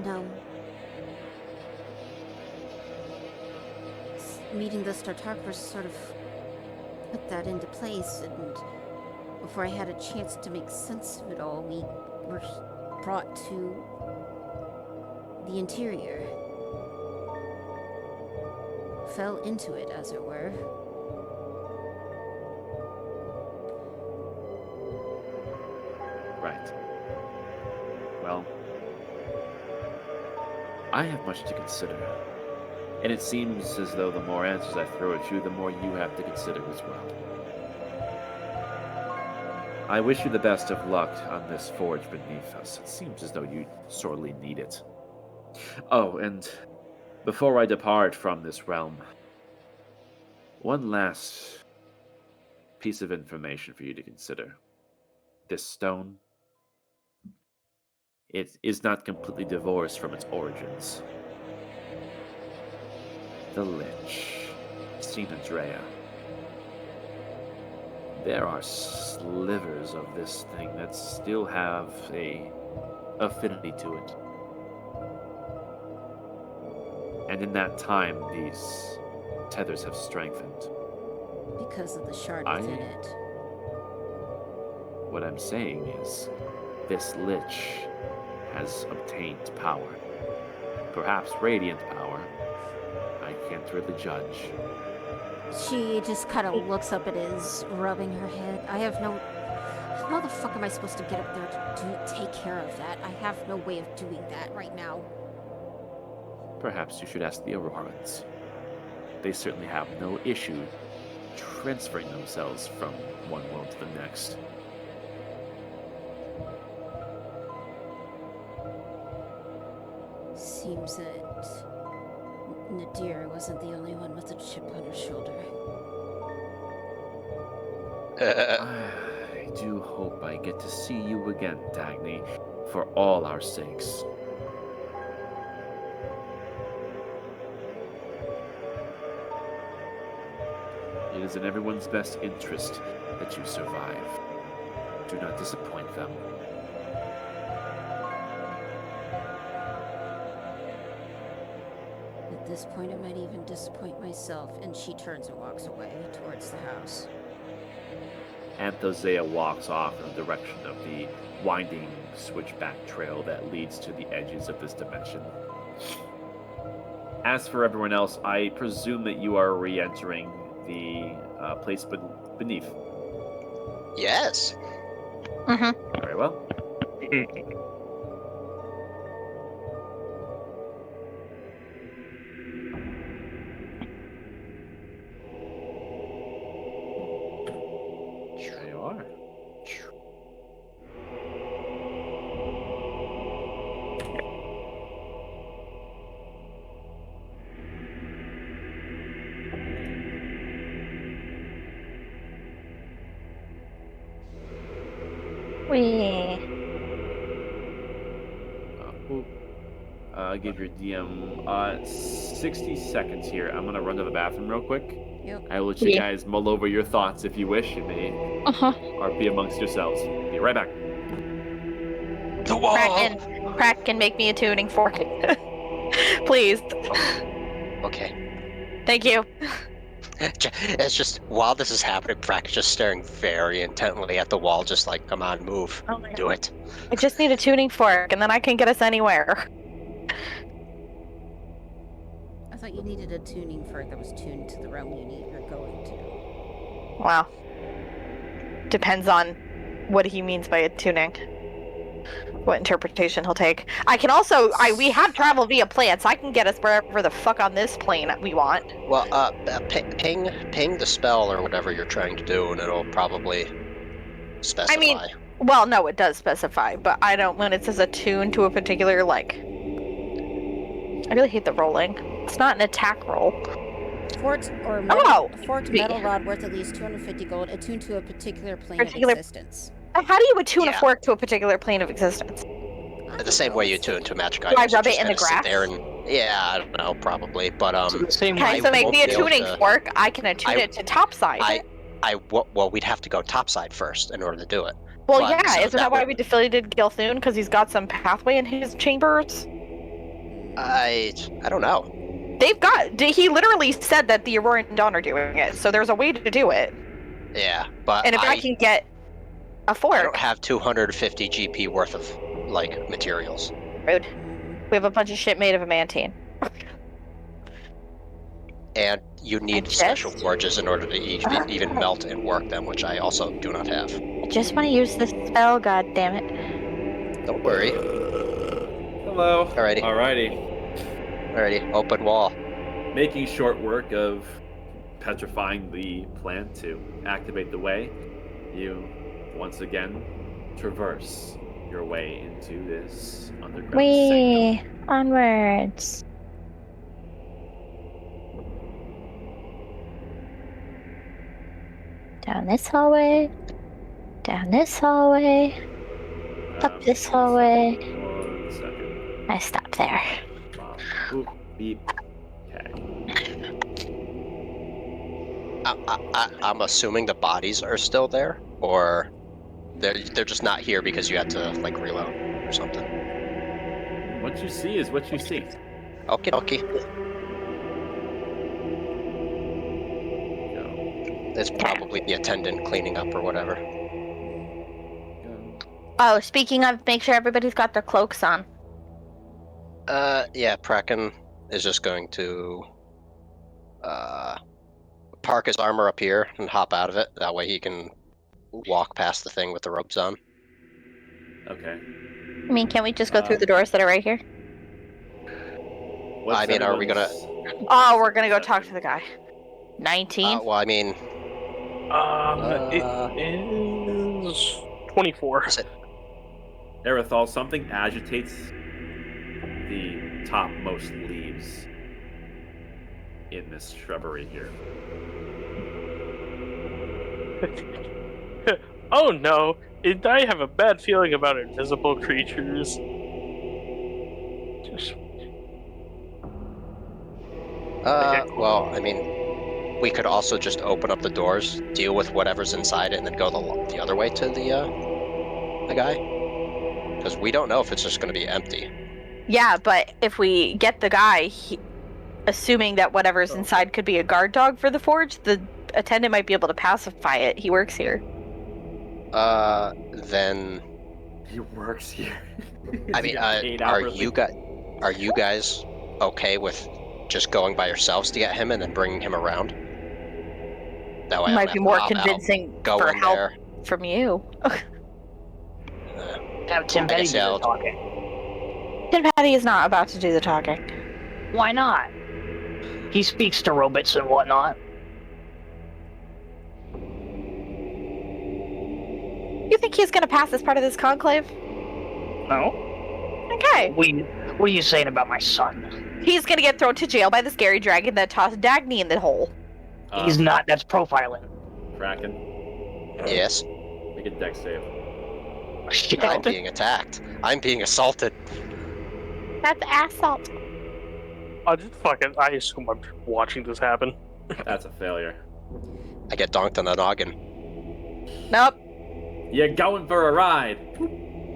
No. Meeting the Startarkers sort of put that into place, and before I had a chance to make sense of it all, we were brought to the interior. Fell into it, as it were. Right. Well, I have much to consider. And it seems as though the more answers I throw at you, the more you have to consider as well. I wish you the best of luck on this forge beneath us. It seems as though you sorely need it. Oh, and before I depart from this realm, one last piece of information for you to consider. This stone, it is not completely divorced from its origins. The Lich, Sinadrea. There are slivers of this thing that still have a affinity to it. And in that time, these tethers have strengthened. Because of the shard within it. What I'm saying is, this Lich has obtained power. Perhaps radiant power. I can't really judge. She just kind of looks up at his, rubbing her head. I have no... How the fuck am I supposed to get up there to take care of that? I have no way of doing that right now. Perhaps you should ask the Aurorans. They certainly have no issue transferring themselves from one world to the next. Seems that Nadir wasn't the only one with a chip on her shoulder. I do hope I get to see you again, Dagny, for all our sakes. It is in everyone's best interest that you survive. Do not disappoint them. At this point, I might even disappoint myself, and she turns and walks away towards the house. Anthosea walks off in the direction of the winding switchback trail that leads to the edges of this dimension. As for everyone else, I presume that you are re-entering the place beneath. Yes. Mm-hmm. Very well. There you are. Wee. Give your DM 60 seconds here. I'm gonna run to the bathroom real quick. Yep. I will let you Yeah. guys mull over your thoughts if you wish. You may RP amongst yourselves. Be right back. The wall. Crack can make me a tuning fork. Please. Okay. Thank you. It's just while this is happening, Brack is just staring very intently at the wall, just like, come on, move. Oh my Do it. I just need a tuning fork, and then I can get us anywhere. I thought you needed a tuning fork that was tuned to the realm you're going to. Well, depends on what he means by a tuning. What interpretation he'll take. I can also, we have travel via plants. I can get us wherever the fuck on this plane we want. Well, ping the spell or whatever you're trying to do, and it'll probably specify. I mean, well, no, it does specify, but I don't, when it says attune to a particular, like, I really hate the rolling. It's not an attack roll. Forked metal rod worth at least 250 gold, attuned to a particular plane of existence. How do you attune Yeah. a fork to a particular plane of existence? the same way you tune to magic I items. rub you it just in the kinda sit grass? there and, yeah, I don't know, probably, but So the same Okay, way. so make won't me a be able tuning to- fork. I can attune it to topside. well, we'd have to go topside first in order to do it. Well, but- yeah, so isn't that that why would- we defeated Gilthune? Because he's got some pathway in his chambers? I don't know. He literally said that the Auroran Dawn are doing it, so there's a way to do it. Yeah, but And if I can get A I fork. don't have 250 GP worth of, like, materials. Rude. We have a bunch of shit made of adamantine. And you need I special just- forges in order to even melt and work them, which I also do not have. I just want to use this spell, god damn it. Don't worry. Hello. Alrighty. Alrighty. Open wall. Making short work of petrifying the plant to activate the way, you once again traverse your way into this underground sanctum. Onwards. Down this hallway. Down this hallway. Up this hallway. 1 second. I stop there. Boop, beep. Okay. I'm assuming the bodies are still there, or they're just not here because you had to, like, reload or something. What you see is what you see. Okie dokie. Go. It's probably the attendant cleaning up or whatever. Go. Oh, speaking of, make sure everybody's got their cloaks on. Yeah, Kraken is just going to park his armor up here and hop out of it. That way he can walk past the thing with the robes on. Okay. I mean, can't we just go through the doors that are right here? What's I mean, are we gonna- everyone's- Oh, we're gonna go talk to the guy. 19? Well, I mean, It is 24. is it? Erithal, something agitates the topmost leaves in this shrubbery here. Oh no, I have a bad feeling about invisible creatures. Just Well, I mean, we could also just open up the doors, deal with whatever's inside it, and then go the other way to the guy. Because we don't know if it's just going to be empty. Yeah, but if we get the guy, assuming that whatever's inside could be a guard dog for the forge, the attendant might be able to pacify it. He works here. Then He works here. I mean, are you guys okay with just going by yourselves to get him and then bringing him around? That way, I Might don't be have more to hop out, convincing go for in help there. from you. Have Tim I Petty guess do the I'll- talking. Tim Patty is not about to do the talking. Why not? He speaks to robots and whatnot. You think he's gonna pass as part of this conclave? No? Okay. What are you saying about my son? He's gonna get thrown to jail by the scary dragon that tossed Dagny in the hole. He's not. That's profiling. Kraken, Yes, make a dex save. Shit. I'm being attacked. I'm being assaulted. That's assault. I assume I'm watching this happen. That's a failure. I get donked on the noggin. Nope. You're going for a ride.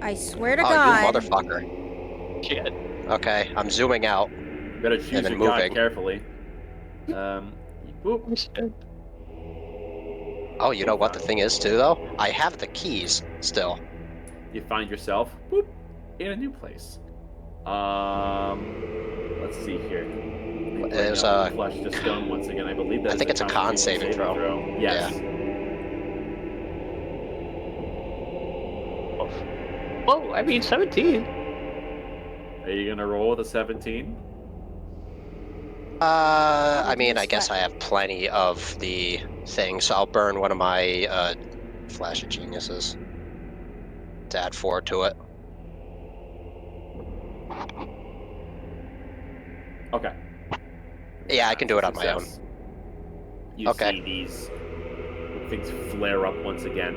I swear to Oh, God. you motherfucker. Shit. Okay, I'm zooming out. Better choose And then your god moving. carefully. Whoop. Oh, you know what the thing is too, though? I have the keys still. You find yourself whoop, in a new place. Let's see here. There's flesh to stone once again. I believe that. I think it's a con saving throw. Yes. Oh, I mean 17. Are you gonna roll with a 17? I mean, I guess I have plenty of the thing, so I'll burn one of my Flash of Geniuses to add 4 to it. Okay. Yeah, I can do it on my own. Success. You Okay. see these things flare up once again,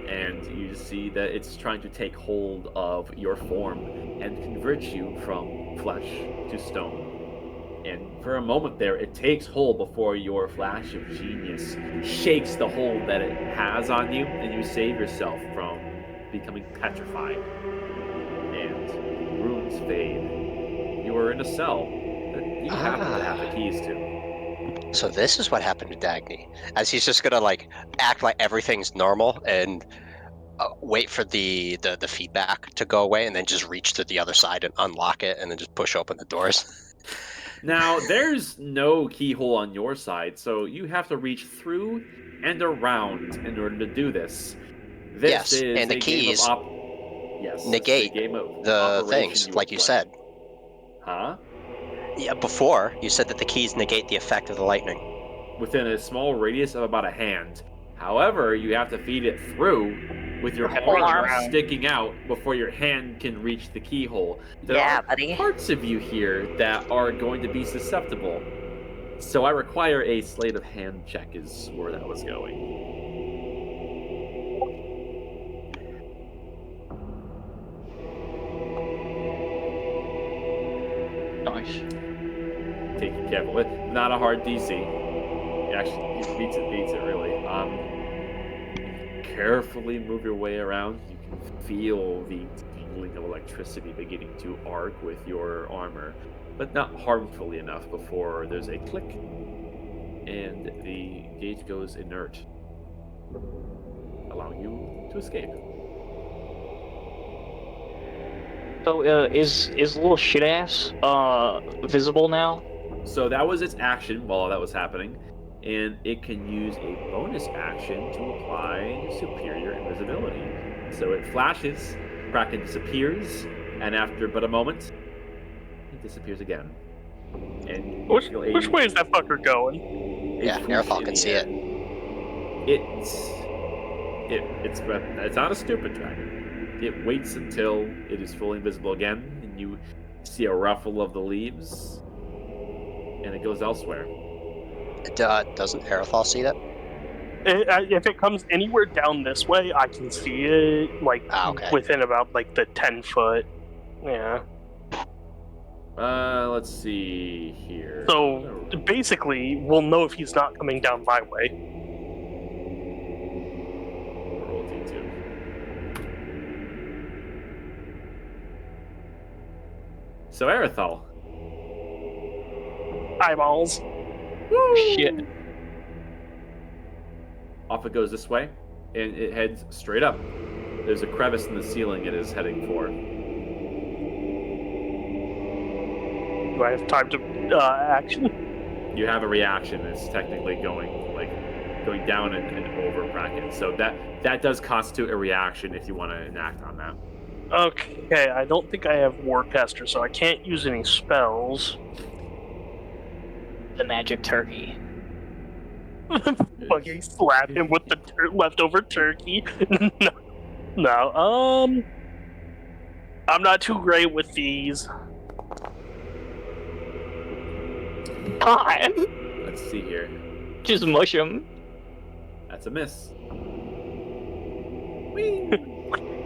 and you see that it's trying to take hold of your form and convert you from flesh to stone. And for a moment there, it takes hold before your flash of genius shakes the hold that it has on you, and you save yourself from becoming petrified. And runes fade. You are in a cell that you happen to have the keys to. So this is what happened to Dagny. As he's just gonna, like, act like everything's normal and wait for the feedback to go away, and then just reach to the other side and unlock it, and then just push open the doors. Now, there's no keyhole on your side, so you have to reach through and around in order to do this. This Yes, is and the a game of keys yes, this is a negate game of the operation things, you like would you play. said. Huh? Yeah, before you said that the keys negate the effect of the lightning. Within a small radius of about a hand. However, you have to feed it through with your Or whole arm arm. sticking out before your hand can reach the keyhole. There Yeah, are buddy. parts of you here that are going to be susceptible. So I require a sleight of hand check is where that was going. Nice. Take it carefully. Not a hard DC. Actually, it beats it really. Carefully move your way around. You can feel the tingling of electricity beginning to arc with your armor, but not harmfully enough before there's a click and the gate goes inert, allowing you to escape. So, is little shit ass visible now? So that was its action while that was happening, and it can use a bonus action to apply superior invisibility. So it flashes, Kraken disappears, and after but a moment, it disappears again. And you feel Which way is that fucker going? a Yeah, poof Aerithal in can the see air. it. It's not a stupid dragon. It waits until it is fully invisible again, and you see a ruffle of the leaves, and it goes elsewhere. Doesn't Aerithal see that? If it comes anywhere down this way, I can see it, like, Okay. within about, like, the 10-foot. Yeah. Let's see here. So, basically, we'll know if he's not coming down my way. Roll D2. So Aerithal. Eyeballs. Shit. Off it goes this way, and it heads straight up. There's a crevice in the ceiling it is heading for. Do I have time to action? You have a reaction. It's technically going down and over Kraken. So that does constitute a reaction if you want to enact on that. Okay, I don't think I have Warcaster, so I can't use any spells. The magic turkey. Fucking slap him with the leftover turkey. No. I'm not too great with these. God. Let's see here. Just mush him. That's a miss.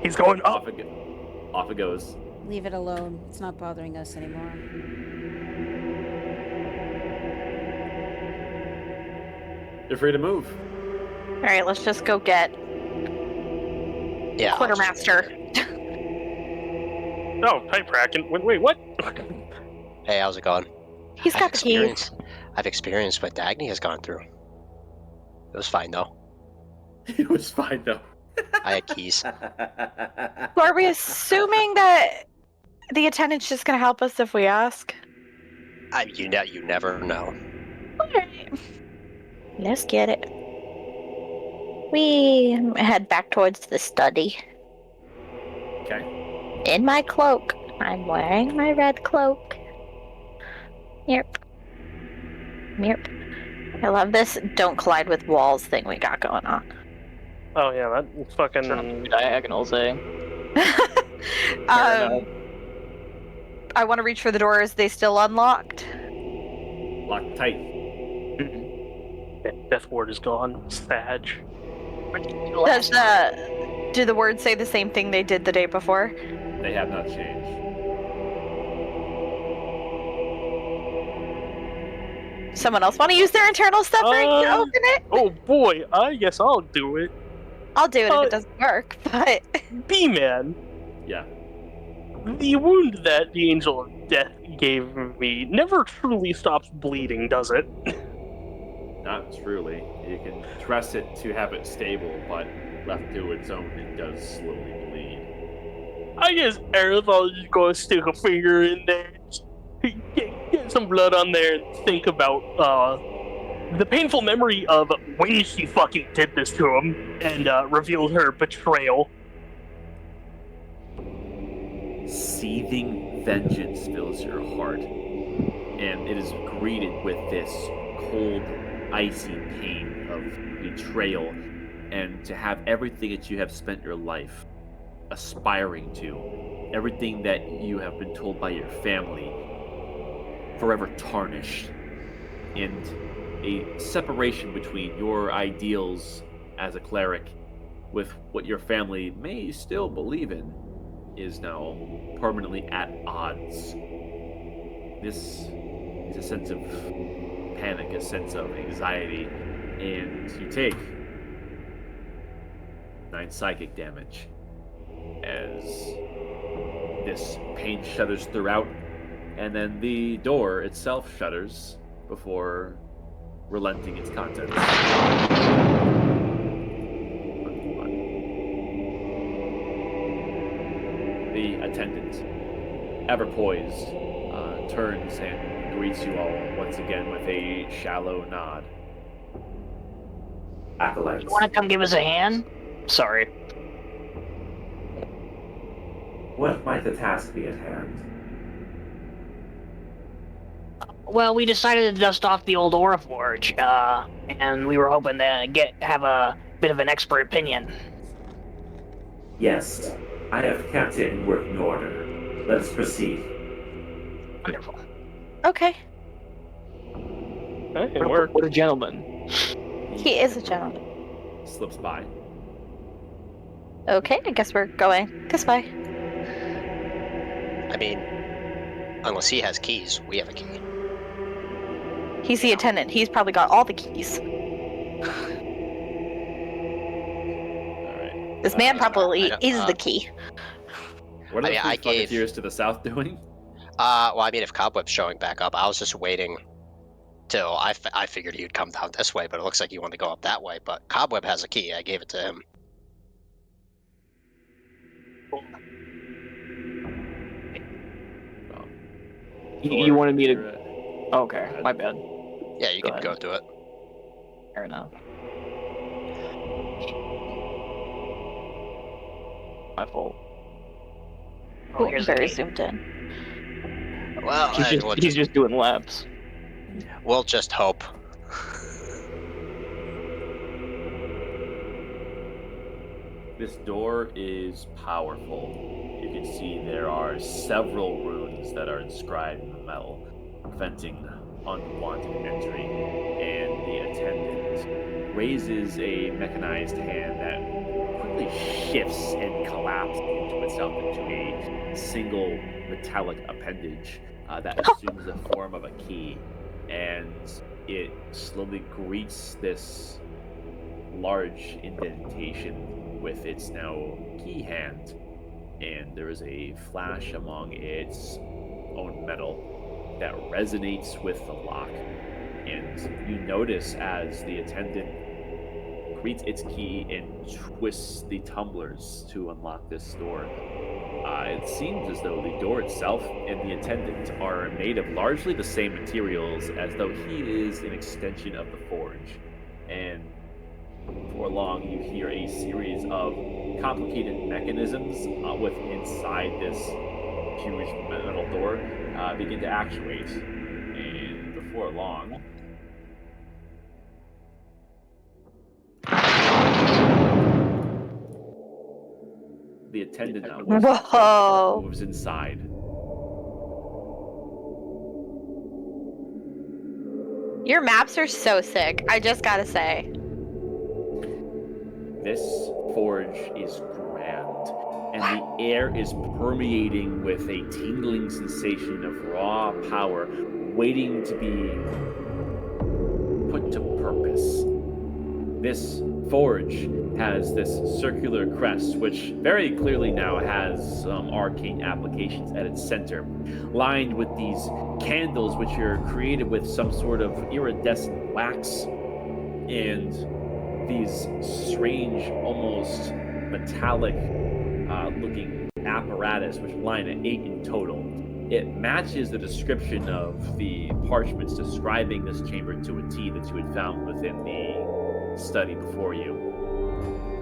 He's going up. Off it goes. Leave it alone. It's not bothering us anymore. You're free to move. All right, let's just go get Yeah. Quartermaster. Oh, hi, Kraken. Wait, what? Hey, how's it going? He's got the keys. I've experienced what Dagny has gone through. It was fine though. It was fine though. I had keys. So are we assuming that the attendant's just gonna help us if we ask? You never know. Alright. Let's get it. We head back towards the study. Okay. In my cloak. I'm wearing my red cloak. Yep. I love this don't collide with walls thing we got going on. Oh yeah, that fucking. Diagonals, eh? I want to reach for the door. Is they still unlocked? Locked tight. Death Ward is gone. Sag. Do the words say the same thing they did the day before? They have not changed. Someone else want to use their internal suffering to open it? Oh boy, I guess I'll do it. I'll do it if it doesn't work, but... B-Man, Yeah. the wound that the Angel of Death gave me never truly stops bleeding, does it? Not truly. You can dress it to have it stable, but left to its own, it does slowly bleed. I guess Aerosol's just gonna stick a finger in there, get some blood on there, and think about the painful memory of when she fucking did this to him and revealed her betrayal. Seething vengeance fills your heart, and it is greeted with this cold, icy pain of betrayal, and to have everything that you have spent your life aspiring to, everything that you have been told by your family, forever tarnished, and a separation between your ideals as a cleric with what your family may still believe in is now permanently at odds. This is a sense of panic, a sense of anxiety, and you take 9 psychic damage as this pain shudders throughout, and then the door itself shudders before relenting its contents. The attendant, ever poised, turns and greets you all once again with a shallow nod. Acolytes. You want to come give us a hand? Sorry. What might the task be at hand? Well, we decided to dust off the old Aura Forge, and we were hoping to have a bit of an expert opinion. Yes, I have kept it in working order. Let us proceed. Wonderful. Okay. It worked. What a gentleman. He is a gentleman. Slips by. Okay, I guess we're going this way. I mean, unless he has keys, we have a key. He's the attendant. He's probably got all the keys. All right. This man probably I don't- is the key. What are the I three gave- Funketeers to the south doing? Well, I mean, if Cobweb's showing back up, I was just waiting till I figured he'd come down this way, but it looks like he wanted to go up that way. But Cobweb has a key. I gave it to him. Well, You wanted me to... you're, Okay, my bad. Yeah, you Go can ahead. go do it. Fair enough. My fault. Oh, here's the Very key. zoomed in. Well, He's just doing laps. we'll just hope. This door is powerful. You can see there are several runes that are inscribed in the metal, preventing unwanted entry. And the attendant raises a mechanized hand that quickly shifts and collapses into itself into a single metallic appendage that assumes the form of a key. And it slowly greets this large indentation with its now key hand, and there is a flash among its own metal that resonates with the lock. And you notice as the attendant greets its key and twists the tumblers to unlock this door, it seems as though the door itself and the attendant are made of largely the same materials, as though he is an extension of the forge. And before long, you hear a series of complicated mechanisms with inside this huge metal door begin to actuate. And before long, the attendant now Whoa. moves inside. Your maps are so sick. I just gotta say. This forge is grand, and the air is permeating with a tingling sensation of raw power waiting to be put to purpose. This forge has this circular crest, which very clearly now has arcane applications at its center, lined with these candles which are created with some sort of iridescent wax. And these strange, almost metallic looking apparatus, which line at 8 in total. It matches the description of the parchments describing this chamber to a T that you had found within the study before you.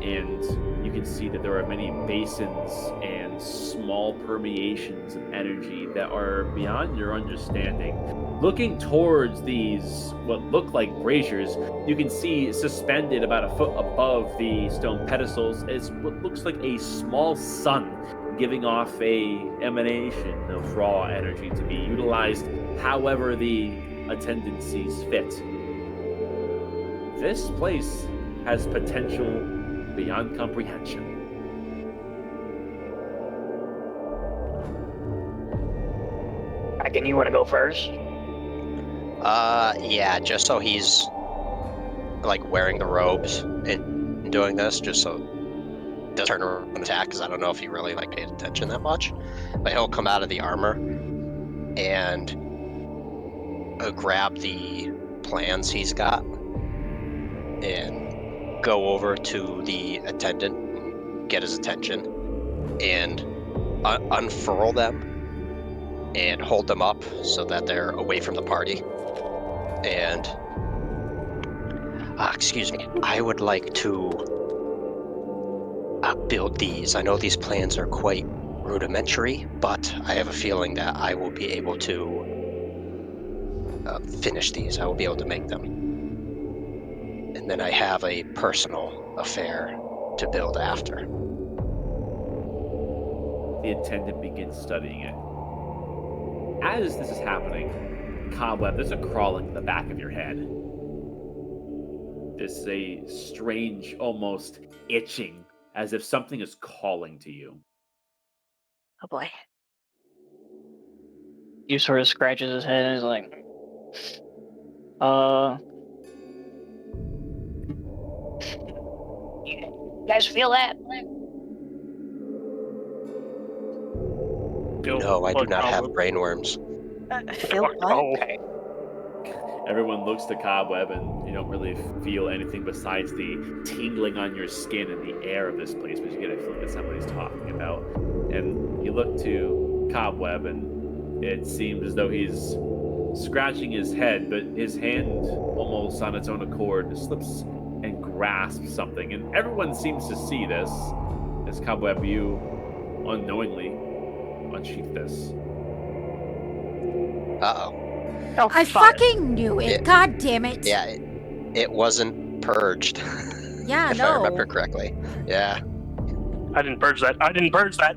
And you can see that there are many basins and small permeations of energy that are beyond your understanding. Looking towards these, what look like braziers, you can see suspended about a foot above the stone pedestals is what looks like a small sun giving off a emanation of raw energy to be utilized however the attendant sees fit. This place has potential beyond comprehension. Reckon you want to go first? Yeah, just so he's like wearing the robes and doing this, just so he doesn't turn around and attack, because I don't know if he really like paid attention that much. But he'll come out of the armor and grab the plans he's got and go over to the attendant and get his attention and unfurl them and hold them up so that they're away from the party. And excuse me, I would like to build these. I know these plans are quite rudimentary, but I have a feeling that I will be able to finish these. I will be able to make them. And then I have a personal affair to build after. The attendant begins studying it. As this is happening, Cobweb, there's a crawling in the back of your head. There's a strange, almost itching, as if something is calling to you. Oh boy. He sort of scratches his head and is like, you guys feel that? No, I do not have brainworms. Feel what? Okay. Everyone looks to Cobweb, and you don't really feel anything besides the tingling on your skin and the air of this place, but you get a feeling that somebody's talking about. And you look to Cobweb, and it seems as though he's scratching his head, but his hand, almost on its own accord, slips and grasps something. And everyone seems to see this, as Cobweb, you unknowingly unsheath this. Uh-oh. Oh, I fuck. fucking knew it. God damn it. Yeah, it wasn't purged. Yeah, if I remember correctly. Yeah. I didn't purge that. I didn't purge that.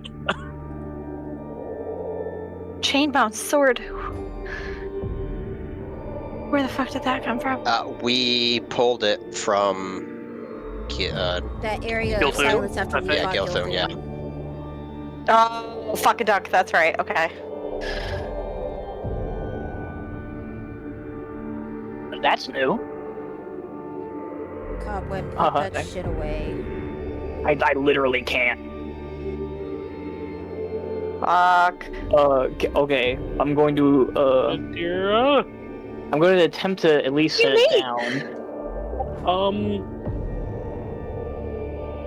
Chainbound sword. Where the fuck did that come from? We pulled it from That area of Gilthune, silence after I we think. fought Yeah, Gilthune, yeah. Oh, fuck a duck. That's right. Okay. That's new. Cobweb, put Uh-huh, that thanks. shit away. I literally can't. Fuck. Okay. I'm going to I'm going to attempt to at least set it down.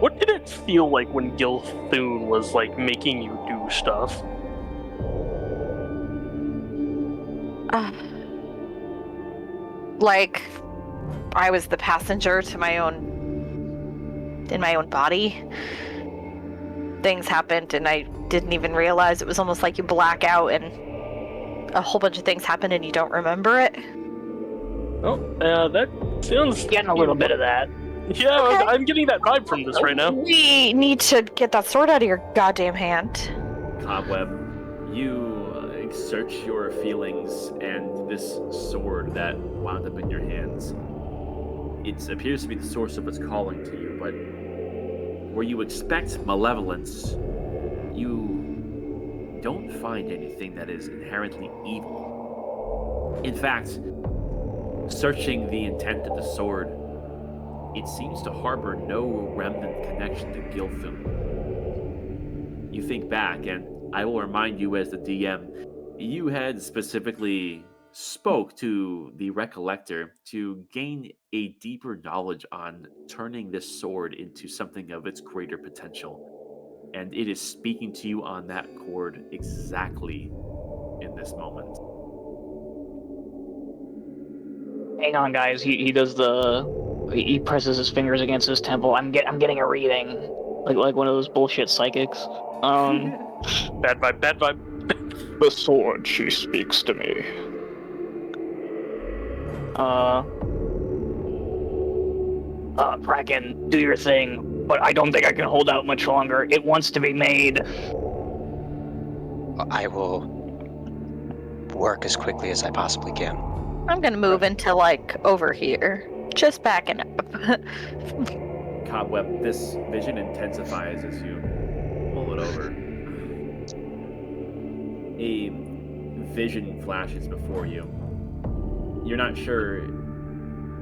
What did it feel like when Gilthune was like making you do stuff? Like, I was the passenger to my own in my own body. Things happened and I didn't even realize. It was almost like you black out and a whole bunch of things happen and you don't remember it. Oh, that sounds Getting a little bit of that. Yeah, Okay. I'm getting that vibe from this right now. We need to get that sword out of your goddamn hand. Cobweb, you search your feelings, and this sword that wound up in your hands, it appears to be the source of its calling to you, but where you expect malevolence, you don't find anything that is inherently evil. In fact, searching the intent of the sword, it seems to harbor no remnant connection to Gilthune. You think back, and I will remind you as the DM, you had specifically spoke to the Recollector to gain a deeper knowledge on turning this sword into something of its greater potential. And it is speaking to you on that chord exactly in this moment. Hang on, guys. He does he presses his fingers against his temple. I'm getting a reading, like one of those bullshit psychics. Bad vibe, bad vibe. The sword, she speaks to me. Bracken, do your thing, but I don't think I can hold out much longer. It wants to be made. I will work as quickly as I possibly can. I'm gonna move into like over here, just backing up. Cobweb, this vision intensifies as you pull it over. A vision flashes before you. You're not sure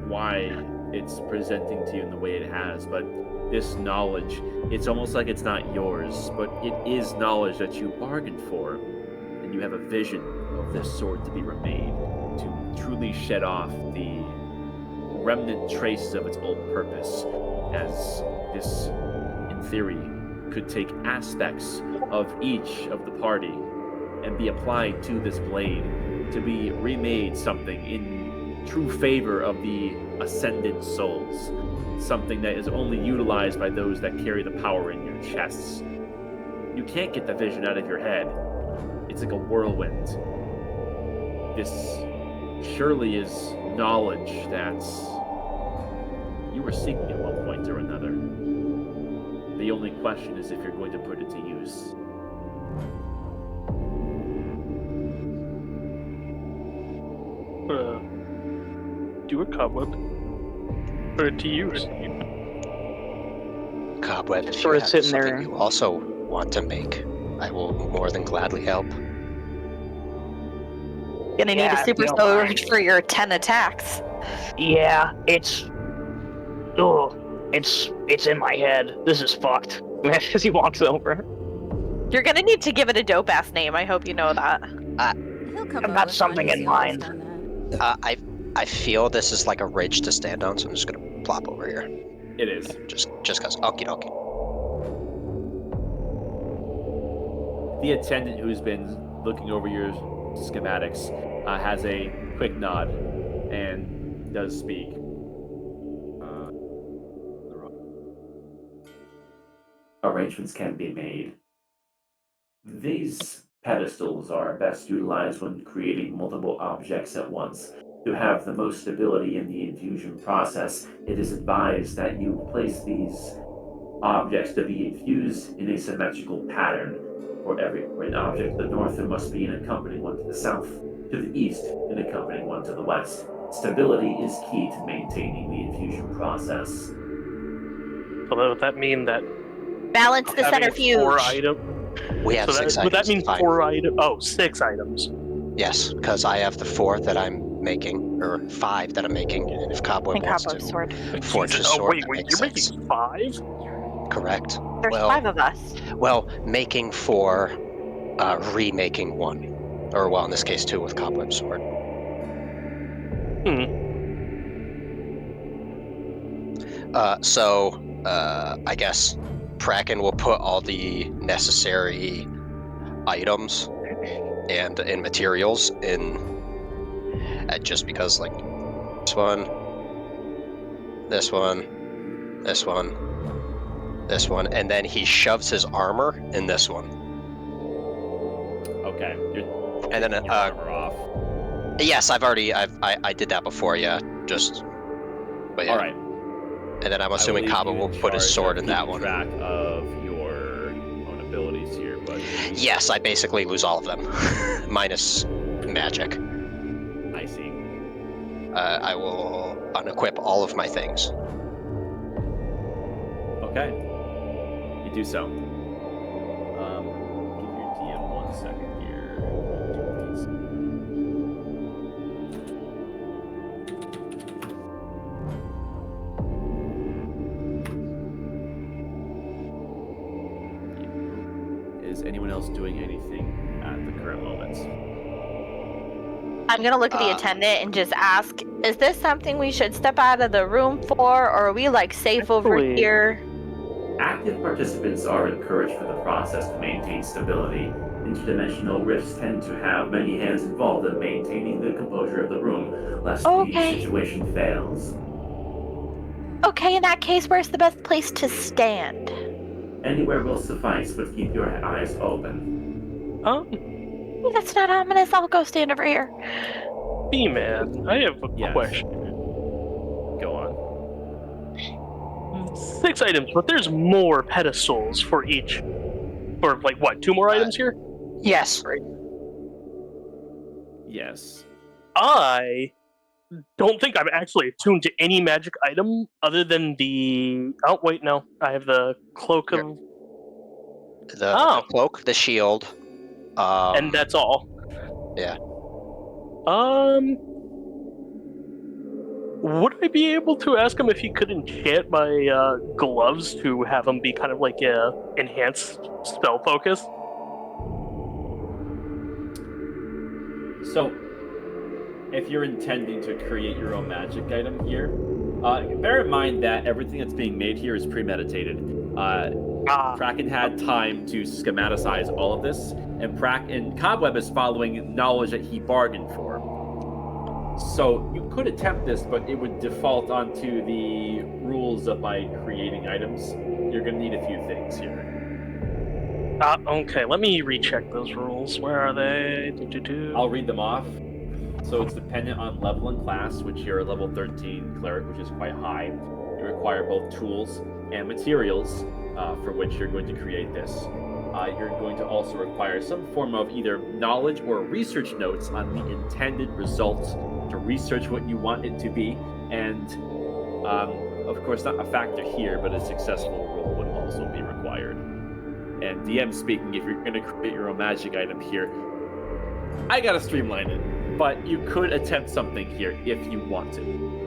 why it's presenting to you in the way it has, but this knowledge, it's almost like it's not yours, but it is knowledge that you bargained for. And you have a vision of this sword to be remade, to truly shed off the remnant traces of its old purpose, as this, in theory, could take aspects of each of the party and be applied to this blade to be remade something in true favor of the ascended souls, something that is only utilized by those that carry the power in your chests. You can't get the vision out of your head. It's like a whirlwind. This surely is knowledge that you were seeking at one point or another. The only question is if you're going to put it to use. Do a cobweb. Put it to use. Cobweb, if you Sort of have sitting something there. you also want to make, I will more than gladly help. Gonna need Yeah, a if super you don't sword mind. for your 10 attacks. Yeah, it's in my head. This is fucked. As he walks over. You're gonna need to give it a dope ass name. I hope you know that. He'll come I've up got with something one. in He's always mind. done that. I feel this is like a ridge to stand on, so I'm just gonna plop over here. It is. Just cause. Okie dokie. The attendant who's been looking over your schematics has a quick nod and does speak. Arrangements can be made. These pedestals are best utilized when creating multiple objects at once. To have the most stability in the infusion process, it is advised that you place these objects to be infused in a symmetrical pattern. For every object to the north, there must be an accompanying one to the south. To the east, an accompanying one to the west. Stability is key to maintaining the infusion process. So would that mean that Balance the having centrifuge. 4 items? We have So 6 would that items. mean Fine. 4 items? Oh, 6 items. Yes, because I have the 4 that I'm making, or 5 that I'm making, and if Cobweb And wants Cobweb to sword. forge Jesus. his Oh, sword, wait, that wait. makes You're sense. making 5? Correct. There's Well, 5 of us. Well, making 4, remaking 1. Or, well, in this case, 2 with Cobweb sword. I guess Praken will put all the necessary items and materials in, just because, like, this one, this one, this one, this one, and then he shoves his armor in this one. Okay. You're And then taking your armor off. Yes, I did that before, yeah. But yeah. All right. And then I'm I assuming leave Kaba you will in put his charge sword of in that keeping one. track of your own abilities here, but Yes, I basically lose all of them, minus magic. I see. I will unequip all of my things. Okay. You do so. Give your DM 1 second here. Is anyone else doing anything at the current moment? I'm gonna look at the attendant and just ask, is this something we should step out of the room for, or are we like safe over Actually- here? Active participants are encouraged for the process to maintain stability. Interdimensional rifts tend to have many hands involved in maintaining the composure of the room, lest Okay. the situation fails. Okay, in that case, where's the best place to stand? Anywhere will suffice, but keep your eyes open. That's not ominous. I'll go stand over here. B-Man, I have a Yes. question. Go on. 6 items, but there's more pedestals for each. For, like, what, 2 more items here? Yes. Yes. I don't think I'm actually attuned to any magic item other than the... Oh, wait, no. I have the Cloak of... The cloak, the shield. and that's all. Yeah. Would I be able to ask him if he could enchant my gloves to have them be kind of like a enhanced spell focus? So, if you're intending to create your own magic item here, bear in mind that everything that's being made here is premeditated. Kraken had time to schematicize all of this, and Cobweb is following knowledge that he bargained for. So you could attempt this, but it would default onto the rules of by creating items. You're going to need a few things here. Okay, let me recheck those rules. Where are they? I'll read them off. So it's dependent on level and class, which you're a level 13 cleric, which is quite high. You require both tools and materials for which you're going to create this. You're going to also require some form of either knowledge or research notes on the intended results to research what you want it to be. And, of course, not a factor here, but a successful roll would also be required. And DM speaking, if you're going to create your own magic item here, I gotta streamline it. But you could attempt something here if you want to.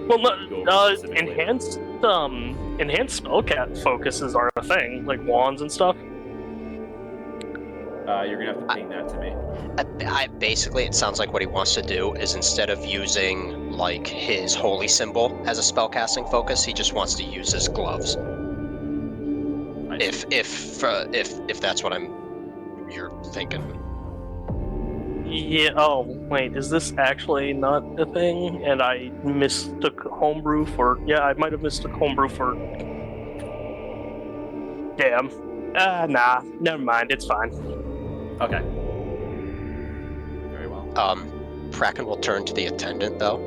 Well, no, enhanced spellcast focuses are a thing, like wands and stuff. You're gonna have to ping that to me. Basically, it sounds like what he wants to do is instead of using like his holy symbol as a spellcasting focus, he just wants to use his gloves. If that's what you're thinking. Yeah. Oh, wait. Is this actually not a thing? And I mistook homebrew for... Yeah, I might have mistook homebrew for... Damn. Nah. Never mind. It's fine. Okay. Very well. Kraken will turn to the attendant, though.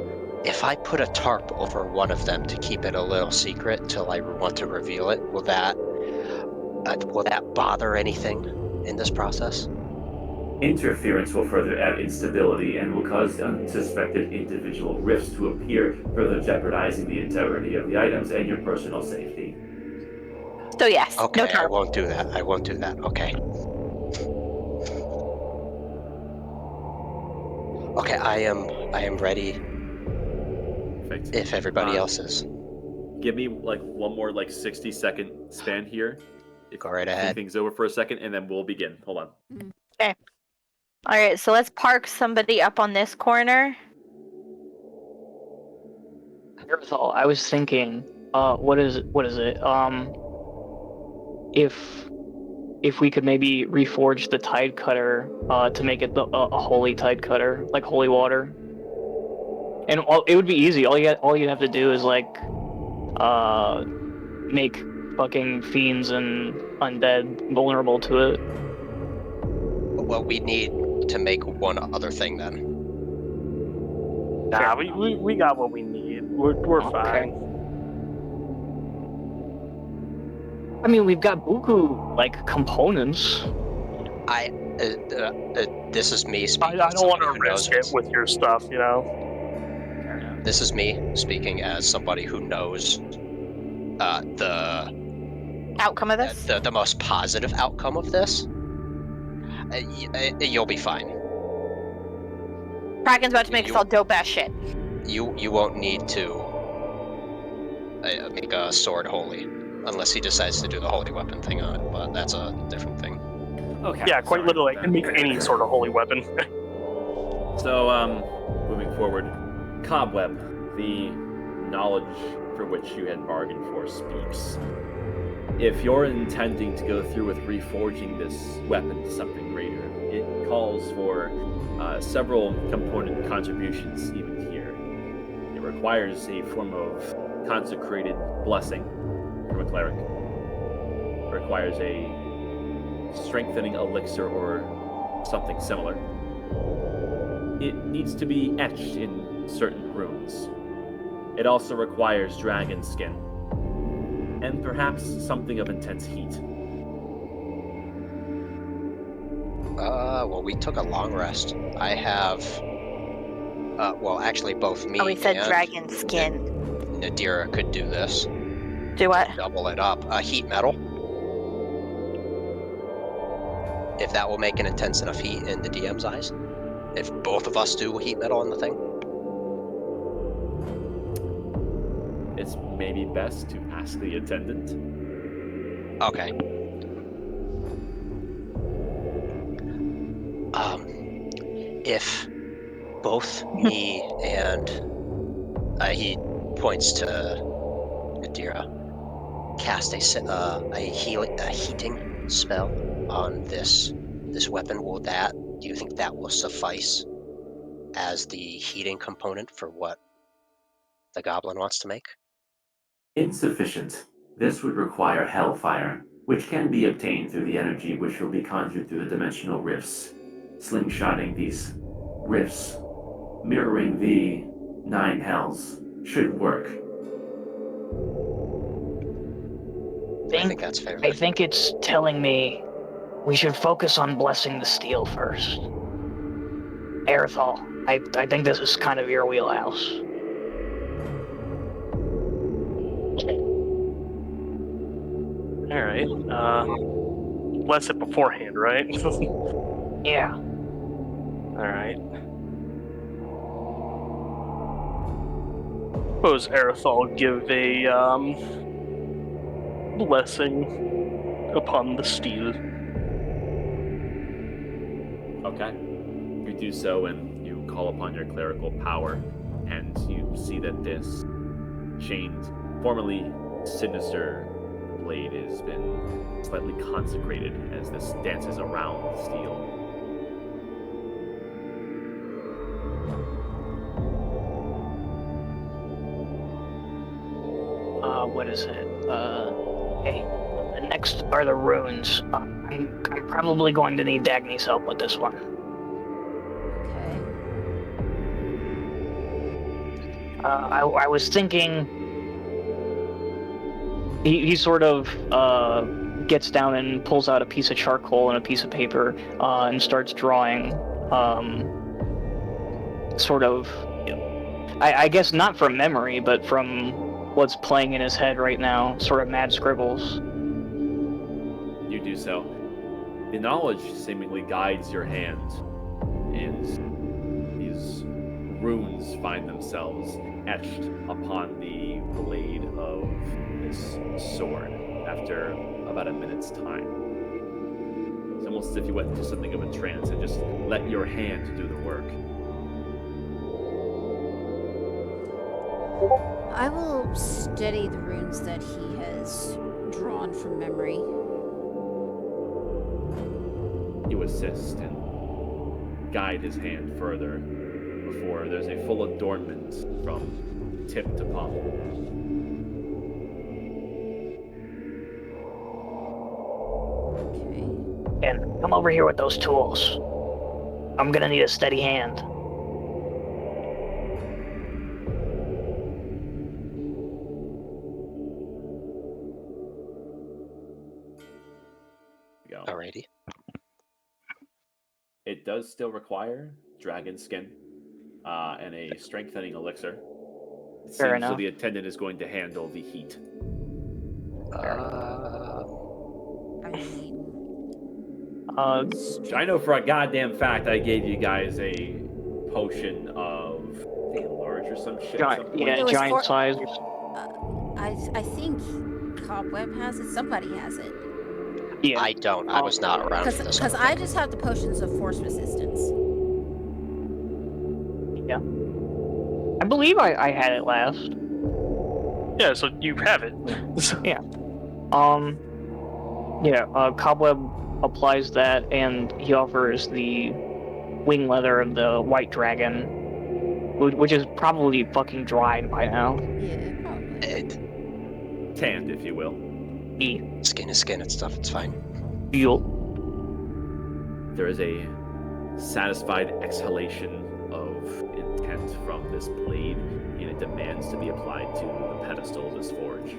If I put a tarp over one of them to keep it a little secret till I want to reveal it, will that bother anything in this process? Interference will further add instability and will cause unsuspected individual rifts to appear, further jeopardizing the integrity of the items and your personal safety. So yes, Okay, no tarp. I won't do that. Okay. Okay, I am ready. Perfect. If everybody else is. Give me like one more 60-second span here. Go right Think ahead. things over for a second, and then we'll begin. Hold on. Okay. All right, so let's park somebody up on this corner. Neanderthal, I was thinking, what is it? If we could maybe reforge the tide cutter to make it a holy tide cutter, like holy water, and it would be easy. All you have to do is make fucking fiends and undead vulnerable to it. Well, we need to make one other thing then. Nah, we got what we need. We're fine. I mean, we've got buku components. This is me speaking. I don't want to risk it with your stuff, you know. This is me speaking as somebody who knows the Outcome of this? the most positive outcome of this. You'll be fine. Kraken's about to make us all dope ass shit. You won't need to make a sword holy unless he decides to do the holy weapon thing on it, but that's a different thing. Okay. Yeah, quite literally, I can make any sort of holy weapon. So, moving forward, Cobweb, the knowledge for which you had bargained for speaks. If you're intending to go through with reforging this weapon to something greater, it calls for several component contributions even here. It requires a form of consecrated blessing from a cleric. It requires a strengthening elixir or something similar. It needs to be etched in certain runes. It also requires dragon skin, and perhaps something of intense heat. Well, we took a long rest. I have, well, actually, both me Oh, we said and dragon skin. Nadira could do this. Do what? Double it up. Heat metal. If that will make an intense enough heat in the DM's eyes. If both of us do heat metal on the thing. It's maybe best to ask the attendant. Okay. If both me and he points to Nadira, cast a heating spell on this weapon, do you think that will suffice as the heating component for what the goblin wants to make? Insufficient. This would require hellfire, which can be obtained through the energy which will be conjured through the dimensional rifts. Slingshotting these rifts, mirroring the 9 hells, should work. I think that's fair. I think it's telling me we should focus on blessing the steel first. Aerithal, I think this is kind of your wheelhouse. All right. Bless it beforehand, right? Yeah. All right. Suppose Aerithal give a blessing upon the steel. Okay. You do so, and you call upon your clerical power, and you see that this chained, formerly sinister blade has been slightly consecrated as this dances around the steel. What is it? Okay. The next are the runes. I'm probably going to need Dagny's help with this one. Okay. I was thinking he sort of gets down and pulls out a piece of charcoal and a piece of paper and starts drawing sort of, I guess not from memory, but from what's playing in his head right now, sort of mad scribbles. You do so. The knowledge seemingly guides your hand, and these runes find themselves etched upon the blade of this sword after about a minute's time. It's almost as if you went into something of a trance and just let your hand do the work. I will study the runes that he has drawn from memory. You assist and guide his hand further before there's a full adornment from tip to pommel. Okay. And come over here with those tools. I'm gonna need a steady hand. Go. Alrighty. It does still require dragon skin and a strengthening elixir. It Fair seems so enough. the attendant is going to handle the heat. I mean, I know for a goddamn fact I gave you guys a potion of enlarge or some shit. at some point. It was giant size. I think Cobweb has it. Somebody has it. Yeah. I don't. I was not around for this. Because I just have the potions of force resistance. I believe I had it last. Yeah, so you have it. Cobweb applies that, and he offers the wing leather of the white dragon, which is probably fucking dried by now. Yeah, probably. Tanned, if you will. Skin is skin and stuff, it's fine. Feel. There is a satisfied exhalation of intent from this blade, and it demands to be applied to the pedestal of this forge.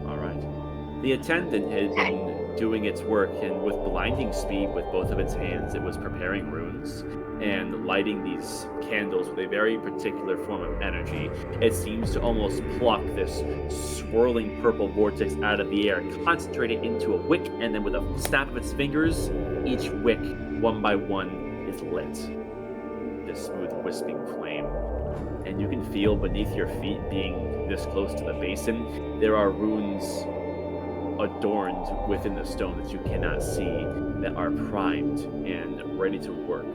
All right. The attendant had been doing its work, and with blinding speed with both of its hands, it was preparing runes and lighting these candles with a very particular form of energy. It seems to almost pluck this swirling purple vortex out of the air, concentrate it into a wick, and then with a snap of its fingers, each wick, one by one, is lit. This smooth wisping flame. And you can feel beneath your feet, being this close to the basin, there are runes adorned within the stone that you cannot see, that are primed and ready to work.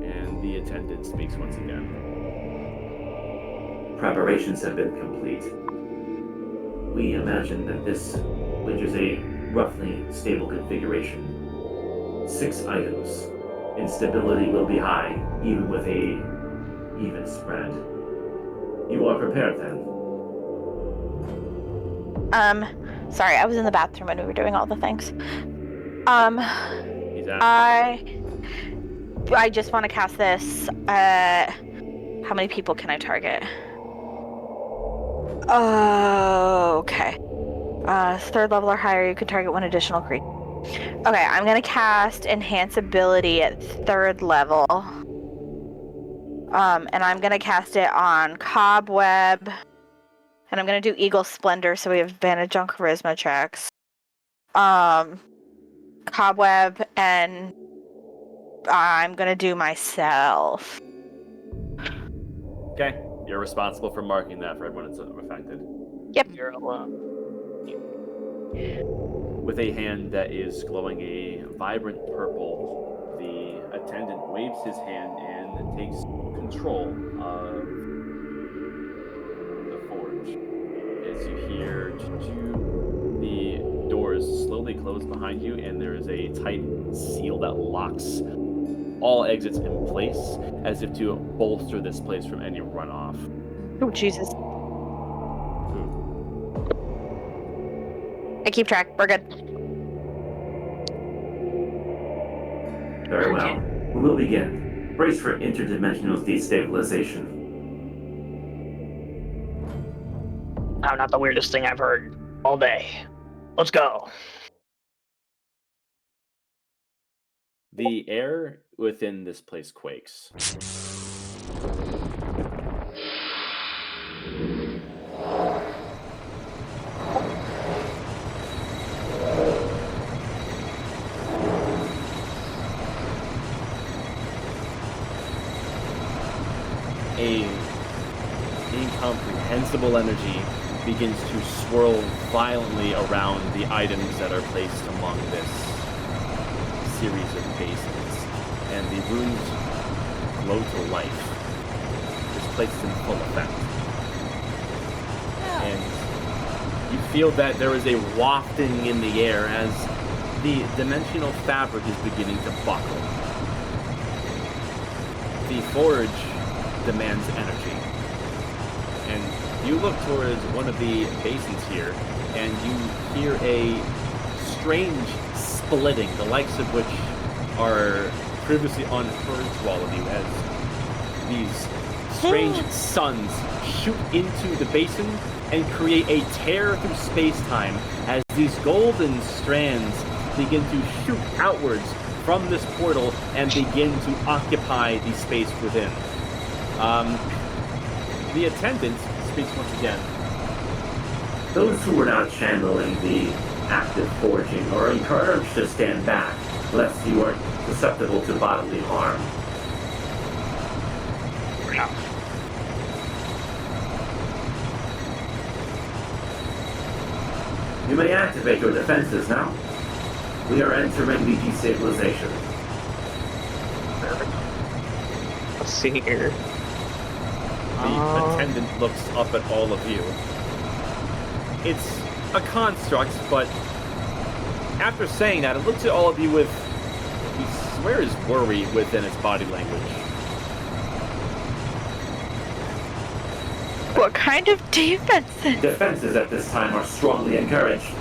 And the attendant speaks once again. Preparations have been complete. We imagine that this, which is a roughly stable configuration, 6 items. Instability will be high, even with a even spread. You are prepared then? Sorry, I was in the bathroom when we were doing all the things. He's asking. I just want to cast this. How many people can I target? Okay. 3rd level or higher, you can target 1 additional creature. Okay, I'm gonna cast Enhance Ability at 3rd level. And I'm gonna cast it on Cobweb. And I'm gonna do Eagle Splendor, so we have advantage on Charisma checks. Cobweb, and I'm gonna do myself. Okay, you're responsible for marking that for everyone that's affected. Yep. You're alone. With a hand that is glowing a vibrant purple, the attendant waves his hand and takes control of the forge. As you hear the doors slowly close behind you, and there is a tight seal that locks all exits in place, as if to bolster this place from any runoff. Oh, Jesus. I keep track. We're good. Very well. We will begin. Brace for interdimensional destabilization. Oh, not the weirdest thing I've heard all day. Let's go. The air within this place quakes. A incomprehensible energy begins to swirl violently around the items that are placed among this series of basins, and the runes glow to life. This place is in full effect. And you feel that there is a wafting in the air as the dimensional fabric is beginning to buckle. The forge demands energy. And you look towards one of the basins here, and you hear a strange splitting, the likes of which are previously unheard to all of you, as these strange suns shoot into the basin and create a tear through space-time as these golden strands begin to shoot outwards from this portal and begin to occupy the space within. The attendant speaks once again. Those who are not channeling the active forging are encouraged to stand back, lest you are susceptible to bodily harm. may activate your defenses now. We are entering the destabilization. Let's see here. The attendant looks up at all of you. It's a construct, but after saying that, it looks at all of you with, you swear, is worry within its body language. What kind of defenses? Defenses at this time are strongly encouraged.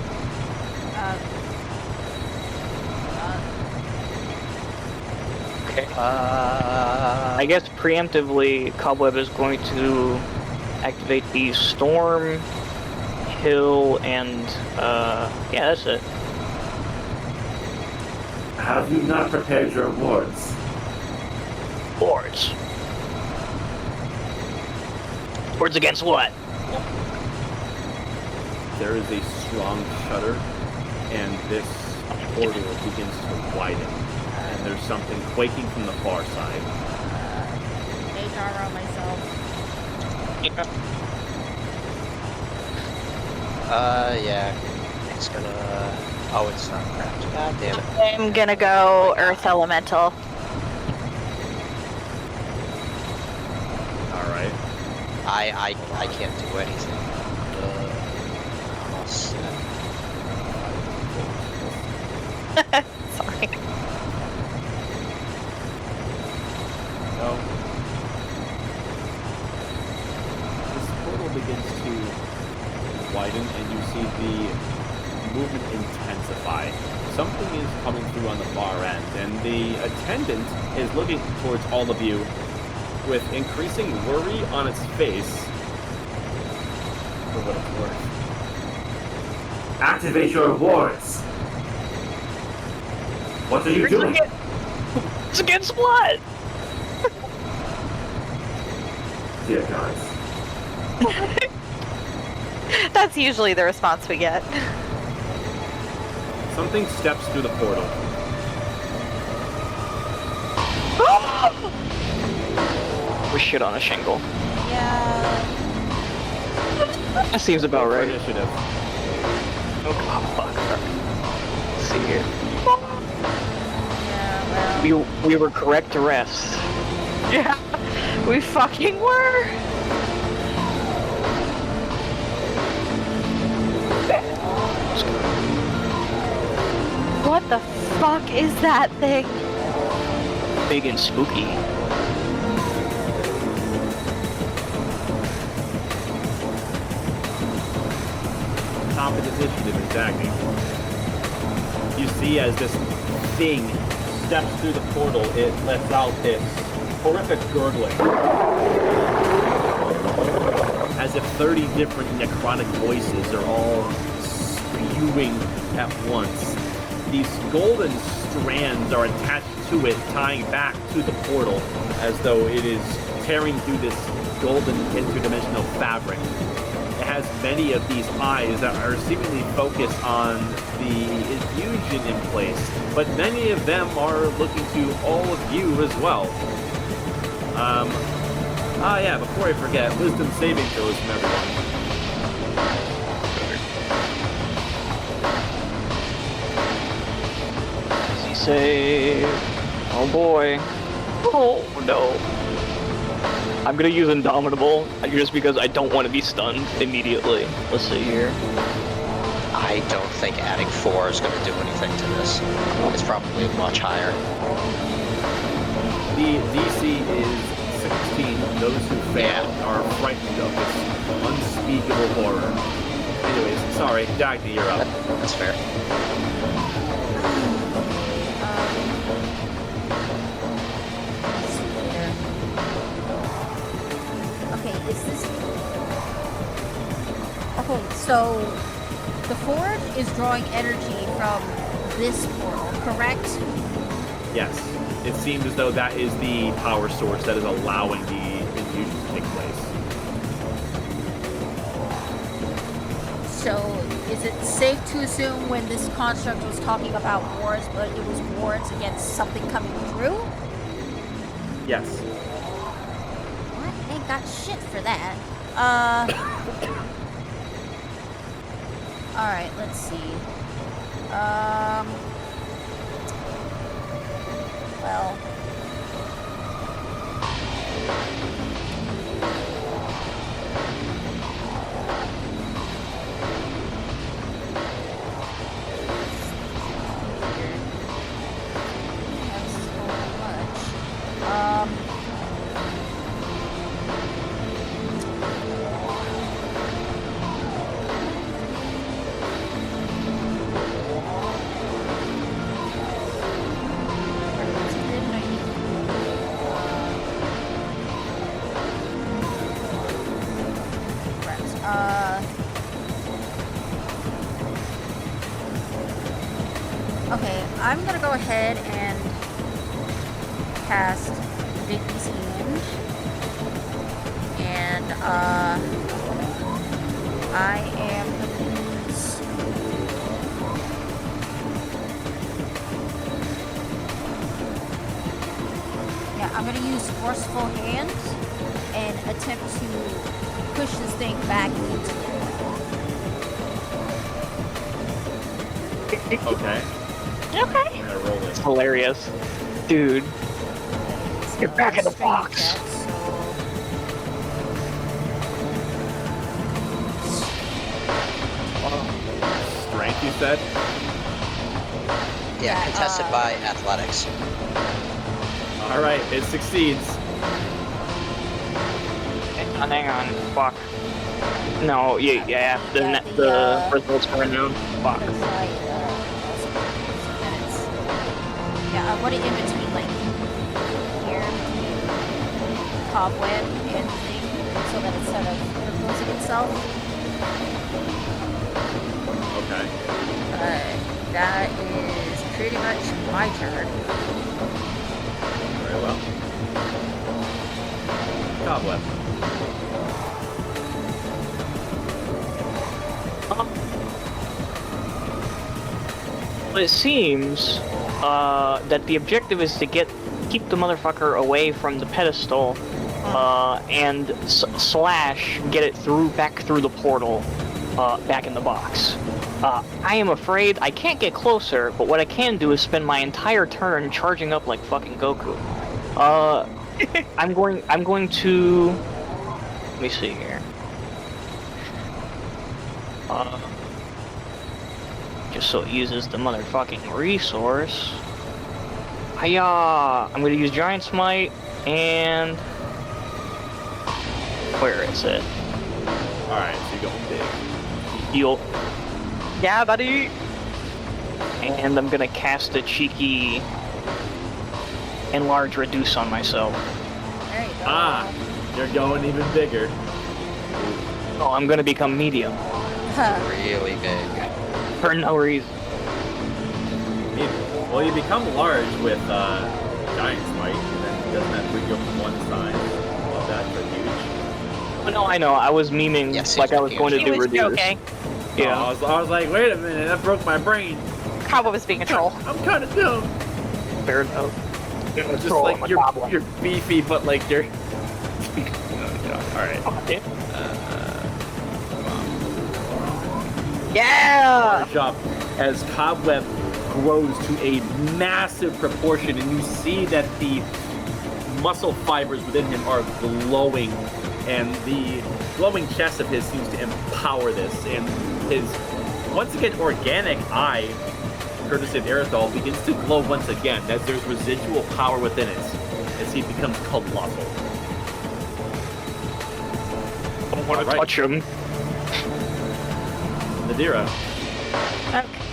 Okay. I guess preemptively, Cobweb is going to activate the Storm, Hill, and yeah, that's it. Have you not prepared your wards? Boards. Boards against what? There is a strong shudder, and this portal begins to widen. And there's something quaking from the far side. HRO myself. Yeah. It's gonna... Oh, it's not craft. God damn it. I'm gonna go Earth Elemental. Alright. I can't do anything. I'm all set. Sorry. Go. This portal begins to widen, and you see the movement intensify. Something is coming through on the far end, and the attendant is looking towards all of you with increasing worry on its face, for what it's worth. Activate your wards! What are you doing? It's against what? Dear gods. That's usually the response we get. Something steps through the portal. We shit on a shingle. Yeah. That seems about For right. initiative. Oh, fuck. Alright. Let's see here. Yeah, well. We were correct to rest. Yeah, we fucking were. What the fuck is that thing? Big and spooky. Top of the initiative is Dagny. You see as this thing steps through the portal, it lets out this horrific gurgling. As if 30 different necrotic voices are all spewing at once. These golden strands are attached to it, tying back to the portal, as though it is tearing through this golden interdimensional fabric. It has many of these eyes that are seemingly focused on the infusion in place, but many of them are looking to all of you as well. Yeah, before I forget, wisdom saving throws from everyone. Easy save. Oh boy. Oh no. I'm gonna use Indomitable just because I don't want to be stunned immediately. Let's see here. I don't think adding 4 is going to do anything to this. It's probably much higher. The DC is 16. Those who fail are frightened of this unspeakable horror. Anyways, sorry, Dagny, you're up. That's fair. Let's see here. Okay, is this... Okay, so the forge is drawing energy from this portal, correct? Yes. It seems as though that is the power source that is allowing the infusion to take place. So, is it safe to assume when this construct was talking about wars, but it was wars against something coming through? Yes. What? Ain't got shit for that. Alright, let's see. Well. Okay, I'm gonna go ahead and cast Vicky's Hand. And, I am gonna use... Yeah, I'm gonna use Forceful Hand and attempt to push this thing back into it. Okay. Okay. I'm gonna roll it. It's hilarious. Dude. Get back in the box. Strength, you said? Yeah, contested by athletics. Alright, it succeeds. Hang on. Fuck. No, yeah. The results are unknown. Fuck. Yeah, I want it in between, like, here, cobweb and thing, so that it sort of reveals itself. Okay. That is pretty much my turn. Very well. Cobweb. Well, it seems that the objective is to keep the motherfucker away from the pedestal, and slash get it back through the portal, back in the box. I am afraid I can't get closer, but what I can do is spend my entire turn charging up like fucking Goku. I'm going to. Let me see here. Just so it uses the motherfucking resource. Hiya! I'm gonna use Giant Smite and. Where is it? Alright, so you're going big. Heal. Yeah, buddy. And I'm gonna cast a cheeky Enlarge Reduce on myself. There you go. Ah! You're going even bigger. Oh, I'm gonna become medium. Really big. For no reason. Well, you become large with Giant Smite, and then doesn't that bring you up to one size? Well, that's a huge. Oh, no, I know. I was memeing Yes, like I was huge. going to He do was Reduce. joking. Yeah. Oh, I was like, wait a minute, that broke my brain. Cobweb was being a troll. I'm kind of dumb. Fair enough. Just Troll, like I'm a you're goblin. beefy, but like you're. Oh god! All right. Fuck it. Yeah. Large up as Cobweb grows to a massive proportion, and you see that the muscle fibers within him are glowing, and the glowing chest of his seems to empower this, and his once again organic eye, courtesy of Aerothol, begins to glow once again as there's residual power within it as he becomes colossal. I don't want to Alright. touch him. Nadira.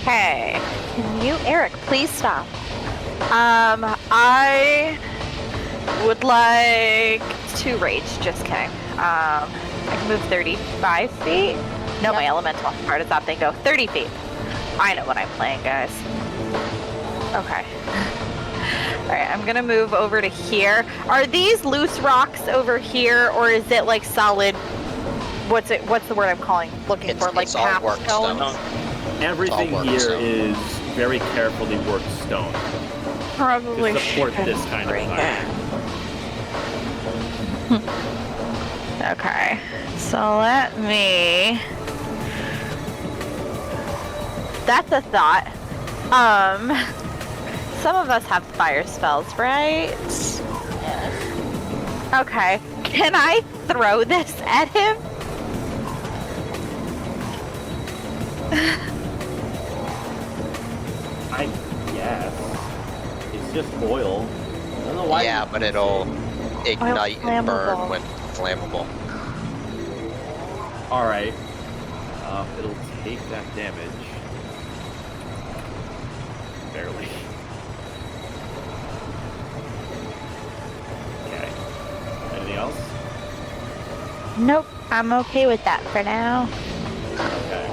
Okay. Can you, Eric, please stop? I would like to rage. Just kidding. I can move 35 feet. No, Yep. my elemental. Where does that thing go? 30 feet. I know what I'm playing, guys. Okay. Alright, I'm gonna move over to here. Are these loose rocks over here, or is it like solid? What's the word I'm looking for? Like It's all path work stone? stone. Everything work here stone. is very carefully worked stone Probably to support should this kind of bring environment. Okay, so let me that's a thought. Some of us have fire spells, right? Yes. Okay. Can I throw this at him? I guess. It's just oil. I don't know why. Yeah, but it'll ignite and burn flammable. when flammable. Alright. It'll take that damage. Barely. Okay. Anything else? Nope. I'm okay with that for now. Okay.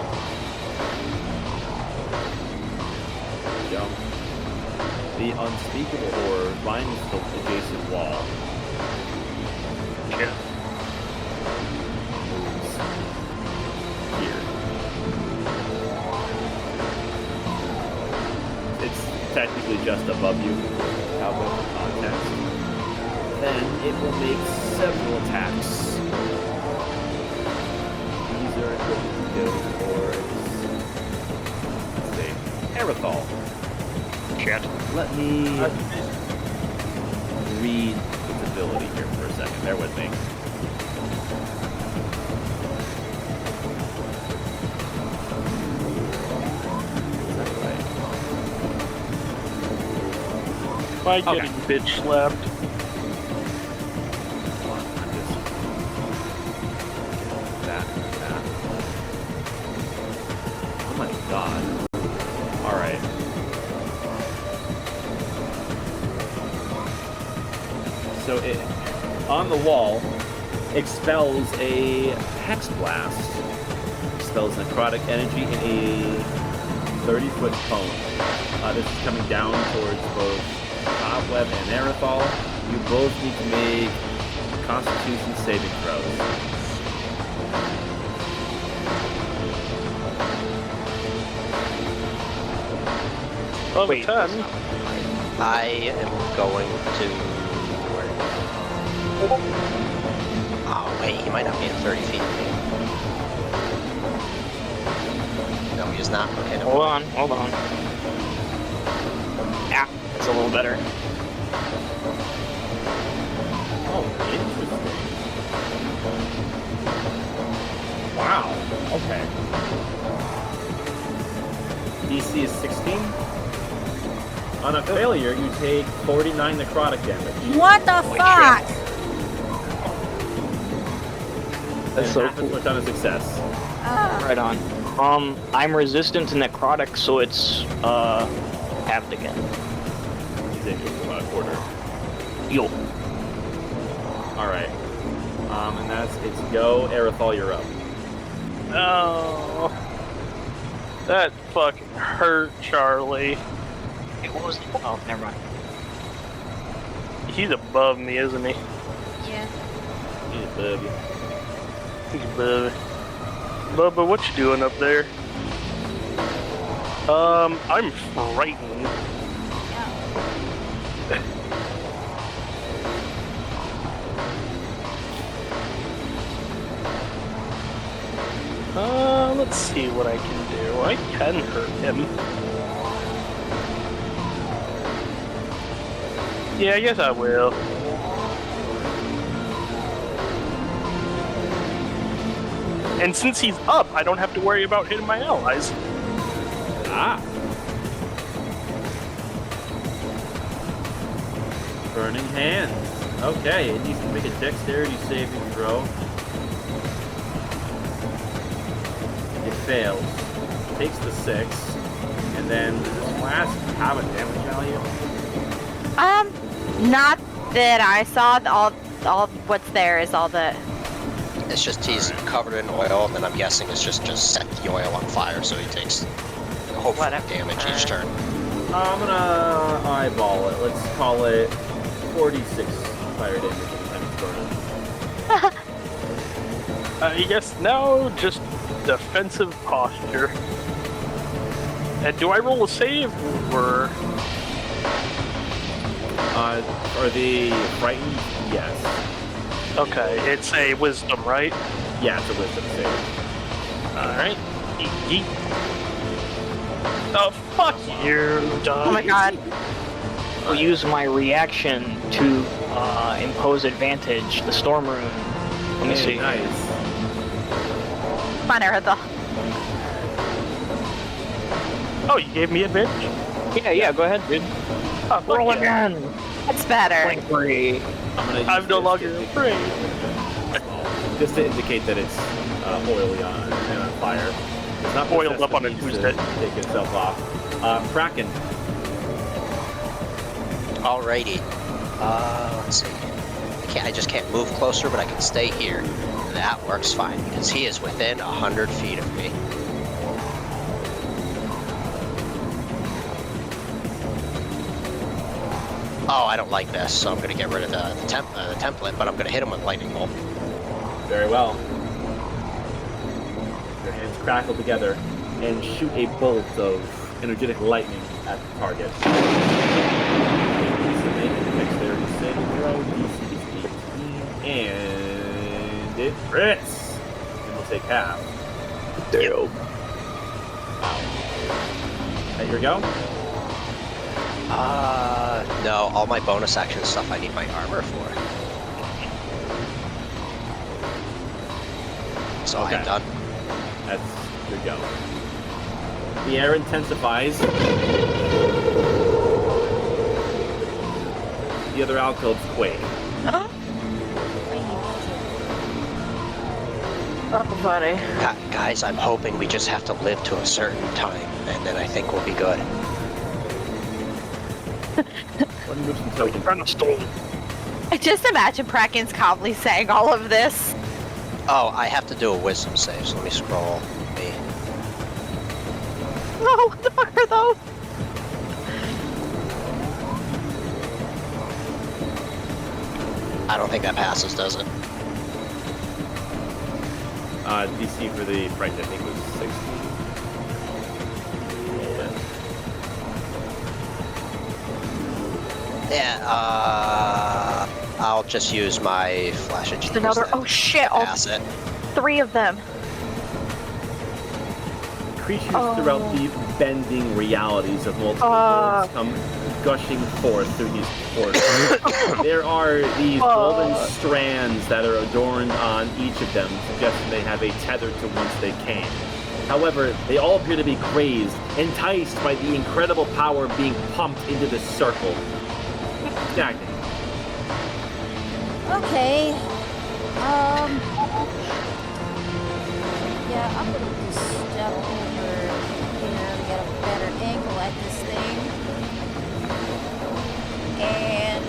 Jump. The unspeakable horror finds the adjacent wall. Yeah. Moves here. It's technically just above you, out of context. Then it will make several attacks. These are going to go towards, let's see, Aerithal. Shit. Let me read its ability here for a second. Bear with me. Is that right? Am I getting bitch slapped? Hold on, I'm just... That. Oh my god. Alright. So it, on the wall, expels a hex blast. Expels necrotic energy in a 30-foot cone. This is coming down towards both Cobweb and Aerithal. You both need to make Constitution saving throws. Oh, Wait. 10. I am going to. Oh wait, he might not be in 30 feet of me. No, he's not. Okay, no. Hold on. Yeah, it's a little better. Oh, interesting. Wow. Okay. DC is 16. On a failure, you take 49 necrotic damage. What the fuck? That's and so half as cool. much on a success. Right on. I'm resistant to necrotic, so it's halved again. He's in about a quarter. Yo. Alright. And that's its go. Aerithal, you're up. Oh. That fucking hurt, Charlie. It was. Oh, never mind. He's above me, isn't he? Yeah. He's above you. He's above me. Bubba, what you doing up there? I'm frightened. Let's see what I can do. I can hurt him. Yeah, I guess I will. And since he's up, I don't have to worry about hitting my allies. Ah! Burning Hands. Okay, it needs to make a dexterity saving throw. It fails. Takes the 6. And then does this flask have a damage value? Not that I saw. All what's there is all the. It's just he's Alright. covered in oil, and then I'm guessing it's just set the oil on fire, so he takes hopefully Whatever. damage each turn. I'm gonna eyeball it. Let's call it 46 fire damage every time it's burning. I guess now just defensive posture. And do I roll a save or? Are they frightened? Yes. Okay, it's a wisdom, right? Yeah, it's a wisdom save. All right. Yeet. Oh, fuck you, Oh my god. I'll use my reaction to impose advantage, the Storm Rune. Let me see. Nice. Fine, Aretha. Oh, you gave me advantage? Yeah, go ahead, dude. Oh, fuck Roll yeah. again. It's better. 23. I'm no longer afraid. Just to indicate that it's oily and on fire. It's not Oiled possessed, up but on a needs to Tuesday. take itself off. Kraken. Alrighty. Let's see. I just can't move closer, but I can stay here. That works fine, because he is within 100 feet of me. Oh, I don't like this, so I'm going to get rid of the template, but I'm going to hit him with Lightning Bolt. Very well. Your hands crackle together and shoot a bolt of energetic lightning at the target. Dexterity saving throw. DC is 18, and it crits. And we'll take half. Damn. And here we go. No, all my bonus action stuff I need my armor for. So Okay. I'm done. That's your go. The air intensifies. The other alcoves quake. Oh, buddy. Guys, I'm hoping we just have to live to a certain time, and then I think we'll be good. Let me move some tokens. Trying to stall. I just imagine Kraken's calmly saying all of this. Oh, I have to do a wisdom save, so let me scroll. Oh, what the fuck are those? I don't think that passes, does it? DC for the frightened, I think, was 16. Roll it. Yeah, I'll just use my flash of Just genius another. then Oh shit! to All pass it. 3 of them. Creatures Oh. throughout the bending realities of multiple worlds come gushing forth through these portals. There are these golden strands that are adorned on each of them, suggesting they have a tether to whence they came. However, they all appear to be crazed, enticed by the incredible power being pumped into this circle. Dagny. Okay. Yeah, I'm gonna just step over here to get a better angle at this thing. And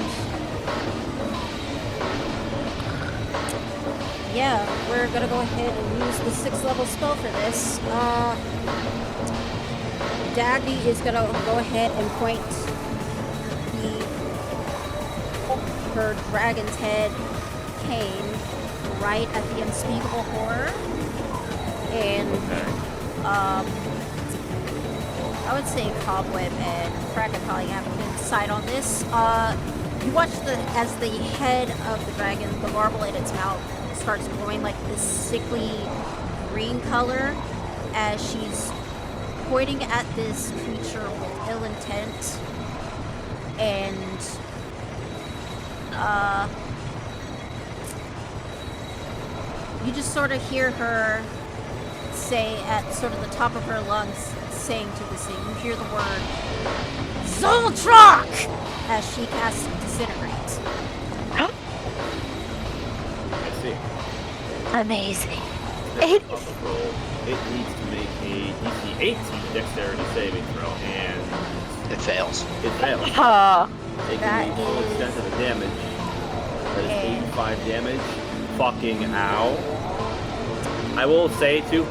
yeah, we're gonna go ahead and use the 6th level spell for this. Dagny is gonna go ahead and point her dragon's head cane right at the unspeakable horror. And I would say Cobweb and Kraken probably have an insight on this. You watch as the head of the dragon, the marble in its mouth, starts glowing like this sickly green color as she's pointing at this creature with ill intent. And you just sort of hear her say at sort of the top of her lungs, saying to this thing, you hear the word Zoltrak as she casts Disintegrate. I see. Amazing. It needs to make a DC 18 dexterity saving throw, and It fails. it fails. Taking That the full is- extent of the damage. That is Okay. 85 damage. Fucking ow. I will say, too,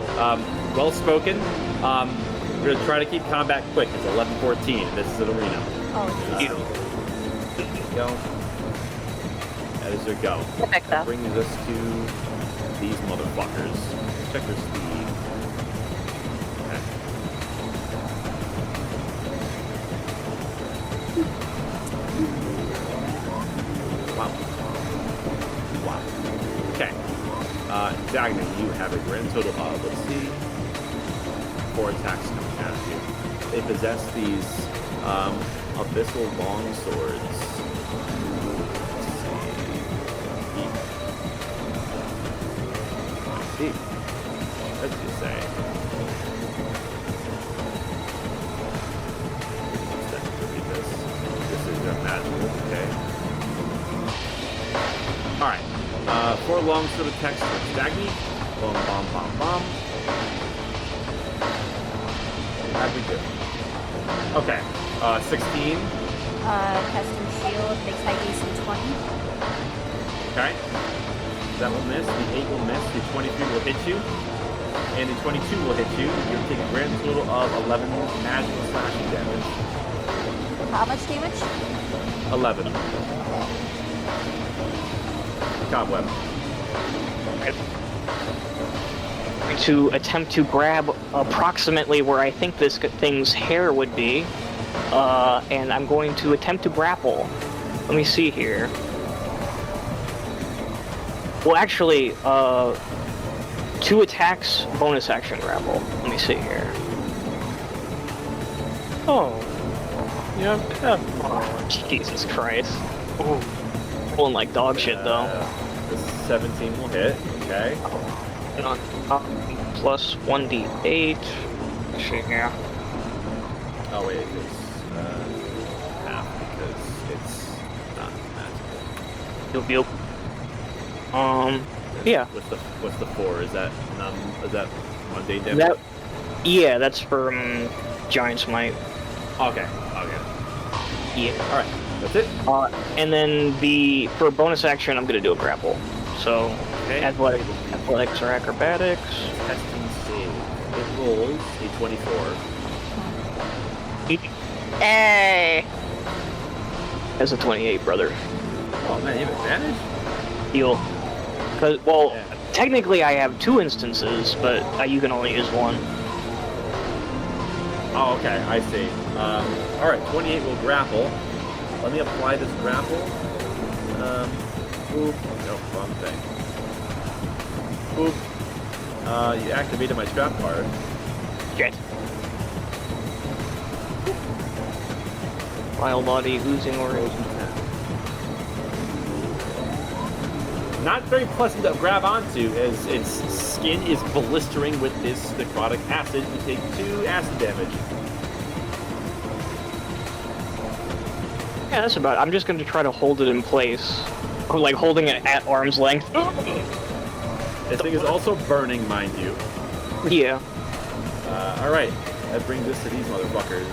well spoken. We're going to try to keep combat quick. It's 11:14, and this is an arena. Oh, There you go. That is their go. Perfect though. Brings us to these motherfuckers. Check their speed. Okay. Wow. Wow. Okay. Dagny, you have a grand total of, let's see, 4 attacks coming at you. they possess these abyssal longswords. Let's see. What does it say? This is magical, okay. Alright. 4 longsword attacks for Dagny. Bomb, bomb, bomb, bomb. How'd we do? Okay. 16. Custom shield makes high AC 20. Okay. That will miss. The 8 will miss. The 23 will hit you. And the 22 will hit you. You'll take a grand total of 11 magical slashing damage. How much damage? 11. Cobweb. I'm going to attempt to grab approximately where I think this thing's hair would be. And I'm going to attempt to grapple. Let me see here. Well, actually, 2 attacks, bonus action grapple. Let me see here. Oh. Yeah. Oh, Jesus Christ. Ooh. Rolling like dog shit, though. The 17 will hit. Okay. Plus 1d8. Let's see here. Oh, wait. It's half because it's not magical. Yup. Yeah. What's the 4? Is that mundane damage? Yeah, that's for Giant Smite. Okay. Yeah. All right. That's it. And then for bonus action, I'm gonna do a grapple. So athletics or acrobatics. Test and save. It rolls a 24. Hey. As a 28, brother. Oh man, you have advantage? Heal. Technically I have 2 instances, but you can only use 1. Oh, okay, I see. Alright, 28 will grapple. Let me apply this grapple. Boop. No, wrong thing. Boop. You activated my trap card. Shit. Wild body, oozing or Not very pleasant to grab onto, as its skin is blistering with this necrotic acid. You take 2 acid damage. Yeah, that's about it. I'm just going to try to hold it in place. Or, like, holding it at arm's length. This thing is also burning, mind you. Yeah. Alright. That brings us to these motherfuckers.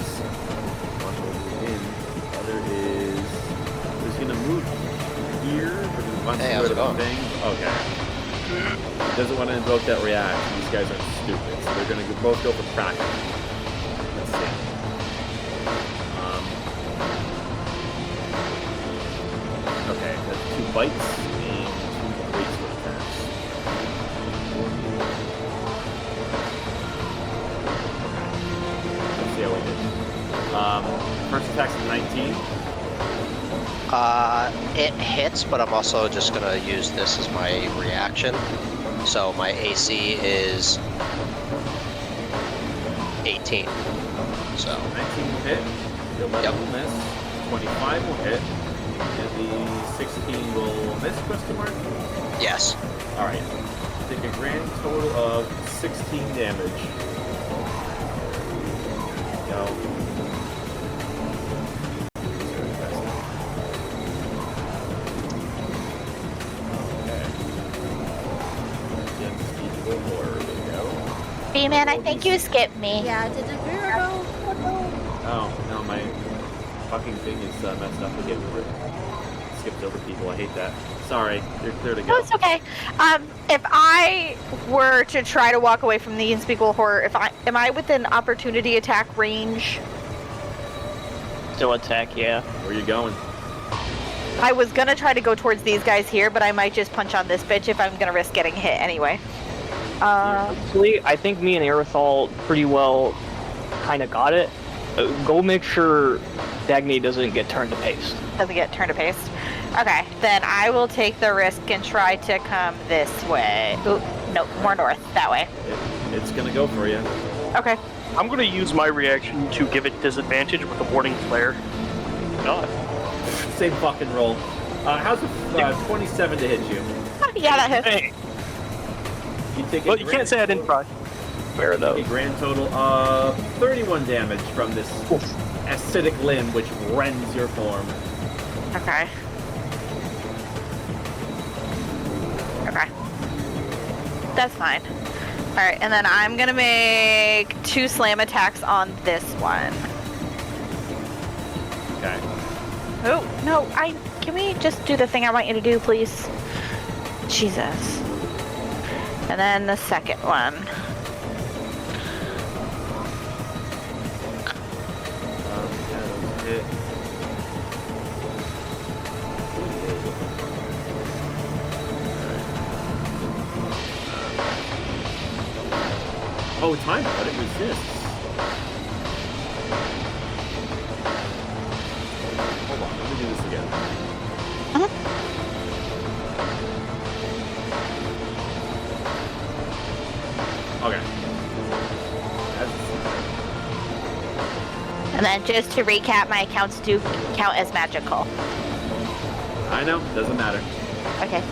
One will move in. The other is... Who's gonna move here? Hey, how's it going? Thing? Okay. He doesn't want to invoke that reaction. These guys are stupid. So they're gonna both go for Kraken. Let's see. Okay, that's 2 bites and 2 greatsword attacks. Let's see how we did. First attack's 19. It hits, but I'm also just gonna use this as my reaction. So my AC is 18. So 19 will hit. The 11 will miss. 25 will hit. And the 16 will miss, question mark? yes. Alright. Take a grand total of 16 damage. Go. B-Man, I think you skipped me. Yeah, did it go? Oh, no, my fucking thing is messed up again. Skipped over people. I hate that. Sorry, you're clear to go. No, it's okay. If I were to try to walk away from the unspeakable horror, am I within opportunity attack range? Still attack, yeah. Where are you going? I was gonna try to go towards these guys here, but I might just punch on this bitch if I'm gonna risk getting hit anyway. Actually, I think me and Aerithal pretty well kind of got it. Go make sure Dagny doesn't get turned to paste. Doesn't get turned to paste. Okay, then I will take the risk and try to come this way. Ooh, nope, more north, that way. It's gonna go for you. Okay. I'm going to use my reaction to give it disadvantage with a warding flare. God. Same fucking roll. How's a 27 to hit you? Yeah, that hits. Hey, You take but you can't say I didn't try. Fair enough. a grand total of 31 damage from this acidic limb, which rends your form. Okay. Okay. That's fine. Alright, and then I'm gonna make 2 slam attacks on this one. Okay. Oh, no, can we just do the thing I want you to do, please? Jesus. And then the second one. Hit. Oh, time, but it resists. Hold on, let me do this again. Okay. And then just to recap, my accounts do count as magical. I know, doesn't matter. Okay. Is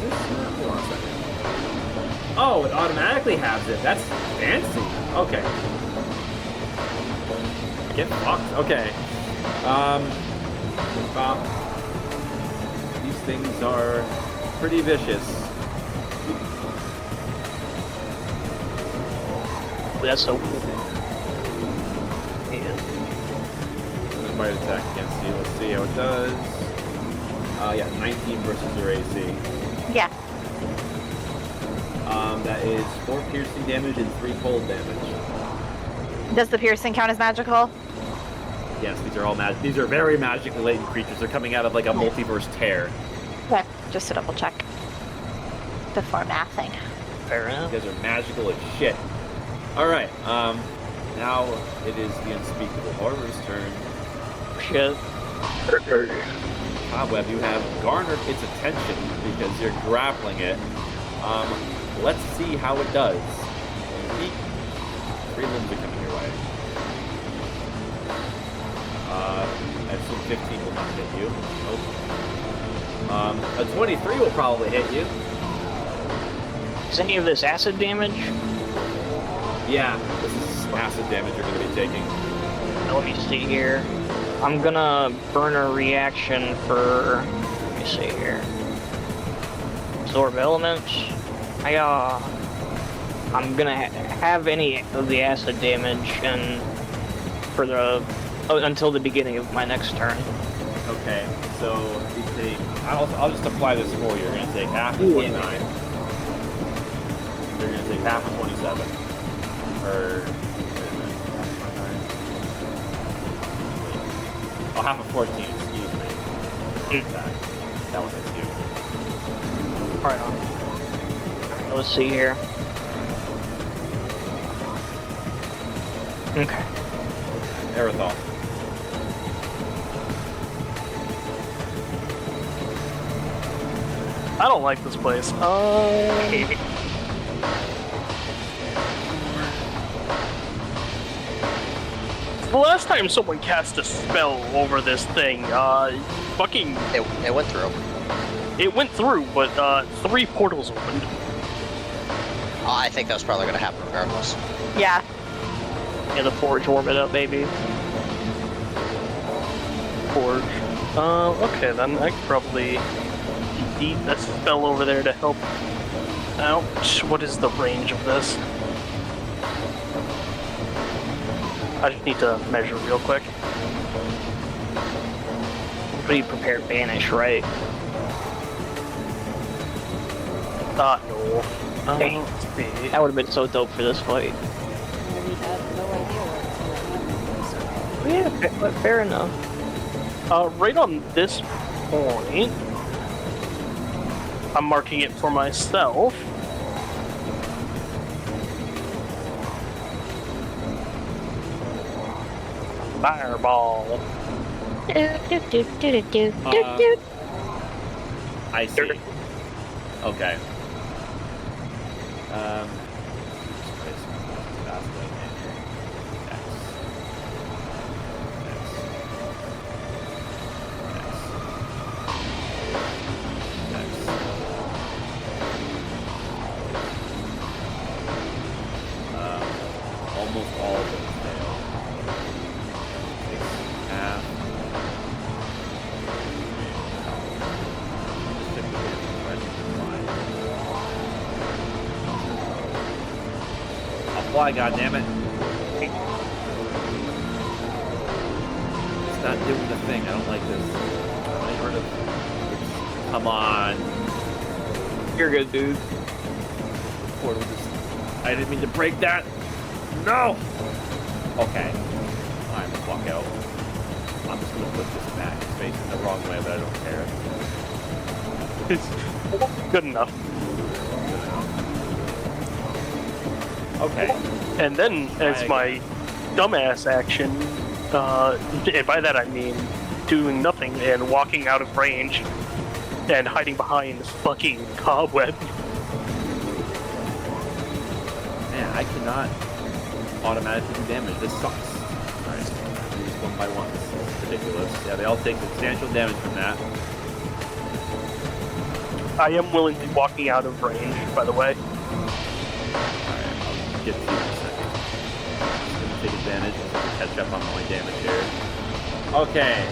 this hold on a second. Oh, it automatically has it. That's fancy. Okay. Get fucked. Okay. These things are pretty vicious. That's so cool. Might attack against you. Let's see how it does. Yeah, 19 versus your AC. Yeah. That is 4 piercing damage and 3 cold damage. Does the piercing count as magical? Yes, these are all these are very magically latent creatures. They're coming out of like a multiverse tear. Okay. Just to double check. Before mathing. Fair enough. You guys are magical as shit. Alright, now it is the Unspeakable Horror's turn. Shit. Cobweb, you have garnered its attention because you're grappling it. Let's see how it does. Yeet. 3 limbs are coming your way. I assume 15 will not hit you. Nope. A 23 will probably hit you. Is any of this acid damage? Yeah, this is acid damage you're going to be taking. Let me see here. I'm gonna burn a reaction for. Let me see here. Absorb elements. I'm gonna have any of the acid damage and for the until the beginning of my next turn. Okay, so you take. I'll just apply this for you. You're going to take half of 29. You're going to take half of 27. Or. Oh, half of 14, excuse me. That was a 2. Right on. Let's see here. Okay. Aerithal. I don't like this place. The last time someone cast a spell over this thing, fucking... It went through. It went through, but 3 portals opened. I think that's probably going to happen regardless. Yeah. Yeah, the forge warm it up, baby. Forge. Okay, then I could probably eat a spell over there to help. Ouch, what is the range of this? I just need to measure real quick. Pretty prepared vanish, right? No. Dang. Let's see. That would have been so dope for this fight. We have no idea where it's going. Yeah, but fair enough. Right on this point, I'm marking it for myself. Fireball. I see. Okay. fly, goddammit. It's not doing the thing. I don't like this. I heard of. Come on. You're good, dude. Portal just. I didn't mean to break that. No. Okay. Alright, let's walk out. I'm just gonna put this back. It's facing the wrong way, but I don't care. It's good enough. Okay. And then, as my dumbass action, and by that I mean doing nothing and walking out of range and hiding behind this fucking cobweb. Man, I cannot automatically do damage. This sucks. Alright, these one by one. This is ridiculous. Yeah, they all take substantial damage from that. I am willingly walking out of range, by the way. Alright, I'll get to you in a second. Just gonna take advantage and catch up on my damage here. Okay.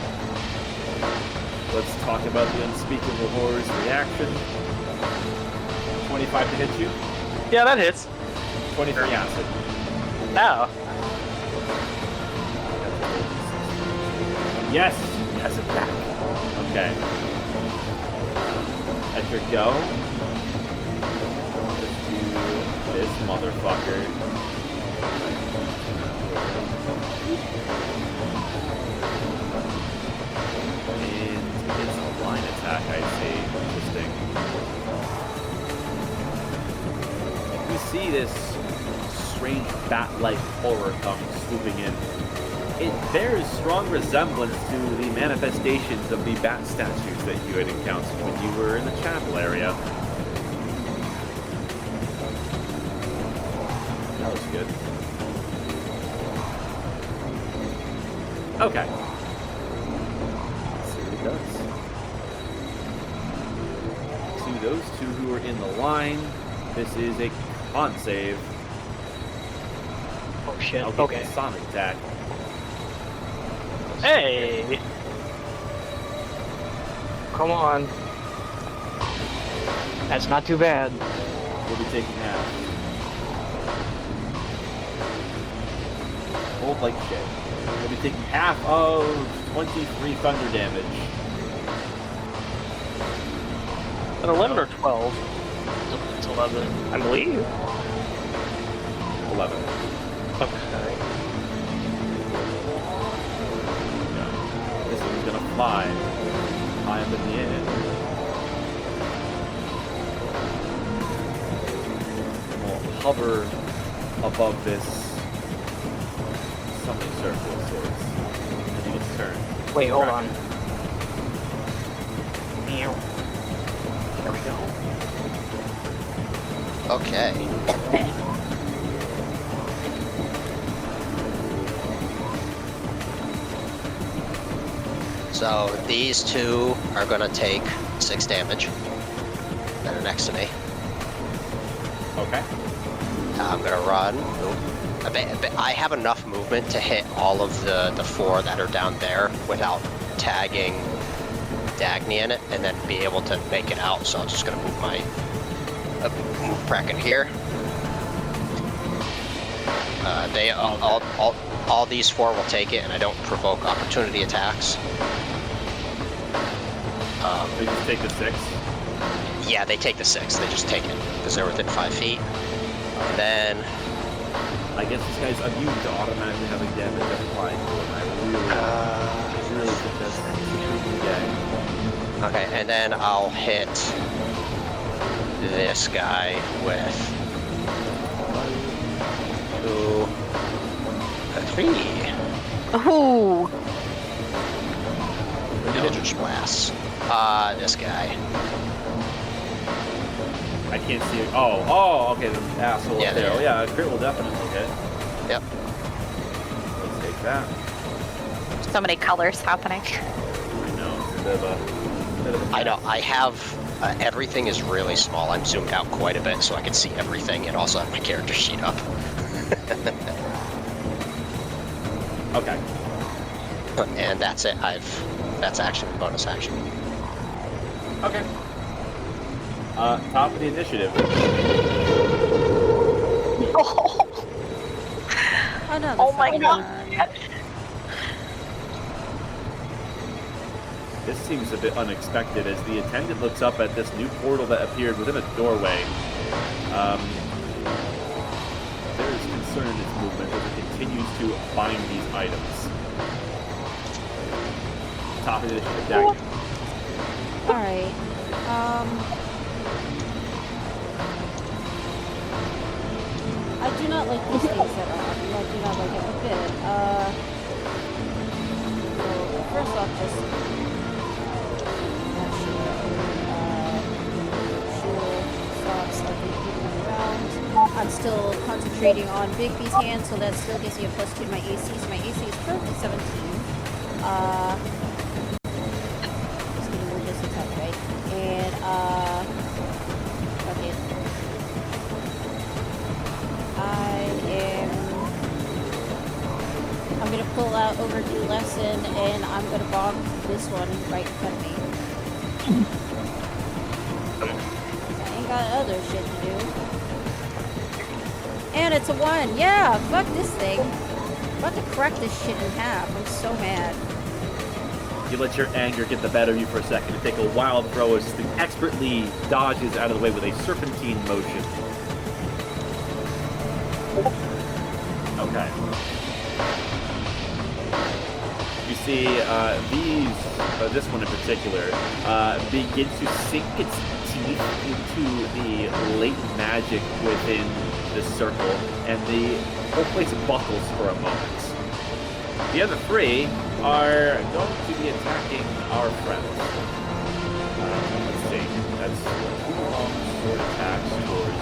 Let's talk about the Unspeakable Horrors reaction. 25 to hit you. Yeah, that hits. 23 acid. Now, Yes! Has it back. Okay. At your go. Just do this motherfucker. And it's a line attack, I see. Interesting. We see this strange bat-like horror come swooping in. It bears strong resemblance to the manifestations of the bat statues that you had encountered when you were in the chapel area. That was good. Okay. Let's see what it does. To those two who are in the line, this is a con save. Oh shit. I'll get Okay. the sonic attack. hey! Come on. That's not too bad. We'll be taking half. Hold like shit. We'll be taking half of 23 thunder damage. An 11 or 12? It's 11, I believe. 11. Okay. This one's gonna fly high up in the air. And we'll hover above this summoning circle of sorts. And you get to turn. Wait, hold on. Meow. There we go. Okay. So these two are gonna take 6 damage that are next to me. Okay. I'm gonna run. I have enough movement to hit all of the 4 that are down there without tagging Dagny in it, and then be able to make it out. So I'm just gonna move my move Kraken here. They all these 4 will take it, and I don't provoke opportunity attacks. They just take the 6. Yeah, they take the 6. They just take it because they're within 5 feet. And then I guess this guy's immune to automatically having damage applied to him. I really think that's extremely gay. okay, and then I'll hit this guy with 2, 3 Ooh. Eldritch Blasts. This guy. I can't see it. Oh, okay, the asshole Yeah, up there. there. Oh, yeah, a crit will definitely hit. Yep. Let's take that. So many colors happening. I know, it's a bit of a I know. mess. I have everything is really small. I'm zoomed out quite a bit so I can see everything, and also have my character sheet up. Okay. And that's it. That's action and bonus action. Okay. Top of the initiative. Another Oh my fucking god. one. This seems a bit unexpected as the attendant looks up at this new portal that appeared within a doorway. There is concern in its movement as it continues to bind these items. Top of the deck. Alright. I do not like these things at all. I do not like it a bit. So, first off, just... I'm still concentrating on Bigby's hand, so that still gives me a +2 to my AC. So my AC is currently 17. Just getting logistics out, right? And, okay. I'm gonna pull out Overdue Lesson, and I'm gonna bomb this one right in front of me. I ain't got other shit to do. And it's a 1. Yeah, fuck this thing. I'm about to crack this shit in half. I'm so mad. You let your anger get the better of you for a second to take a wild throw as the thing expertly dodges out of the way with a serpentine motion. Okay. You see, this one in particular, begins to sink its teeth into the latent magic within the circle, and the whole place buckles for a moment. The other 3 are going to be attacking our friends. Let's see. That's 2 long sword attacks towards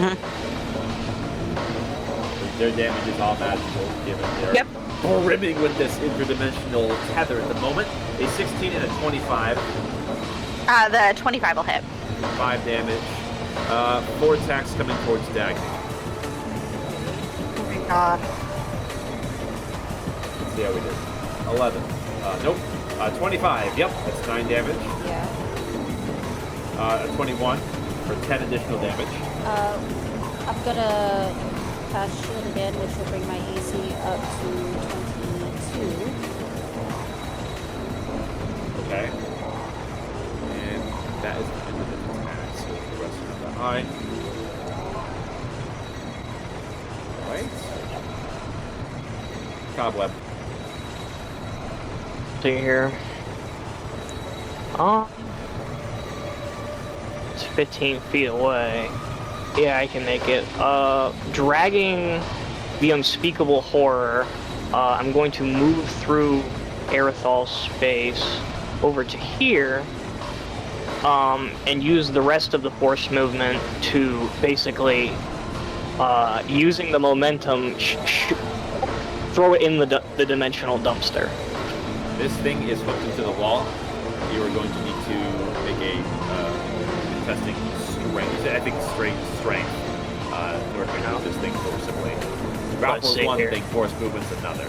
0. Their damage is all magical, given their brimming with this interdimensional tether at the moment. A 16 and a 25. The 25 will hit. 5 damage. 4 attacks coming towards Dagny. Oh my god. Let's see how we did. 11. Nope. 25. Yep, that's 9 damage. Yeah. 21 for 10 additional damage. I'm gonna cast Shield again, which will bring my AC up to 22. Okay. And that is the end of the attack, so the rest of the eye. Alright. Cobweb. See here. It's 15 feet away. Yeah, I can make it. Dragging the unspeakable horror, I'm going to move through Aerothal's space over to here, and use the rest of the force movement to basically, using the momentum, throw it in the dimensional dumpster. This thing is hooked into the wall. You are going to need to make a contesting strength. I think strength. We're going to use this thing forcibly. Grapple is one thing, force movement's another.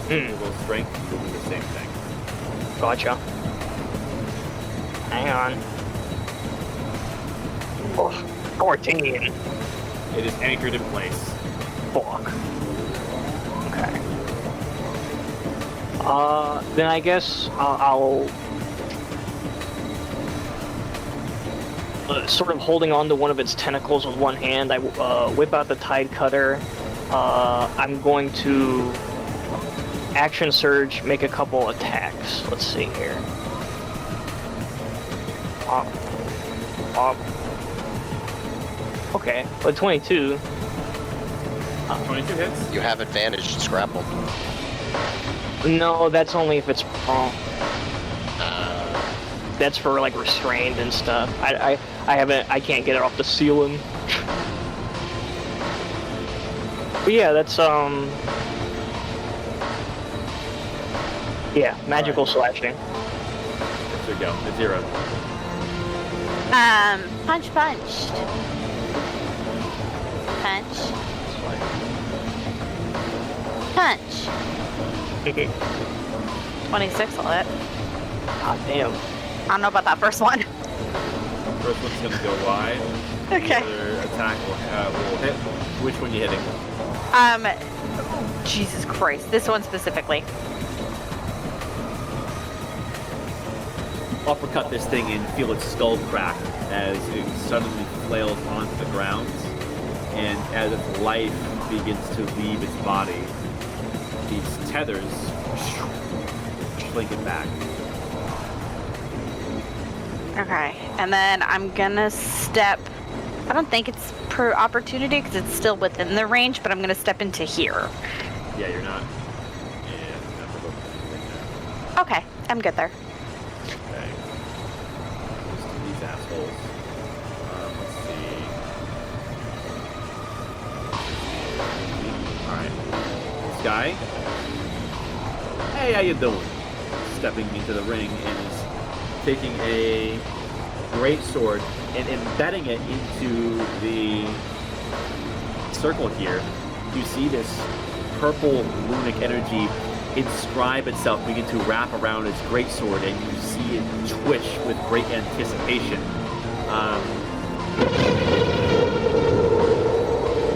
Physical strength will do the same thing. Gotcha. Hang on. Oh, 14. It is anchored in place. Fuck. Okay. Then I guess I'll sort of holding on to one of its tentacles with one hand, I whip out the Tide Cutter. I'm going to action surge, make a couple attacks. Let's see here. Okay, but 22. 22 hits. You have advantage to Scrapple. No, that's only if it's prone. That's for like restrained and stuff. I can't get it off the ceiling. But yeah, that's yeah, magical slashing. There we go. The 0. Punch. Punch. 26 will hit. God damn. I don't know about that first one. First one's going to go wide. Okay. The other attack will hit. Which one are you hitting? Jesus Christ, this one specifically. Uppercut this thing and feel its skull crack as it suddenly flails onto the ground, and as its life begins to leave its body, these tethers shrink it back. Okay, and then I'm gonna step. I don't think it's per opportunity because it's still within the range, but I'm gonna step into here. Yeah, you're not. Yeah, not provoked anything there. Okay, I'm good there. Okay. Just these assholes. Let's see. Alright. This guy. Hey, how you doing? Stepping into the ring and is taking a great sword and embedding it into the circle here. You see this purple runic energy inscribe itself, begin to wrap around its greatsword, and you see it twitch with great anticipation.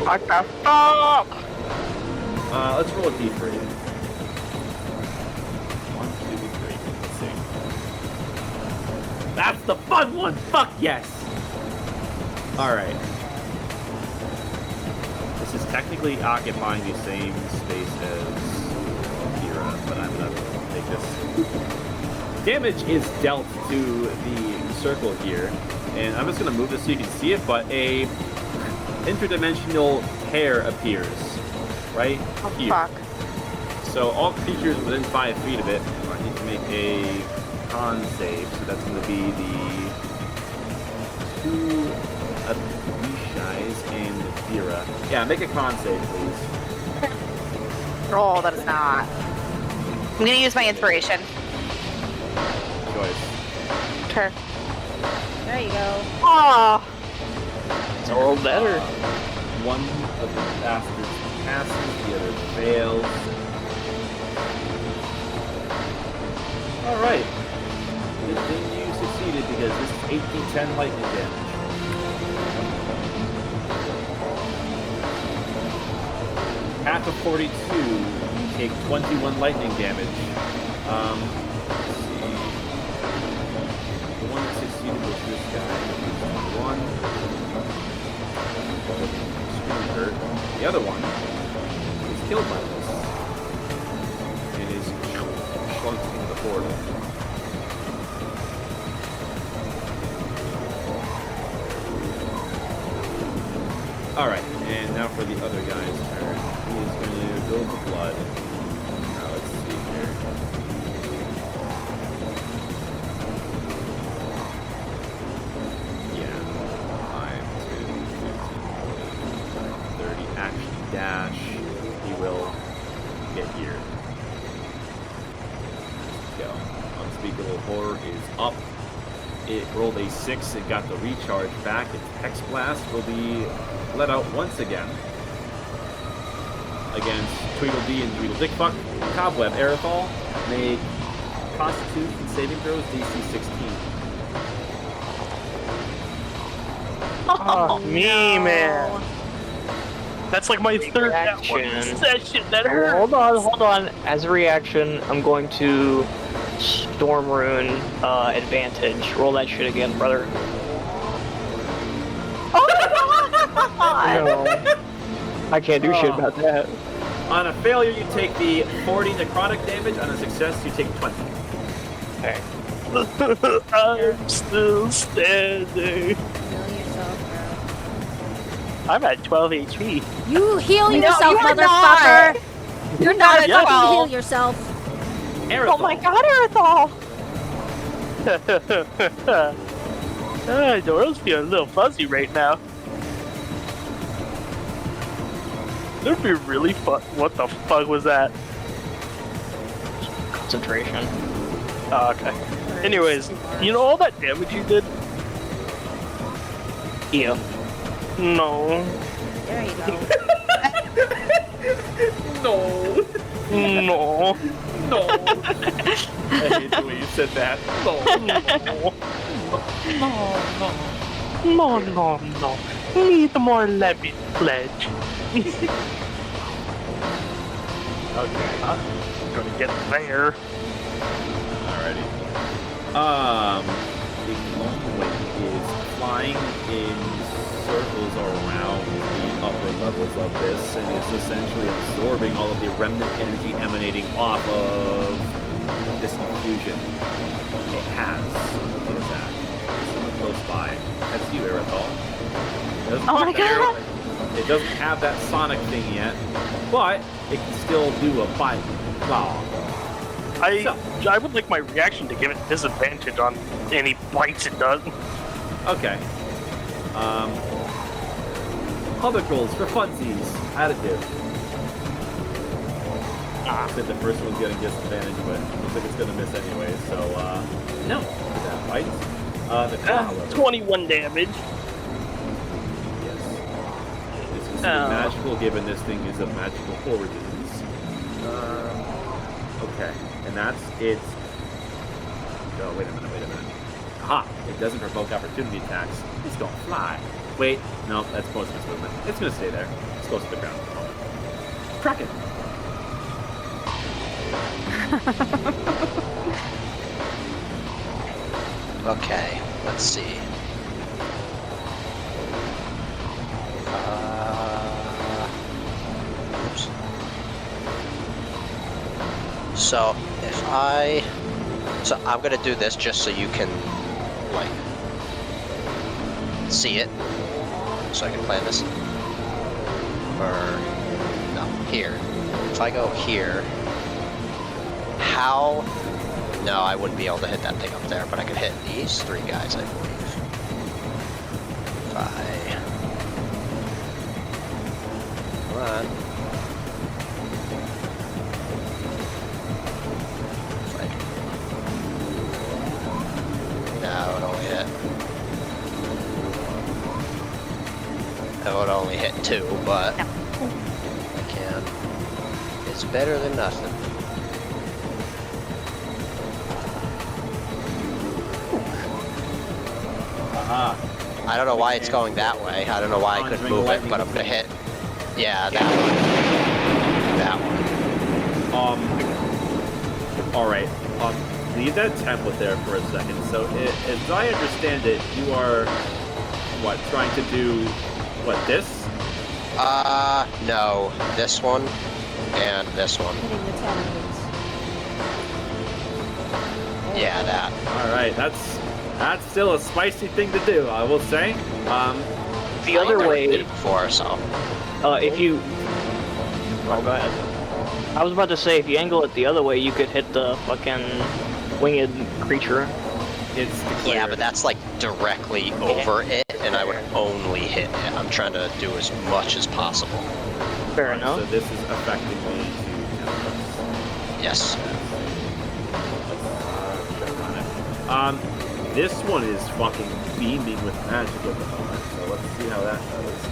What the fuck? Let's roll a d3. 1, 2, 3. Let's see. That's the fun one! Fuck yes! Alright. This is technically occupying the same space as Kira, but I'm gonna take this. Damage is dealt to the circle here, and I'm just gonna move this so you can see it, but a interdimensional hair appears right here. Fuck. So all creatures within 5 feet of it need to make a con save, so that's gonna be the 2 Abishais and Fira. Yeah, make a con save, please. Oh, that is not. I'm gonna use my inspiration. Choice. Okay. There you go. Oh. It's a little better. One of the bastards passes, the other fails. Alright. Good thing you succeeded because this is 8d10 lightning damage. Half of 42, you take 21 lightning damage. Let's see. The one that succeeded was this guy. 1. Extremely hurt. The other one is killed by this. And is shrunk into the portal. Alright, and now for the other guy's turn. He is going to go to blood. Now let's see here. Yeah. 5, 2, 15, 30. Action dash. He will get here. Let's go. Unspeakable Horror is up. It rolled a 6. It got the recharge back. Its Hex Blast will be let out once again against Tweedledee and Tweedledickfuck. Cobweb Aerothal made Constitution saving throws DC 16. Oh, me, no. man. That's like my third Reaction. That shit, that hurt. Hold on. As a reaction, I'm going to Storm Rune advantage. Roll that shit again, brother. No. I can't do shit about that. On a failure, you take the 40 necrotic damage. On a success, you take 20. Okay. I'm still standing. Heal yourself, bro. I'm at 12 HP. You heal No, yourself, you are motherfucker! not. You're not at fucking 12. heal yourself. Aerothal. Oh my god, Earthall! The world's feeling a little fuzzy right now. That'd be really fun. What the fuck was that? Concentration. Oh, okay. Anyways, you know all that damage you did? Yeah. No. There you go. No. No. No. I hate the way you said that. No. No. No. Need more lemon pledge. Okay. Gonna get there. Alrighty. The Long Wind is flying in circles around the upper levels of this and is essentially absorbing all of the remnant energy emanating off of this infusion. It has. What is that? Someone close by. That's you, Erythal. Oh my god! It doesn't have that sonic thing yet, but it can still do a bite. Wow. I would like my reaction to give it disadvantage on any bites it does. Okay. Public rolls for funsies. Additive. Said the first one's getting disadvantage, but looks like it's gonna miss anyway. So no, that bites. The claw, however. 21 damage. Yes. This is magical, given this thing is of magical origins. Okay, and that's it. Oh, wait a minute. Aha! It doesn't provoke opportunity attacks. It's gonna fly. Wait, no, that's most of its movement. It's gonna stay there. It's close to the ground at the moment. Kraken! Okay, let's see. Oops. So I'm gonna do this just so you can like see it. So I can plan this. Or no, here. If I go here, how? No, I wouldn't be able to hit that thing up there, but I could hit these three guys, I believe. Come on. No, it would only hit. It would only hit 2, but No. I can. It's better than nothing. Aha! I don't know why it's going that way. I don't know why I couldn't Conjuring move it, lightning but I'm gonna hit. Yeah, that one. That one. Alright. Leave that template there for a second. So, as I understand it, you are, what, trying to do, what, this? No. This one and this one. Hitting the tentacles. Yeah, that. Alright, that's still a spicy thing to do, I will say. The other I never way, did it before, so. if you... Oh, go ahead. I was about to say, if you angle it the other way, you could hit the fucking winged creature. It's declared. Yeah, but that's like directly over it, and I would only hit it. I'm trying to do as much as possible. Fair enough. So this is affecting me to tentacles. Yes. Check on it. This one is fucking beaming with magic at the moment, so let's see how that goes.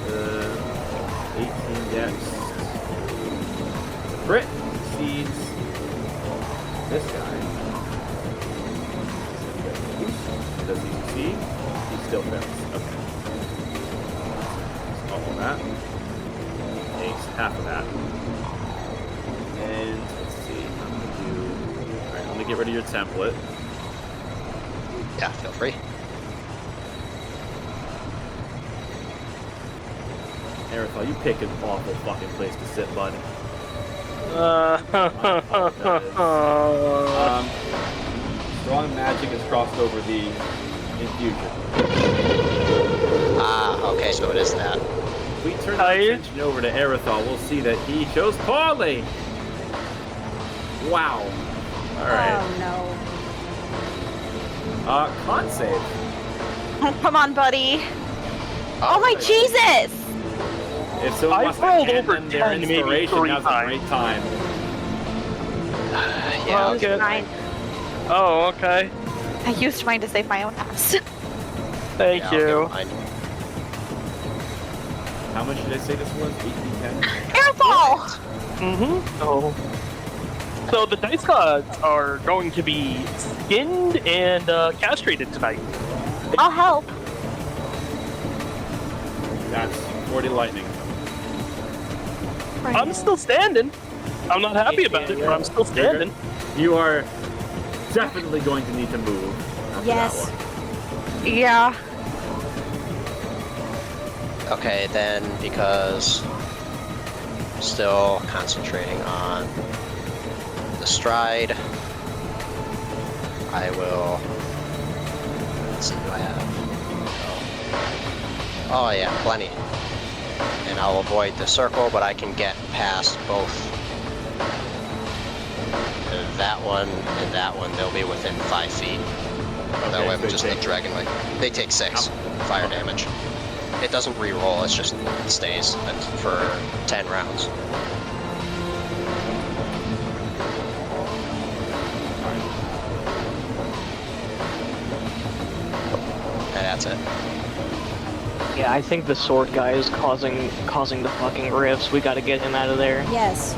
18 dex. Crit succeeds this guy. Does he succeed? He still fails. Okay. So all of that. Takes half of that. And let's see. I'm gonna do. Alright, I'm gonna get rid of your template. Yeah, feel free. Erythal, you pick an awful fucking place to sit, bud. Strong magic has crossed over the infusion. Okay, so it is that. If we turn our attention over to Erythal, we'll see that he chose poorly. Wow. Alright. Oh no. Con save. Come on, buddy. Oh my Jesus! If someone wants to rolled hand over them their 10 maybe inspiration, 3 now's a great time. Yeah, Well, I'll give it. mine. Oh, okay. I used mine to save my own ass. Thank Yeah, I'll you. give mine. How much did I say this was? 18, 10? Careful! Mm-hmm. Oh. So the dice gods are going to be skinned and castrated tonight. I'll help. That's 40 lightning. I'm still standing. I'm not happy about it, but I'm still standing. You are definitely going to need to move. After Yes. That one. Yeah. Okay, then, because I'm still concentrating on the stride, I will. Let's see, do I have? Oh, yeah, plenty. And I'll avoid the circle, but I can get past both that one and that one. They'll be within 5 feet. That way, so just they the dragon, like, they take 6 fire damage. It doesn't re-roll, it just stays for 10 rounds. And that's it. Yeah, I think the sword guy is causing the fucking rifts. We gotta get him out of there. Yes.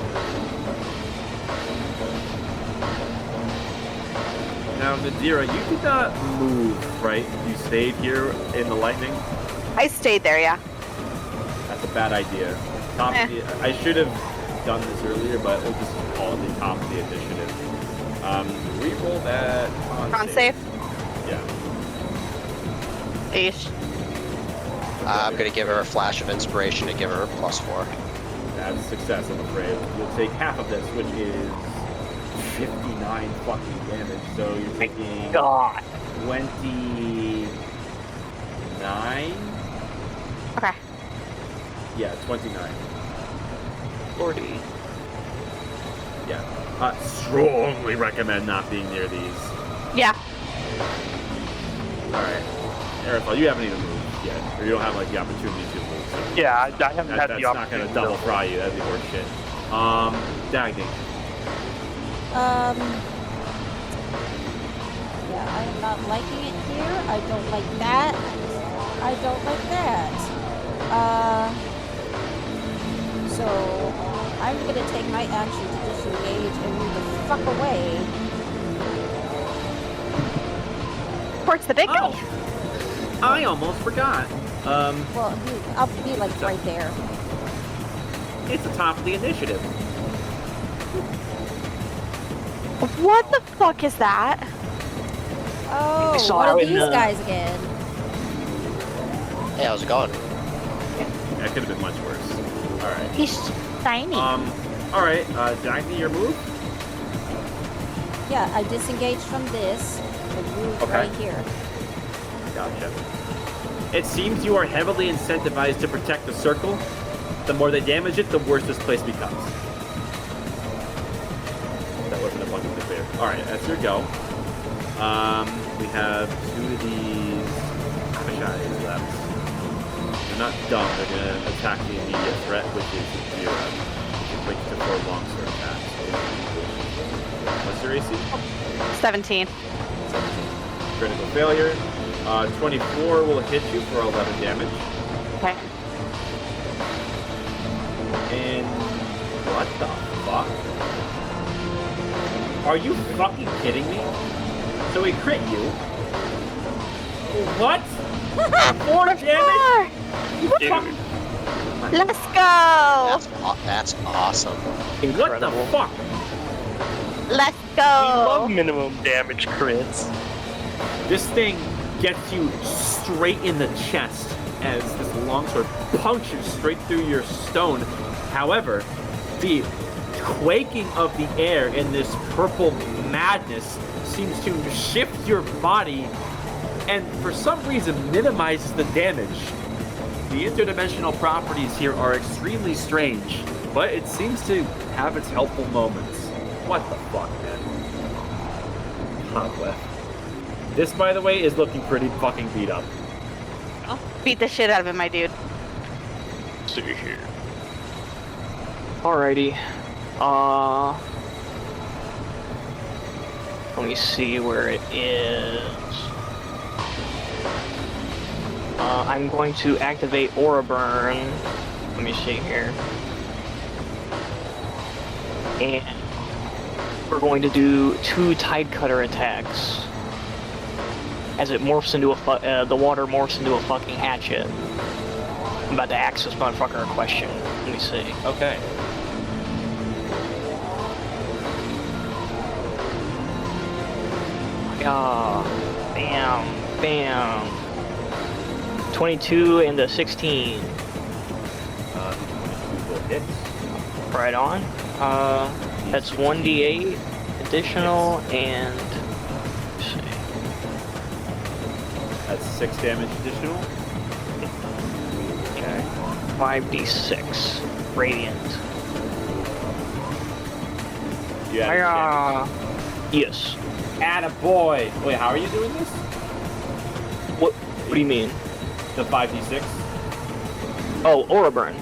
Now, Nadira, you did not move, right? You stayed here in the lightning. I stayed there, yeah. That's a bad idea. I should have done this earlier, but we'll just call it the top of the initiative. Reroll that On safe. Yeah. Ish. I'm gonna give her a flash of inspiration to give her a +4. That's a success, I'm afraid. You'll take half of this, which is 59 fucking damage. So you're taking God. 29? Okay. Yeah, 29. 40. Yeah. Strongly recommend not being near these. Yeah. Alright. Aerithal, you haven't even moved yet. Or you don't have, like, the opportunity to move. So Yeah, I haven't had that's the not going opportunity. to double fry you. That'd be horse shit. Dagny. Yeah, I am not liking it here. I don't like that. I don't like that. So I'm gonna take my action to disengage and move the fuck away. Towards the big guy. Oh! I almost forgot. Well, I'll be like right there. It's the top of the initiative. What the fuck is that? Oh, saw what her are in these the- guys again? Hey, how's it going? That could have been much worse. Alright. He's tiny. Alright, Dagny, your move? Yeah, I disengaged from this and moved Okay. right here. Gotcha. It seems you are heavily incentivized to protect the circle. The more they damage it, the worse this place becomes. That wasn't abundantly clear. Alright, that's your go. We have 2 of these Abishais left. They're not dumb, they're gonna attack the immediate threat, which is Zira. Which equates to 4 longsword attacks. What's your AC? 17. 17. Critical failure. 24 will hit you for 11 damage. Okay. And what the fuck? Are you fucking kidding me? So he crit you? What? 4 damage? Dude, Let's go. That's awesome. What the fuck? Let's we love go. minimum damage crits. This thing gets you straight in the chest as this longsword punctures straight through your stone. However, the quaking of the air in this purple madness seems to shift your body and for some reason minimizes the damage. The interdimensional properties here are extremely strange, but it seems to have its helpful moments. What the fuck, man? Cobweb. This, by the way, is looking pretty fucking beat up. Beat the shit out of him, my dude. See here. Alrighty. Let me see where it is. I'm going to activate Aura Burn. Let me see here. And we're going to do 2 Tide Cutter attacks. As it morphs into the water morphs into a fucking hatchet. I'm about to ask this motherfucker a question. Let me see. Okay. Bam, bam. 22 and a 16. 22 will hit. Right on. That's 1d8 additional and. Let's see. That's 6 damage additional. Okay. 5d6 radiant. You add damage. Yes. Attaboy! Wait, how are you doing this? What do you mean? The 5d6? Oh, aura burn.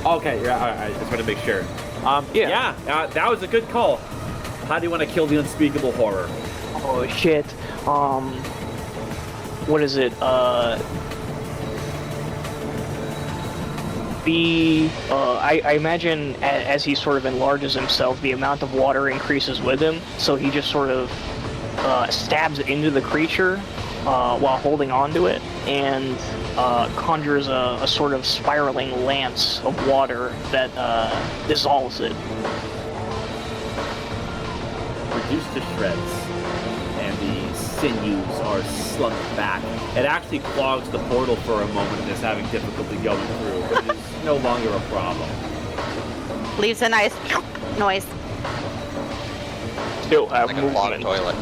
Okay, yeah, I just want to make sure. Yeah. That was a good call. How do you want to kill the unspeakable horror? Oh shit. What is it? I imagine as he sort of enlarges himself, the amount of water increases with him, so he just sort of stabs into the creature while holding on to it, and conjures a sort of spiraling lance of water that dissolves it. Reduced to shreds, and the sinews are slunk back. It actually clogs the portal for a moment and is having difficulty going through, but it's no longer a problem. Leaves a nice noise. Still have Like a clogged movement. toilet.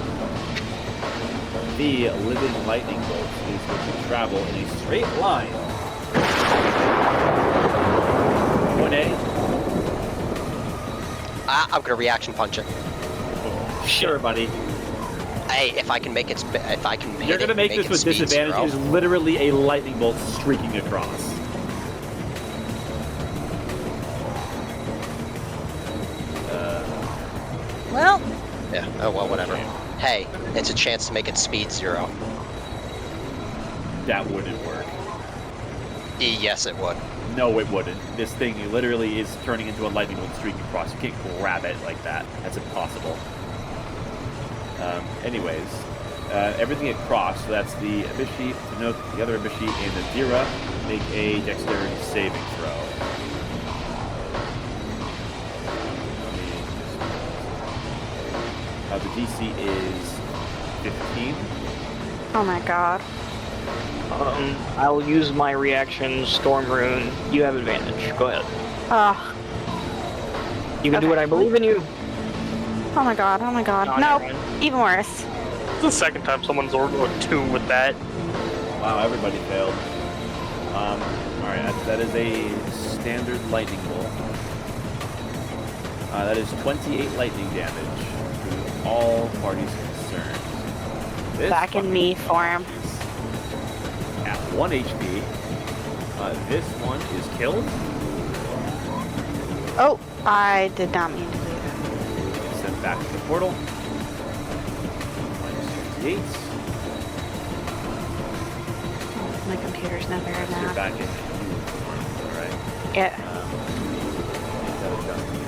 The living lightning bolt is going to travel in a straight line. 1A. I'm gonna reaction punch it. Sure, buddy. Hey, if I can make it, if I can hit You're going to it, make this it with speed disadvantage. zero. It is literally a lightning bolt streaking across. Well, Yeah. Oh well, whatever. Hey, it's a chance to make it speed 0. That wouldn't work. Yes, it would. No, it wouldn't. This thing literally is turning into a lightning bolt streaking across. You can't grab it like that. That's impossible. Anyways, everything across, so that's the Abishi, Tanook, the other Abishi, and the Dira, make a dexterity saving throw. The DC is 15. Oh my god. I'll use my reaction, Storm Rune. You have advantage. Go ahead. Ugh. You can do Okay. it. I believe in you. Oh my god. Oh my god. No, Nope. never mind. Even worse. It's the second time someone's ordered a 2 with that. Wow, everybody failed. Alright, that is a standard lightning bolt. That is 28 lightning damage to all parties concerned. This Back in me form. is at 1 HP. This one is killed. Oh, I did not mean to do that. It's sent back to the portal. -58. My computer's not very You're loud. back in human form, alright? Yeah. Make that adjustment.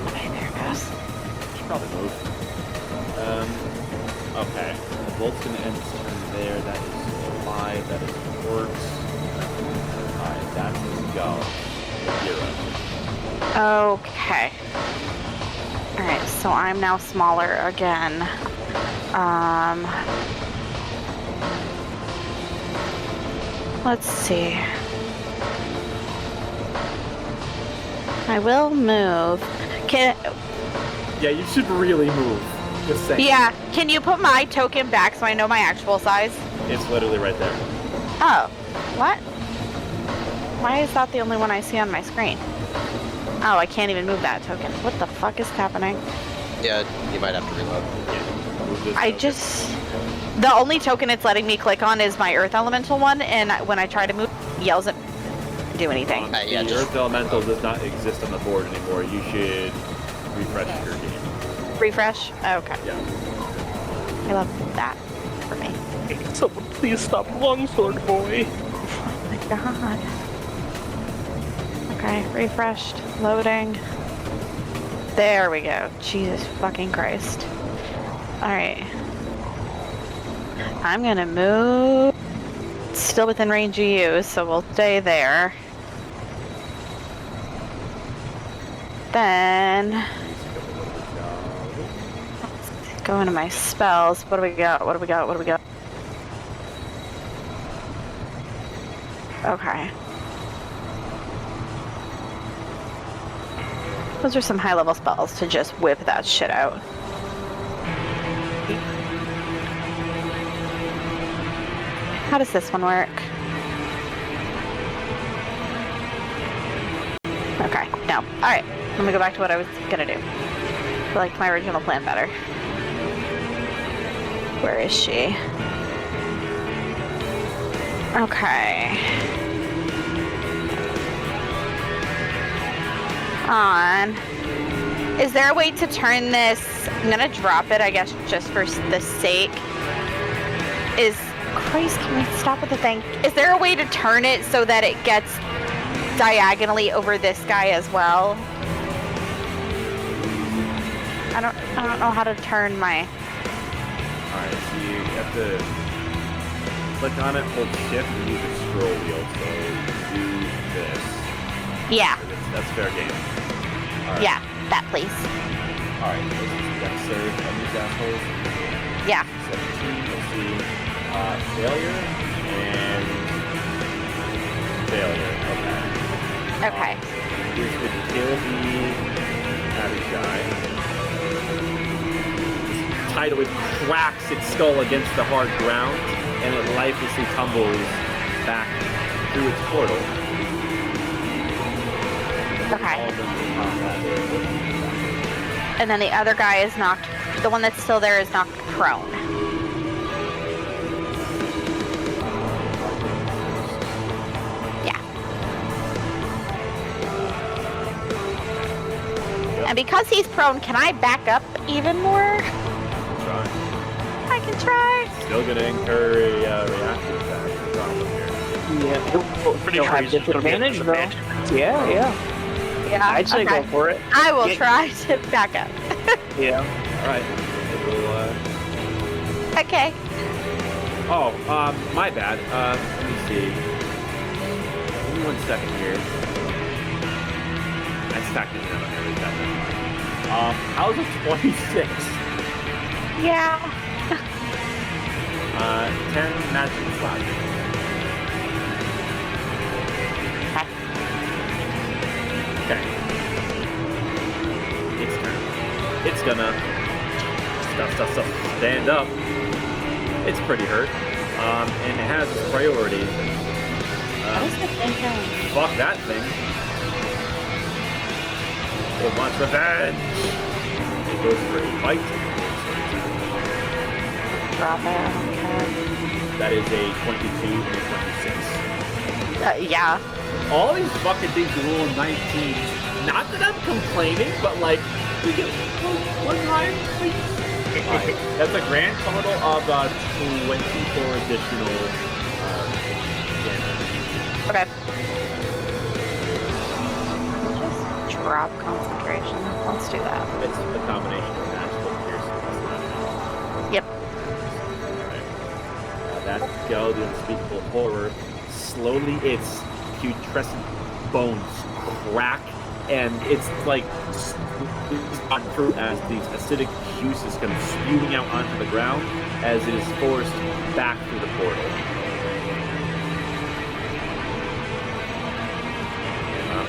Okay, there it goes. Should probably move. Okay. The bolt's gonna end its turn there. That is 5. That is works. Alright, that's his go. 0. Okay. Alright, so I'm now smaller again. Let's see. I will move. Yeah, you should really move. Just saying. Yeah, can you put my token back so I know my actual size? It's literally right there. Oh, what? Why is that the only one I see on my screen? Oh, I can't even move that token. What the fuck is happening? Yeah, you might have to reload. Yeah, move this I token. just... The only token it's letting me click on is my Earth Elemental one, and when I try to move, it yells at me to do anything. Yeah, the just Earth Elemental does not exist on the board anymore. You should refresh your game. Refresh? Okay. Yeah. I love that for me. Someone please stop Longsword Boy. Oh my god. Okay, refreshed. Loading. There we go. Jesus fucking Christ. Alright. I'm gonna move. It's still within range of you, so we'll stay there. Then... Go into my spells. What do we got? What do we got? What do we got? Okay. Those are some high-level spells to just whip that shit out. How does this one work? Okay, no. Alright, let me go back to what I was gonna do. I liked my original plan better. Where is she? Okay. On. Is there a way to turn this? I'm gonna drop it, I guess, just for the sake. Christ, can we stop with the thing? Is there a way to turn it so that it gets diagonally over this guy as well? I don't know how to turn my. Alright, so you have to click on it, hold shift, and use the scroll wheel. So do this. Yeah. That's fair game. Right. Yeah, that please. Alright, this is deck save on these assholes. Yeah. 17, let's see. Failure and failure. Okay. Okay. This would kill the Abishai. This tidal wave cracks its skull against the hard ground, and it lifelessly tumbles back through its portal. Okay. And then the other guy is knocked. The one that's still there is knocked prone. And because he's prone, can I back up even more? Try. I can try. Still gonna incur a reaction attack problem here. Yeah. Well, pretty sure he's just gonna be Disadvantage, at though. disadvantage. Yeah. Yeah. I'd say okay. go for it. I will Get- try to back up. Yeah. Alright. We'll, Okay. Oh, my bad. Let me see. Give me 1 second here. I stacked it down on everything. How's a 26? Yeah. 10 magic slashing. Okay. Its turn. It's gonna stand up. It's pretty hurt. And it has its priority. What is the thing doing? Fuck that thing. It wants revenge. It goes for a fight. Drop it. Okay. That is a 22 and a 26. Yeah. All these fucking things roll 19. Not that I'm complaining, but like, we get one time, please. Right. That's a grand total of 24 additional damage. Okay. Just drop concentration. Let's do that. It's the combination of magical piercing plus slashing. Yep. Alright. That go, the unspeakable horror. Slowly, its putrescent bones crack, and it's like on through as these acidic juices come spewing out onto the ground as it is forced back through the portal.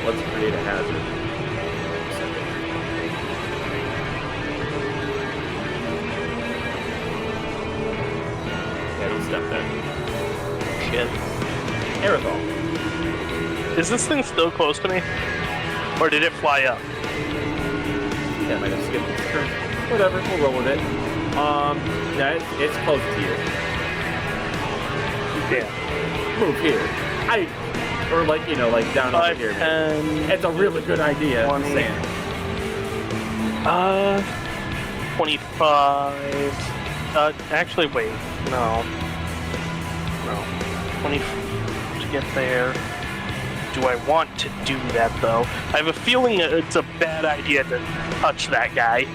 Let's create a hazard. Yeah, don't step there. Shit. Aerosol. Is this thing still close to me? Or did it fly up? Yeah, I might have skipped its turn. Whatever, we'll roll with it. Yeah, it's close to you. Yeah. Move here. Or like, you know, like down over here. It's a really good idea. 20. Saying. 25. Actually, wait. No. 20 to get there. Do I want to do that, though? I have a feeling it's a bad idea to touch that guy.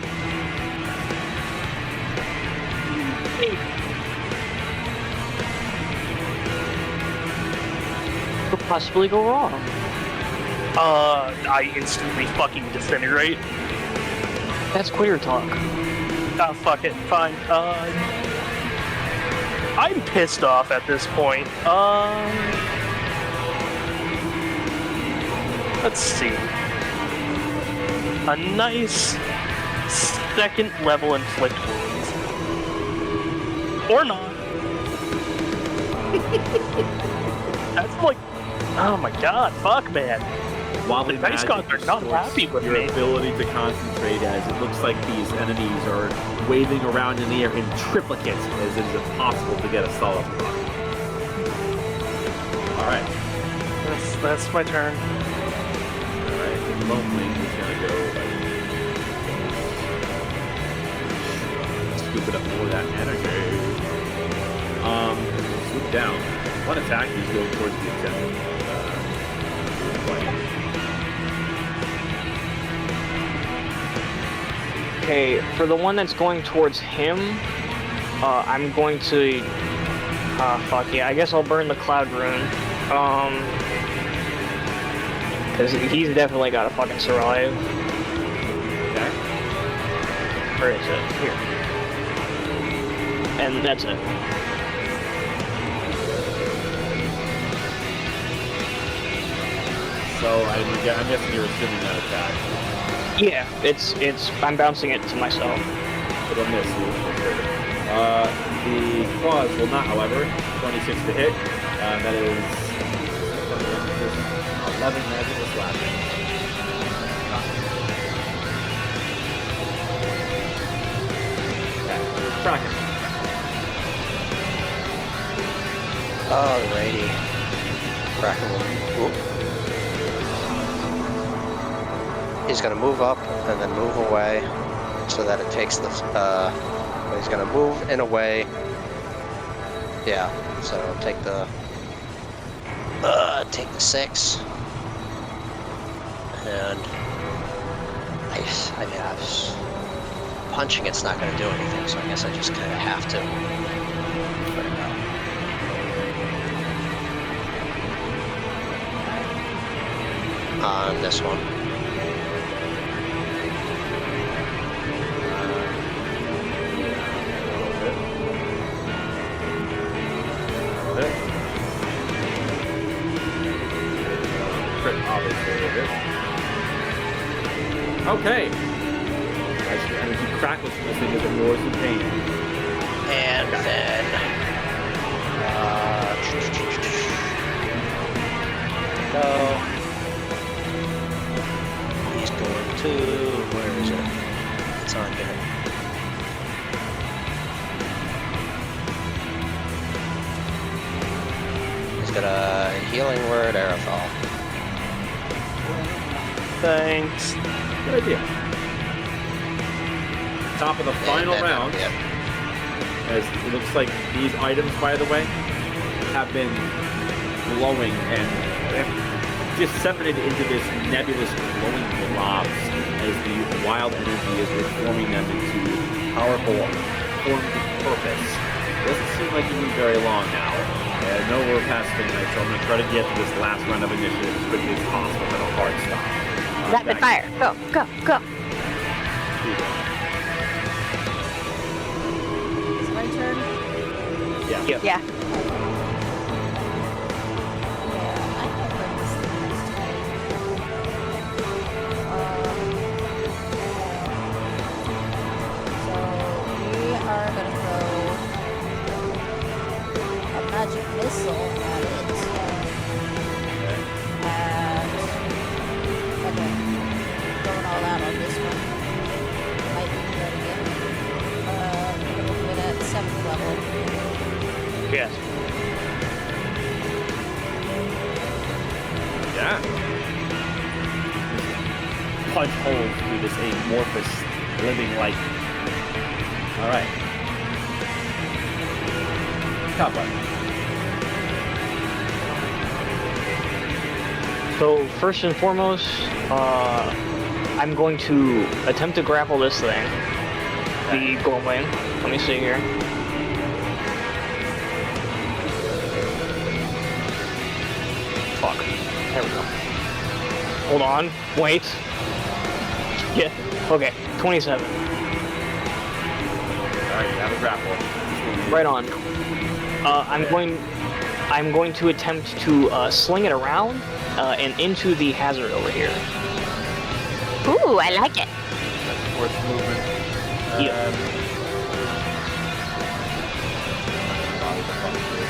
Could possibly go wrong. I instantly fucking disintegrate. That's queer talk. Ah, fuck it. Fine. I'm pissed off at this point. Let's see. A nice second level inflict wounds. Or not. That's like, oh my god, fuck, man. While The dice gods are not happy with your me. ability to concentrate, as it looks like these enemies are waving around in the air in triplicate, as it is impossible to get a solid block. All right, That's my turn. all right. The Lonewing is gonna go scoop it up more of that energy. Swoop down. One attack. He's going towards the objective. Okay, for the one that's going towards him, I'm going to... fuck yeah, I guess I'll burn the Cloud Rune. Because he's definitely got to fucking survive. Okay. Where is it? Here. And that's it. So I'm guessing you're assuming that attack. Yeah, I'm bouncing it to myself. It'll miss you. The claws will not, however. 26 to hit. That is 11 magical slashing. Okay, Kraken. Alrighty. Kraken will... Whoop. He's gonna move up and then move away so that it takes the, he's gonna move in a way. Yeah, so take the 6. And I mean, punching it's not gonna do anything, so I guess I just kinda have to put it out. On this one. Okay. As your energy crackles from this thing as it roars in pain. And then go. He's going to, where is it? It's on here. He's got a healing word, Aerothal. Thanks. Good idea. Top of the final round. Yep. As it looks like these items, by the way, have been glowing and disseminated into this nebulous glowing blobs as the wild energy is reforming them into powerful forms of purpose. It doesn't seem like you need very long now. I know we're past midnight, so I'm going to try to get to this last round of initiative as quickly as possible at a hard stop. Rapid fire. Go, go, go. Is it my turn? Yeah. Yep. Yeah. Yeah, I can bring this thing next time. So we are gonna throw a magic missile at it. Okay, going all out on this one. Might be good again. We're gonna do it at 7th level. Yes. Yeah. Punch holes through this amorphous living light. Alright. Kappa. So first and foremost, I'm going to attempt to grapple this thing. The glowing. Let me see here. Fuck. There we go. Hold on. Wait. Yeah. Okay. 27. Alright, you have a grapple. Right on. I'm going to attempt to sling it around and into the hazard over here. Ooh, I like it. That's force movement. Yep.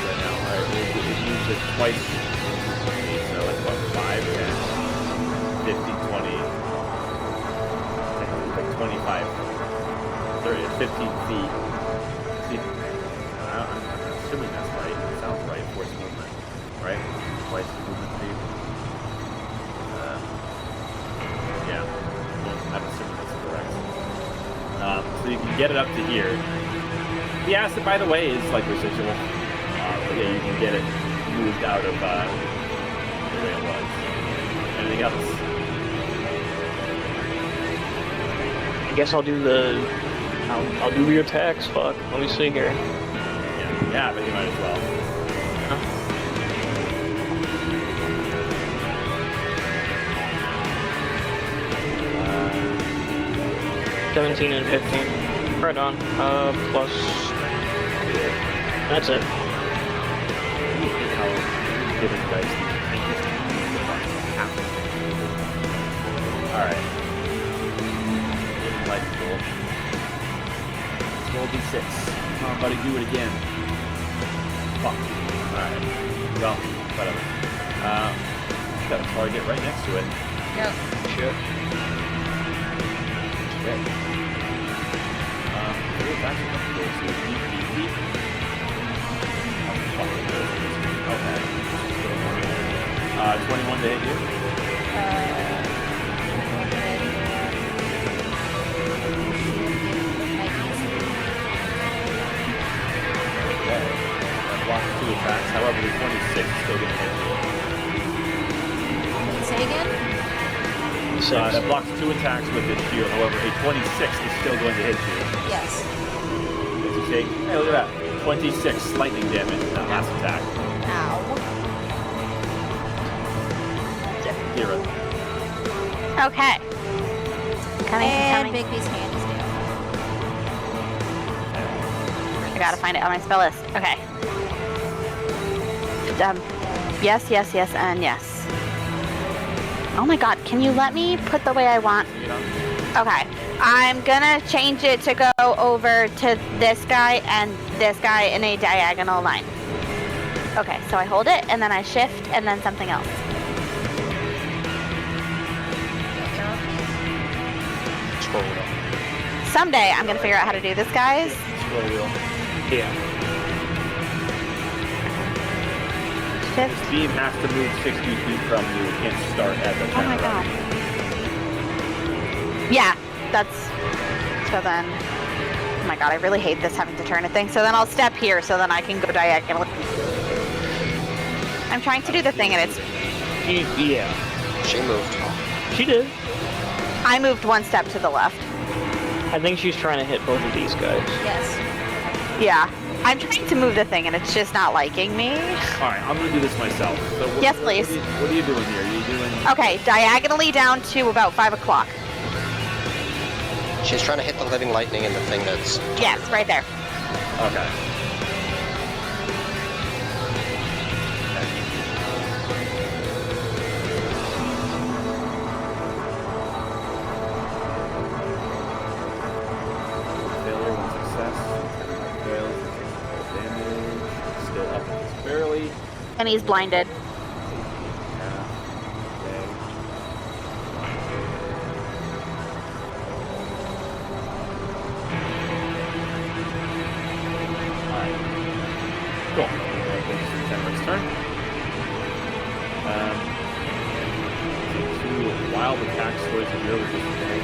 Right now. Alright, we'll use it twice. So that's about 5, 10, 50, 20. Like 25, 30, 15 feet. See, I'm assuming that's right. It sounds right. Force movement. Right? Twice the movement speed. Yeah. I'm assuming that's correct. So you can get it up to here. The acid, by the way, is like residual. But yeah, you can get it moved out of the way it was. Anything else? I guess I'll do the attacks. Fuck. Let me see here. Yeah, but you might as well. 17 and 15. Right on. Plus. That's it. How giving dice Alright. Light roll. Roll d6. Come on, buddy, do it again. Fuck. Alright. Well, whatever. Got a target right next to it. Yep. Sure. Okay. That's what I'm going to do. Beep. Okay. 21 to hit you. Okay. That blocks 2 attacks. However, the 26 is still going to hit you. Say again? That blocks 2 attacks with its shield. However, a 26 is still going to hit you. Yes. As you take, hey, look at that. 26 lightning damage in that last attack. Ow. 0. Okay. Coming. And Bigby's hand is down. I gotta find it on my spell list. Okay. Yes, and yes. Oh my god, can you let me put the way I want? Okay. I'm gonna change it to go over to this guy and this guy in a diagonal line. Okay, so I hold it and then I shift and then something else. Scroll wheel. Someday I'm gonna figure out how to do this, guys. Scroll wheel. Yeah. This beam has to move 60 feet from you. It can't start at the Oh my god. Yeah, that's... So then... Oh my god, I really hate this having to turn a thing. So then I'll step here so then I can go diagonally. I'm trying to do the thing and it's... Yeah. She moved. She did. I moved one step to the left. I think she's trying to hit both of these guys. Yes. Yeah. I'm trying to move the thing and it's just not liking me. Alright, I'm going to do this myself. So Yes, please. What are you doing here? Are you doing... Okay, diagonally down to about 5 o'clock. She's trying to hit the living lightning in the thing that's... Yes, right there. Okay. Failure, one success. Fails, damage. Still up just barely. And he's blinded. Cool. Tenrick's turn. Two wild attacks towards the rear with this bag.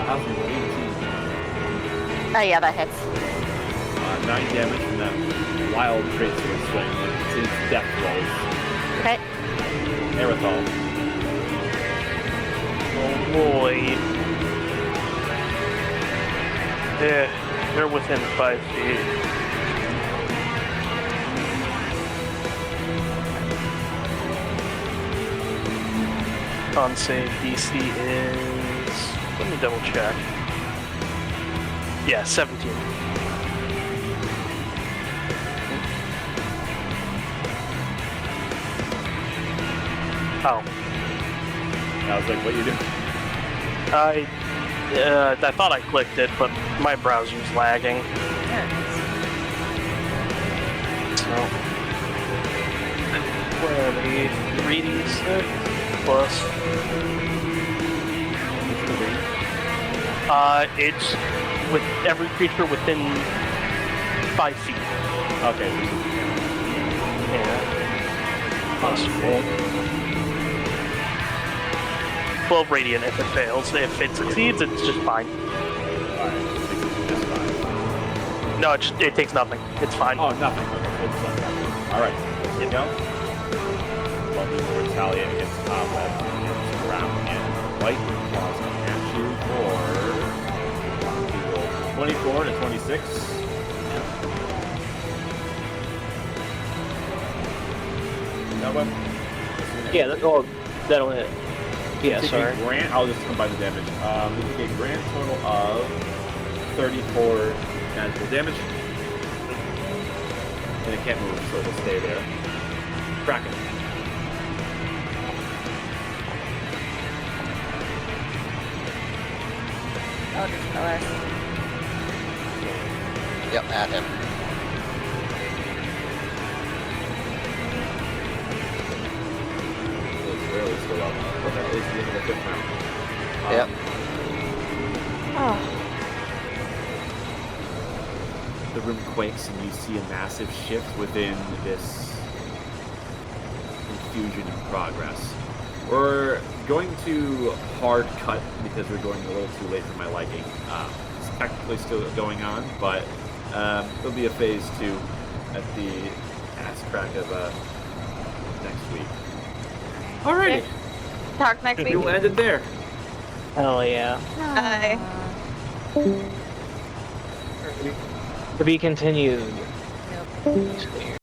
How's it 18? Oh yeah, that hits. 9 damage from that wild trait sword swing. It's his death rolls. Okay. Aerithal. Oh boy. Yeah, they're within 5 feet. Con save DC is Let me double check. Yeah, 17. Oh. I was like, what you doing? I thought I clicked it, but my browser's lagging. There it is. So, where are we? 3d6 plus. It's with every creature within 5 feet. Okay. Yeah. Plus 12 radiant if it fails. If it succeeds, it's just fine. That's fine. No, it takes nothing. It's fine. Oh, nothing. Okay, it's not nothing. All right, let's go. Well, we will retaliate against combat against ground and lightning claws coming at you for 24 to 26. That one? Yeah, that'll hit. Yeah, Take sorry. a grand, I'll just combine the damage. We take a grand total of 34 magical damage. And it can't move, so it'll stay there. Kraken. Eldritch Killer. Yep, at him. It's really still up. But that is the end of the 5th round. Yep. Oh. The room quakes and you see a massive shift within this infusion in progress. We're going to hard cut because we're going a little too late for my liking. It's technically still going on, but there'll be a phase 2 at the ass crack of next week. Alrighty, Talk next week. we'll end it there. Hell yeah. Bye. To be continued. Yep. See you.